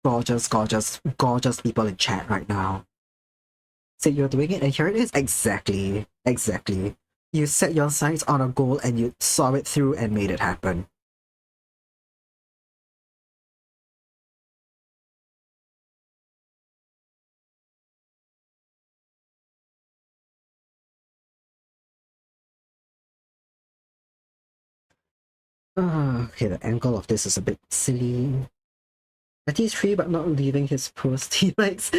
Gorgeous, gorgeous, gorgeous people in chat right now. So you're doing it, and here it is. Exactly. Exactly. You set your sights on a goal and you saw it through and made it happen. Okay, the angle of this is a bit silly. But he's free but not leaving his post. He likes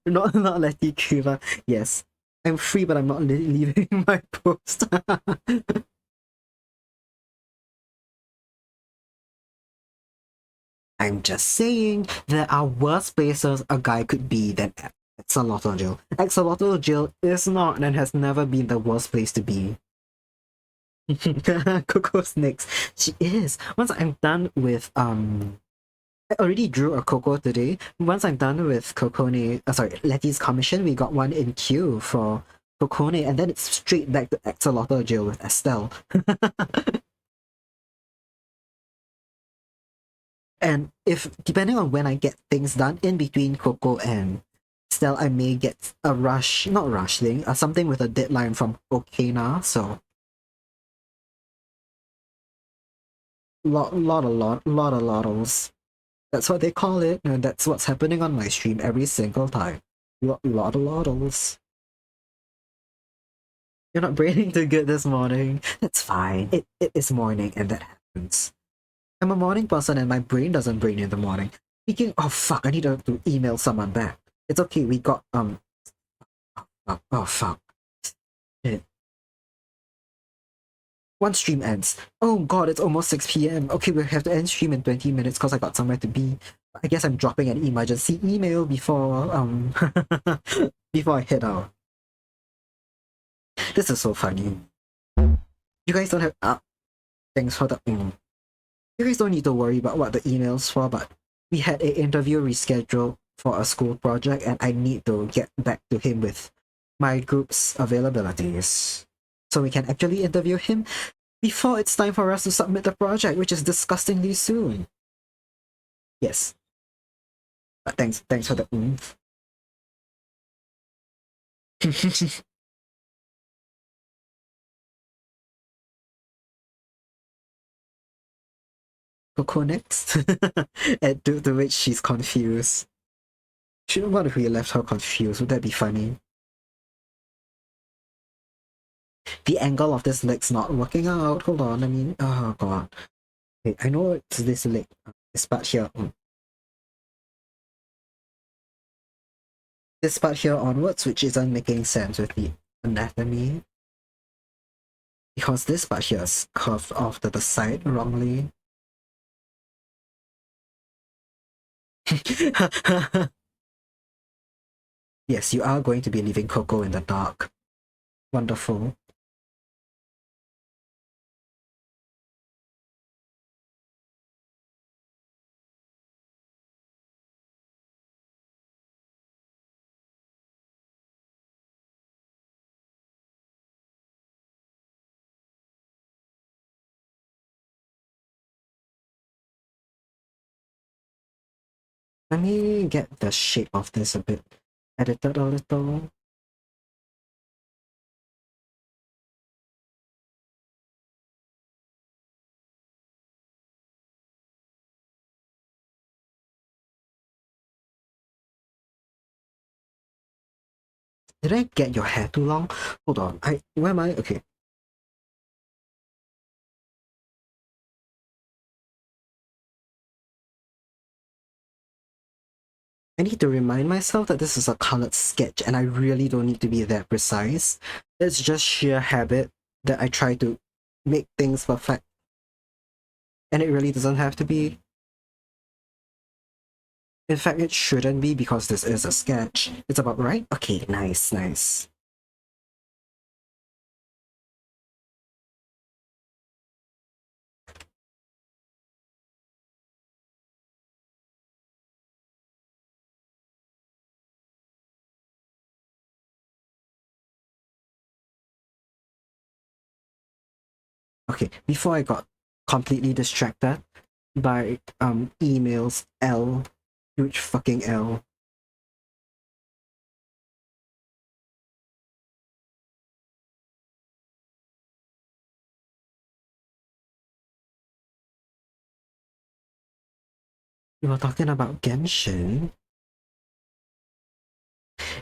not letting Kuva. Yes, I'm free but I'm not leaving my post. I'm just saying there are worse places a guy could be than Axolotl Jail. Axolotl Jail is not and has never been the worst place to be. Coco's next. She is. Once I'm done with I already drew a Coco today. Once I'm done with Letty's commission, we got one in queue for Kokone, and then it's straight back to Axolotl Jail with Estelle. And if depending on when I get things done in between Coco and Estelle, I may get a not rush thing, something with a deadline from Okena. So lot of lottos. That's what they call it, and that's what's happening on my stream every single time. Lot of lottos. You're not braining too good this morning. That's fine. It is morning and that happens. I'm a morning person and my brain doesn't brain in the morning. Speaking oh fuck, I need to email someone back. It's okay, we got oh fuck. Once stream ends. Oh god, it's almost 6 p.m. Okay, we have to end stream in 20 minutes because I got somewhere to be. I guess I'm dropping an emergency email before before I head out. This is so funny. You guys don't have thanks for the You guys don't need to worry about what the email's for, but we had an interview rescheduled for a school project and I need to get back to him with my group's availabilities. So we can actually interview him before it's time for us to submit the project, which is disgustingly soon. Yes. But thanks for the oomph. Coco next? And to which she's confused. What if we left her confused? Would that be funny? The angle of this leg's not working out. Hold on, I mean, oh god. Wait, I know it's this leg. This part here. This part here onwards, which isn't making sense with the anatomy. Because this part here is curved off to the side wrongly. Yes, you are going to be leaving Coco in the dark. Wonderful. Let me get the shape of this a bit edited a little. Did I get your hair too long? Hold on. Where am I? Okay. I need to remind myself that this is a colored sketch and I really don't need to be that precise. It's just sheer habit that I try to make things perfect. And it really doesn't have to be. In fact, it shouldn't be because this is a sketch. It's about right? Okay, nice, nice. Okay, before I got completely distracted by emails, huge fucking L. We were talking about Genshin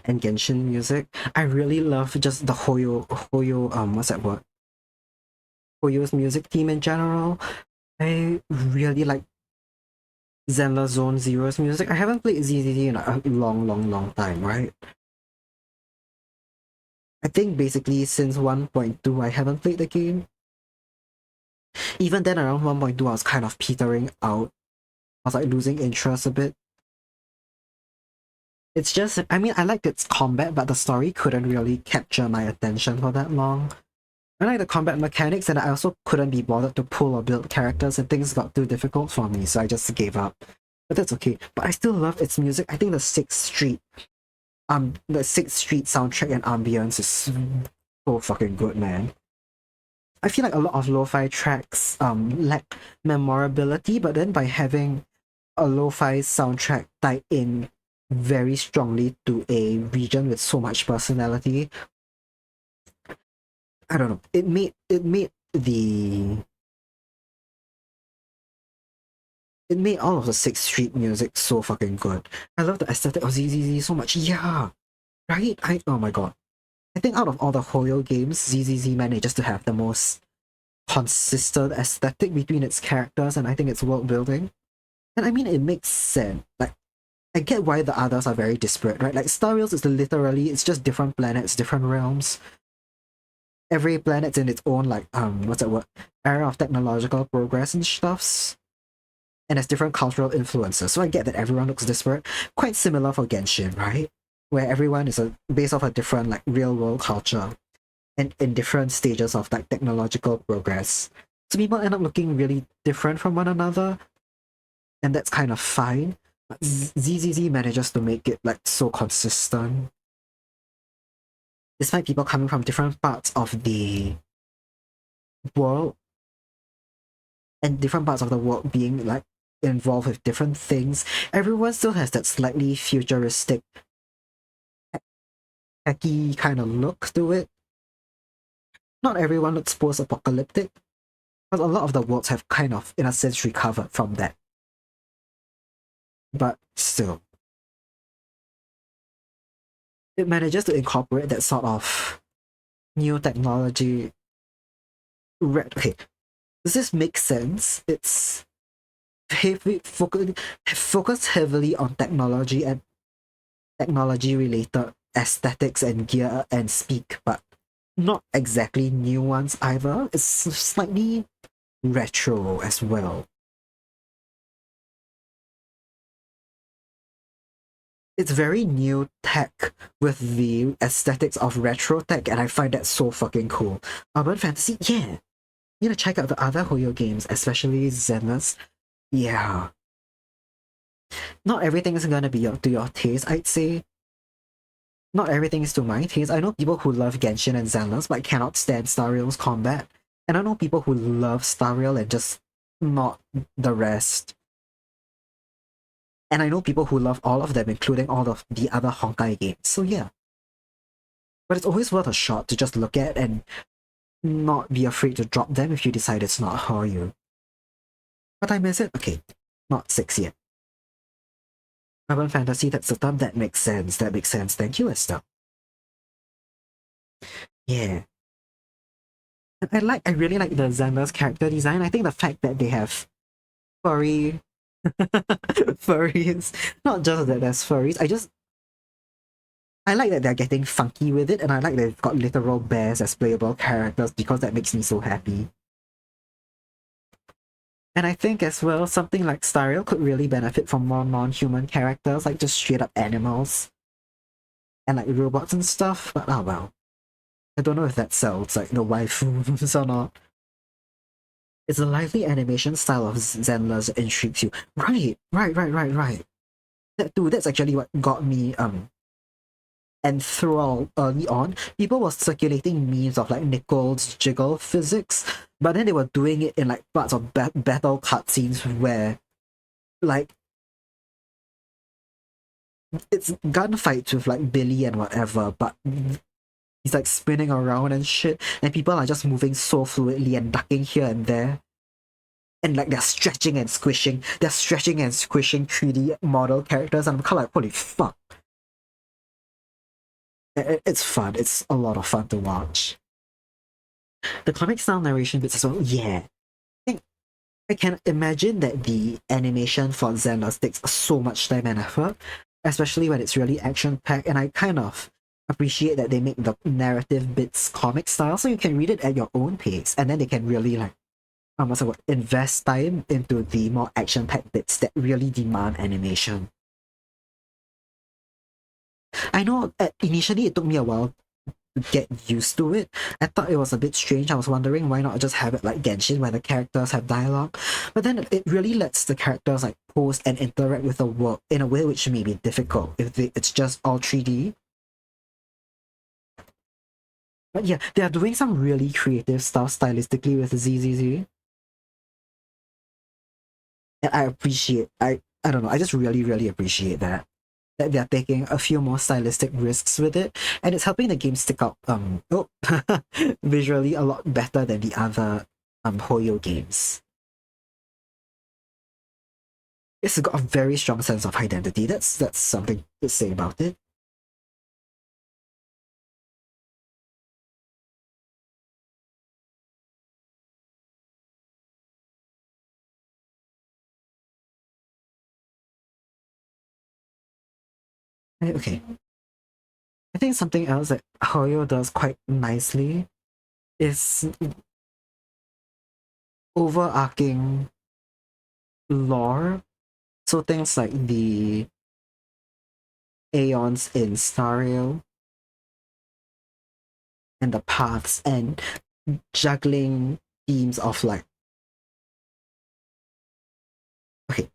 and Genshin music. I really love just the Hoyo, what's that word? Hoyo's music theme in general. I really like Zenla Zone Zero's music. I haven't played ZZZ in a long time, right? I think basically since 1.2 I haven't played the game. Even then around 1.2 I was kind of petering out. I was like losing interest a bit. It's just, I mean, I liked its combat, but the story couldn't really capture my attention for that long. I like the combat mechanics, and I also couldn't be bothered to pull or build characters, and things got too difficult for me, so I just gave up. But that's okay. But I still love its music. I think the Sixth Street soundtrack and ambience is so fucking good, man. I feel like a lot of lo-fi tracks lack memorability, but then by having a lo-fi soundtrack tied in very strongly to a region with so much personality, I don't know. It made all of the Sixth Street music so fucking good. I love the aesthetic of ZZZ so much. Yeah, right? Oh my god. I think out of all the Hoyo games, ZZZ manages to have the most consistent aesthetic between its characters and I think its world building. And I mean, it makes sense. Like, I get why the others are very disparate, right? Like, Star Rails is literally, it's just different planets, different realms. every planet's in its own like what's that word, era of technological progress and stuffs, and has different cultural influences. So I get that everyone looks disparate. Quite similar for Genshin, right? Where everyone is based off a different like real world culture and in different stages of like technological progress. So people end up looking really different from one another, and that's kind of fine. But ZZZ manages to make it like so consistent. Despite people coming from different parts of the world and different parts of the world being like involved with different things, everyone still has that slightly futuristic, hacky kind of look to it. Not everyone looks post-apocalyptic, but a lot of the worlds have kind of, in a sense, recovered from that. But still, it manages to incorporate that sort of new technology. Okay, does this make sense? It's focused heavily on technology and technology-related aesthetics and gear and speak, but not exactly new ones either. It's slightly retro as well. It's very new tech with the aesthetics of retro tech, and I find that so fucking cool. Urban fantasy, yeah. You gotta check out the other Hoyo games, especially Zenless. Yeah. Not everything is gonna be to your taste, I'd say. Not everything is to my taste. I know people who love Genshin and Zenless but cannot stand Star Rail's combat. And I know people who love Star Rail and just not the rest. And I know people who love all of them, including all of the other Honkai games. So yeah. But it's always worth a shot to just look at and not be afraid to drop them if you decide it's not for you. What time is it? Okay, not 6 yet. Urban Fantasy, that's the term. That makes sense. That makes sense. Thank you, Estelle. Yeah. I really like the Xander's character design. I think the fact that they have furry furries, not just that there's furries. I like that they're getting funky with it, and I like that they've got literal bears as playable characters because that makes me so happy. And I think as well, something like Stariel could really benefit from more non-human characters, like just straight up animals and like robots and stuff. But oh well. I don't know if that sells like the waifus or not. It's the lively animation style of Zenless that intrigues you. Right. That too, that's actually what got me enthralled early on. People were circulating memes of like Nicole's jiggle physics, but then they were doing it in like parts of battle cutscenes where like it's gunfights with like Billy and whatever, but he's like spinning around and shit, and people are just moving so fluidly and ducking here and there. And like they're stretching and squishing, 3D model characters, and I'm kind of like, holy fuck. It's fun. It's a lot of fun to watch. The comic style narration bits as well, yeah. I can imagine that the animation for Xenos takes so much time and effort, especially when it's really action-packed, and I kind of appreciate that they make the narrative bits comic style, so you can read it at your own pace, and then they can really like invest time into the more action-packed bits that really demand animation. I know initially it took me a while to get used to it. I thought it was a bit strange. I was wondering why not just have it like Genshin where the characters have dialogue. But then it really lets the characters like pose and interact with the world in a way which may be difficult if it's just all 3D. But yeah, they are doing some really creative stuff stylistically with ZZZ. And I appreciate, I don't know, I just really appreciate that they're taking a few more stylistic risks with it, and it's helping the game stick out visually a lot better than the other Hoyo games. It's got a very strong sense of identity. That's something to say about it. Okay. I think something else that Hoyo does quite nicely is overarching lore. So things like the aeons in Stariel and the paths and juggling themes of like, okay,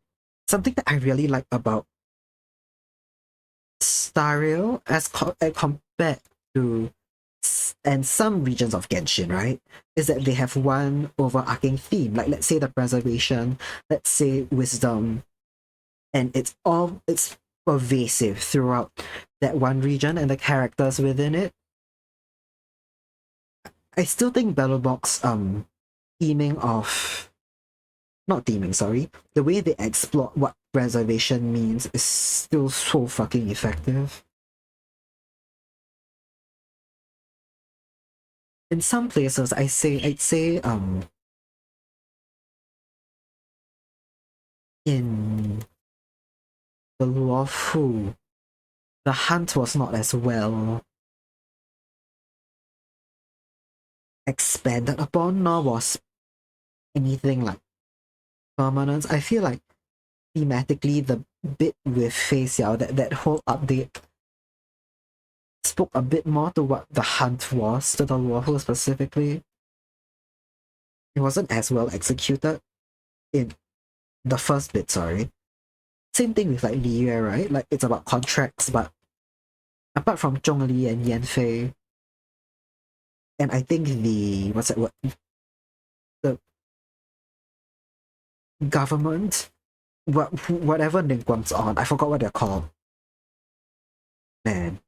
something that I really like about Stariel compared to and some regions of Genshin, right, is that they have one overarching theme. Like let's say the preservation, let's say wisdom, and it's pervasive throughout that one region and the characters within it. I still think Battlebox theming of not theming, sorry, the way they explore what preservation means is still so fucking effective. In some places, I'd say in the Luofu, the hunt was not as well expanded upon, nor was anything like permanence. I feel like thematically the bit with Fei Xiao, that whole update spoke a bit more to what the hunt was, to the Luofu specifically. It wasn't as well executed in the first bit, sorry. Same thing with like Li Yue, right? Like it's about contracts, but apart from Zhong Li and Yan Fei, and I think the what's that word? The government, whatever Ningguang's on, I forgot what they're called. Man.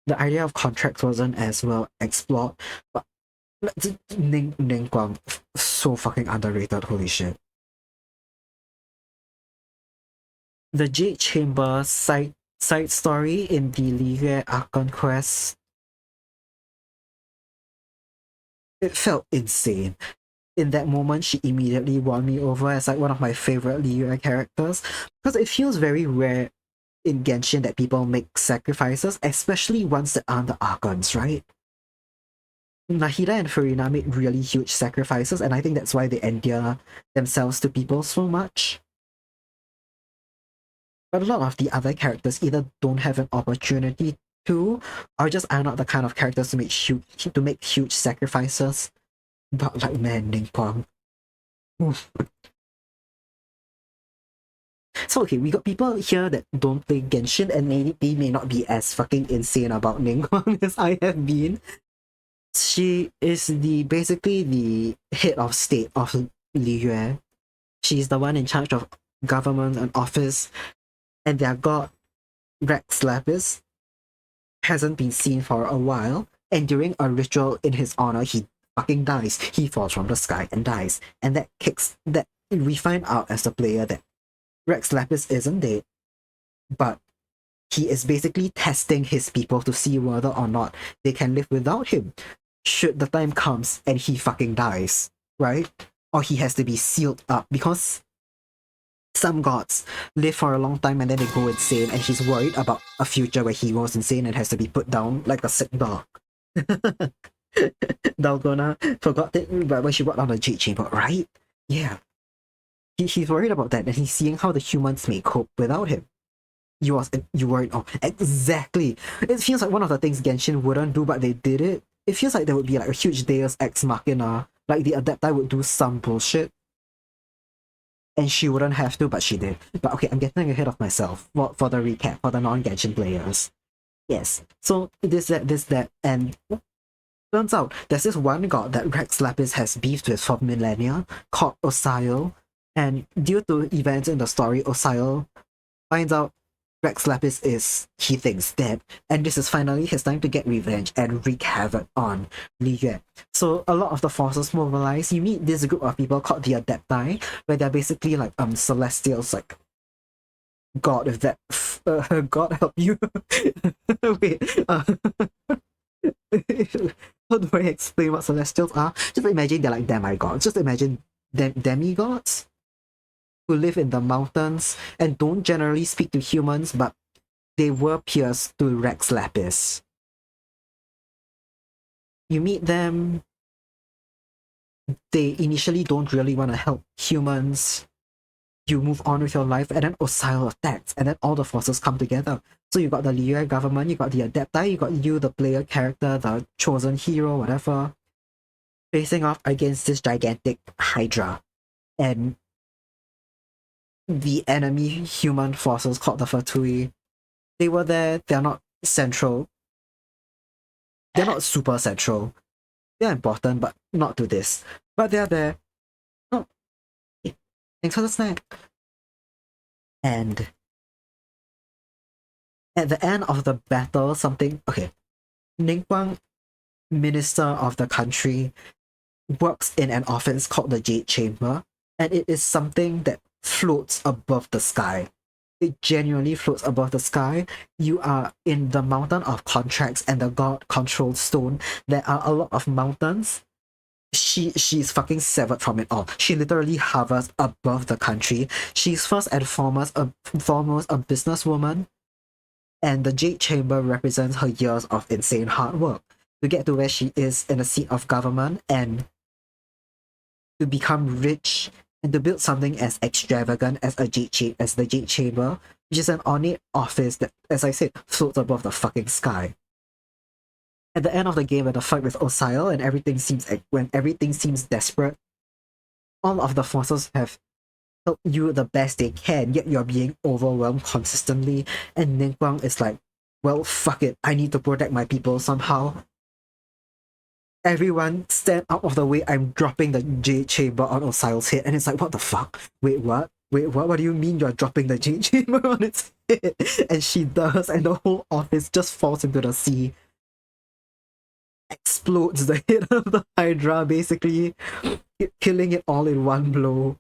The idea of contracts wasn't as well explored, but Ningguang, so fucking underrated, holy shit. The Jade Chamber side story in the Li Yue Archon quest, it felt insane. In that moment, she immediately won me over as like one of my favorite Li Yue characters, because it feels very rare in Genshin that people make sacrifices, especially ones that aren't the Archons, right? Nahida and Furina made really huge sacrifices, and I think that's why they endear themselves to people so much. But a lot of the other characters either don't have an opportunity to, or just are not the kind of characters to make huge sacrifices. But like man, Ningguang. So okay, we got people here that don't play Genshin and they may not be as fucking insane about Ningguang as I have been. She is basically the head of state of Li Yue. She's the one in charge of government and office, and their god Rex Lapis hasn't been seen for a while, and during a ritual in his honor, he fucking dies. He falls from the sky and dies. And that we find out as the player that Rex Lapis isn't dead, but he is basically testing his people to see whether or not they can live without him. Should the time comes and he fucking dies, right? Or he has to be sealed up, because some gods live for a long time and then they go insane, and he's worried about a future where he goes insane and has to be put down like a sick dog. Dalgona forgot it, but when she brought down the Jade Chamber, right? Yeah. He's worried about that, and he's seeing how the humans may cope without him. You worried? Oh, exactly. It feels like one of the things Genshin wouldn't do, but they did it. It feels like there would be like a huge Deus Ex Machina, like the Adepti would do some bullshit, and she wouldn't have to, but she did. But okay, I'm getting ahead of myself for the recap for the non-Genshin players. Yes. So that, and turns out there's this one god that Rex Lapis has beefed with for millennia called Osiel, and due to events in the story, Osiel finds out Rex Lapis is, he thinks, dead, and this is finally his time to get revenge and wreak havoc on Li Yue. So a lot of the forces mobilize. You meet this group of people called the Adepti, where they're basically like celestials, like God, if that God help you. Wait, how do I explain what celestials are? Just imagine they're like demigods. Just imagine demigods who live in the mountains and don't generally speak to humans, but they were peers to Rex Lapis. You meet them, they initially don't really want to help humans. You move on with your life, and then Osile attacks, and then all the forces come together. So you got the Liyue government, you got the Adepti, you got you, the player character, the chosen hero, whatever, facing off against this gigantic Hydra. And the enemy human forces called the Fatui, they were there, they're not central. They're not super central. They're important, but not to this. But they're there. Oh, thanks for the snack. And at the end of the battle, something... Okay. Ningguang, minister of the country, works in an office called the Jade Chamber, and it is something that floats above the sky. It genuinely floats above the sky. You are in the mountain of contracts and the god-controlled stone. There are a lot of mountains. She's fucking severed from it all. She literally hovers above the country. She's first and foremost a businesswoman, and the Jade Chamber represents her years of insane hard work to get to where she is in a seat of government and to become rich and to build something as extravagant as the Jade Chamber, which is an ornate office that, as I said, floats above the fucking sky. At the end of the game, when the fight with Osile and when everything seems desperate, all of the forces have helped you the best they can, yet you're being overwhelmed consistently, and Ningguang is like, well, fuck it, I need to protect my people somehow. Everyone stand out of the way, I'm dropping the Jade Chamber on Osile's head, and it's like, what the fuck? Wait, what? What do you mean you're dropping the Jade Chamber on its head? And she does, and the whole office just falls into the sea. Explodes the head of the Hydra, basically, killing it all in one blow.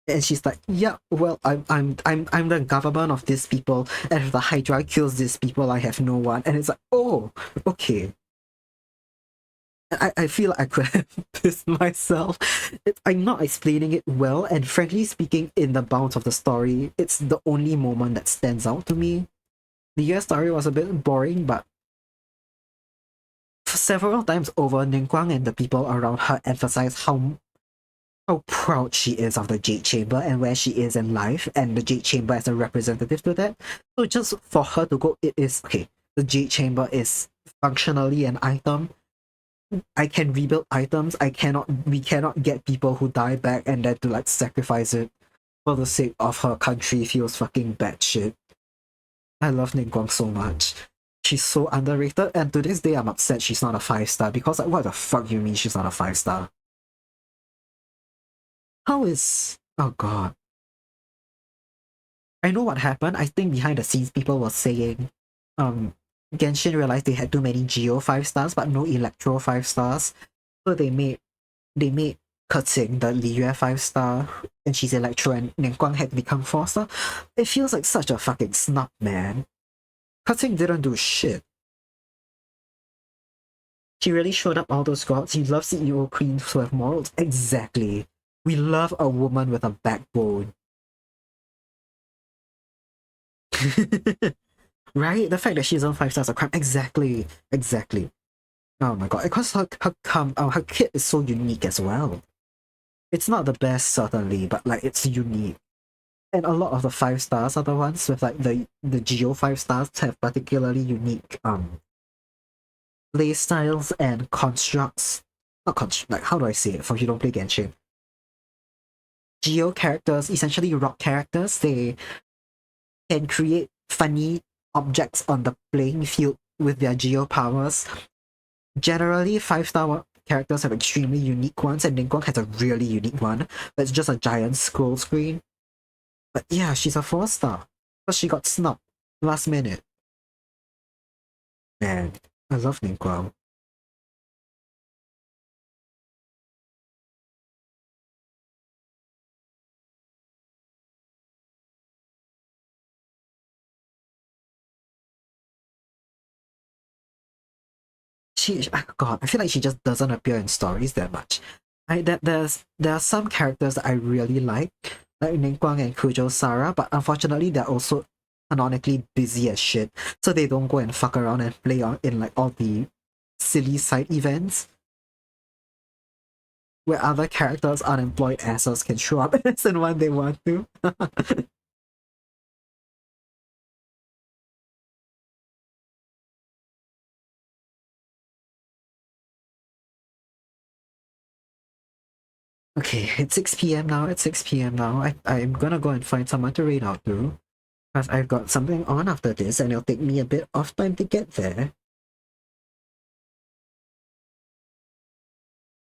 And she's like, yeah, well, I'm the government of these people, and if the Hydra kills these people, I have no one. And it's like, oh, okay. I feel like I could have pissed myself. I'm not explaining it well, and frankly speaking, in the bounds of the story, it's the only moment that stands out to me. The US story was a bit boring, but several times over, Ningguang and the people around her emphasize how proud she is of the Jade Chamber and where she is in life, and the Jade Chamber as a representative to that. So just for her to go, it is, okay, the Jade Chamber is functionally an item. I can rebuild items. We cannot get people who die back and then to like sacrifice it for the sake of her country feels fucking batshit. I love Ningguang so much. She's so underrated, and to this day I'm upset she's not a 5-star because like, what the fuck you mean she's not a 5-star? How is... Oh god. I know what happened. I think behind the scenes people were saying Genshin realized they had too many Geo 5-stars but no Electro 5-stars. So they made Keqing the Liyue 5-star, and she's Electro, and Ningguang had to become 4-star. It feels like such a fucking snub, man. Keqing didn't do shit. She really showed up all those gods. You love CEO queens who have morals. Exactly. We love a woman with a backbone. Right? The fact that she's on 5-stars a crime. Exactly. Oh my god. Because her kit is so unique as well. It's not the best, certainly, but like it's unique. And a lot of the 5-stars are the ones with like the Geo 5-stars have particularly unique play styles and constructs. Like, how do I say it for you don't play Genshin? Geo characters, essentially rock characters, they can create funny objects on the playing field with their Geo powers. Generally, 5-star characters have extremely unique ones, and Ningguang has a really unique one that's just a giant scroll screen. But yeah, she's a 4-star because she got snubbed last minute. Man, I love Ningguang. God, I feel like she just doesn't appear in stories that much. There are some characters that I really like Ningguang and Kujo Sara, but unfortunately they're also canonically busy as shit, so they don't go and fuck around and play in like all the silly side events where other characters, unemployed assholes, can show up as and when they want to. Okay, it's 6 p.m. now. It's 6 p.m. now. I'm gonna go and find someone to read out to. Because I've got something on after this and it'll take me a bit of time to get there.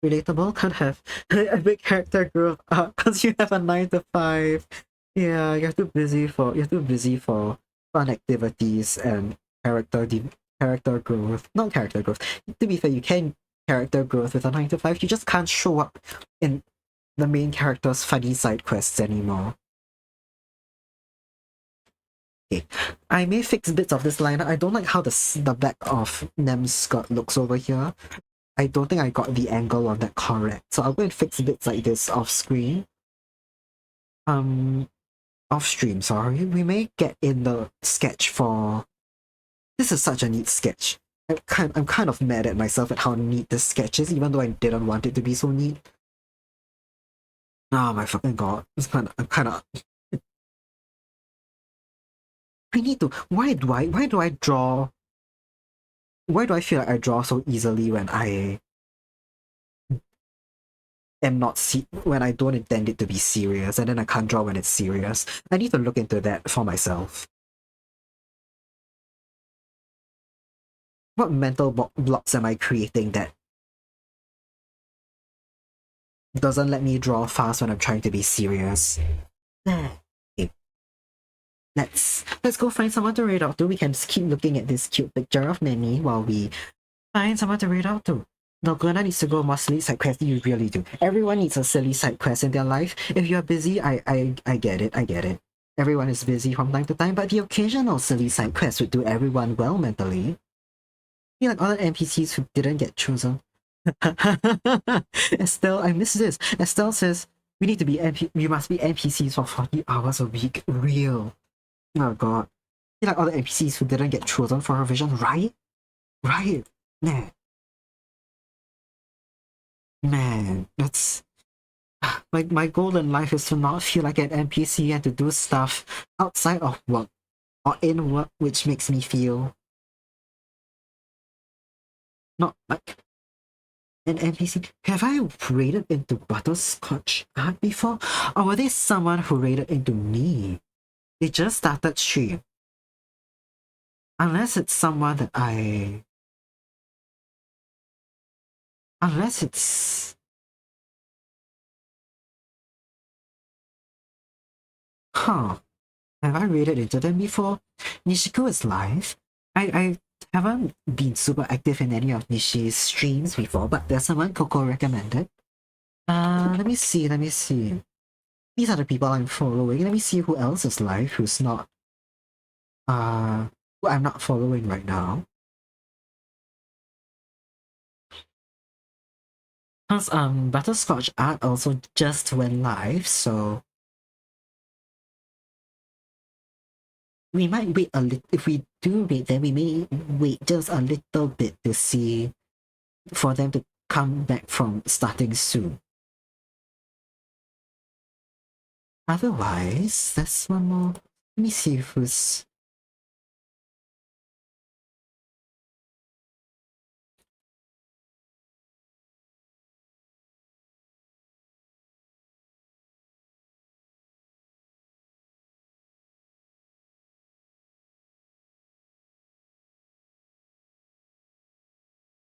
Relatable, can't have a big character growth because you have a 9 to 5. Yeah, you're too busy for fun activities and character growth. Not character growth. To be fair, you can character growth with a 9 to 5. You just can't show up in the main character's funny side quests anymore. Okay. I may fix bits of this liner. I don't like how the back of Nem's skirt looks over here. I don't think I got the angle on that correct. So I'll go and fix bits like this off screen. Off stream, sorry. We may get in the sketch for... This is such a neat sketch. I'm kind of mad at myself at how neat this sketch is, even though I didn't want it to be so neat. Oh my fucking god. I'm kinda I need to. Why do I draw? Why do I feel like I draw so easily when I am not when I don't intend it to be serious, and then I can't draw when it's serious? I need to look into that for myself. What mental blocks am I creating that doesn't let me draw fast when I'm trying to be serious? Okay. Let's go find someone to read out to. We can just keep looking at this cute picture of Nemi while we find someone to read out to. No, Glenna needs to go more silly side quest. You really do. Everyone needs a silly side quest in their life. If you're busy, I get it. I get it. Everyone is busy from time to time, but the occasional silly side quest would do everyone well mentally. I feel like other NPCs who didn't get chosen. Estelle, I miss this. Estelle says we need to be we must be NPCs for 40 hours a week. Real. Oh god. I feel like other NPCs who didn't get chosen for revision, right? Right. Nah. Man, that's like my goal in life is to not feel like an NPC and to do stuff outside of work or in work which makes me feel not like an NPC. Have I raided into Butterscotch Art before? Or were they someone who raided into me? They just started stream. Unless it's someone that Unless it's... Huh. Have I raided into them before? Nishiko is live. I haven't been super active in any of Nishi's streams before, but there's someone Coco recommended. Let me see. These are the people I'm following. Let me see who else is live who's not who I'm not following right now. Because Butterscotch Art also just went live, so we might wait a little. If we do wait, then we may wait just a little bit to see for them to come back from starting soon. Otherwise, there's one more. Let me see who's...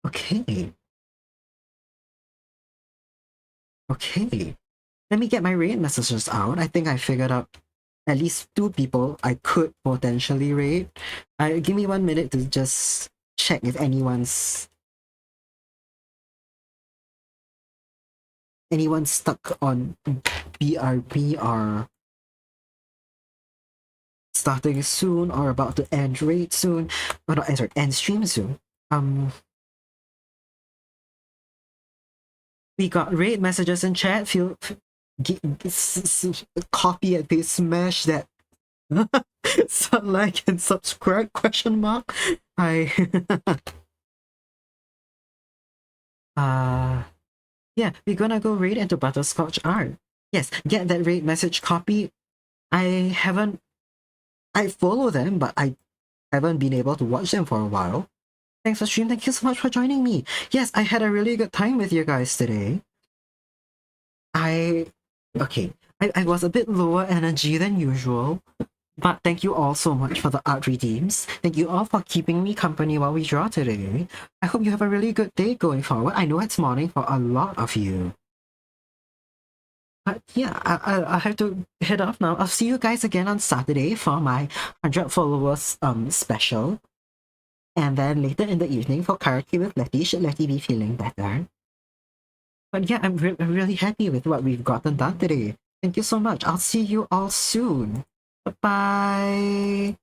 Okay. Okay. Let me get my raid messages out. I think I figured out at least 2 people I could potentially raid. Give me 1 minute to just check if anyone's stuck on BRB or starting soon or about to end raid soon. Or not, sorry, end stream soon. We got raid messages in chat. Copy and paste, smash that like and subscribe ? I Yeah, we're gonna go raid into Butterscotch Art. Yes, get that raid message copy. I haven't. I follow them, but I haven't been able to watch them for a while. Thanks for stream. Thank you so much for joining me. Yes, I had a really good time with you guys today. Okay. I was a bit lower energy than usual, but thank you all so much for the art redeems. Thank you all for keeping me company while we draw today. I hope you have a really good day going forward. I know it's morning for a lot of you. But yeah, I have to head off now. I'll see you guys again on Saturday for my 100 followers special. And then later in the evening for karaoke with Letty, should Letty be feeling better. But yeah, I'm really happy with what we've gotten done today. Thank you so much. I'll see you all soon. Bye-bye.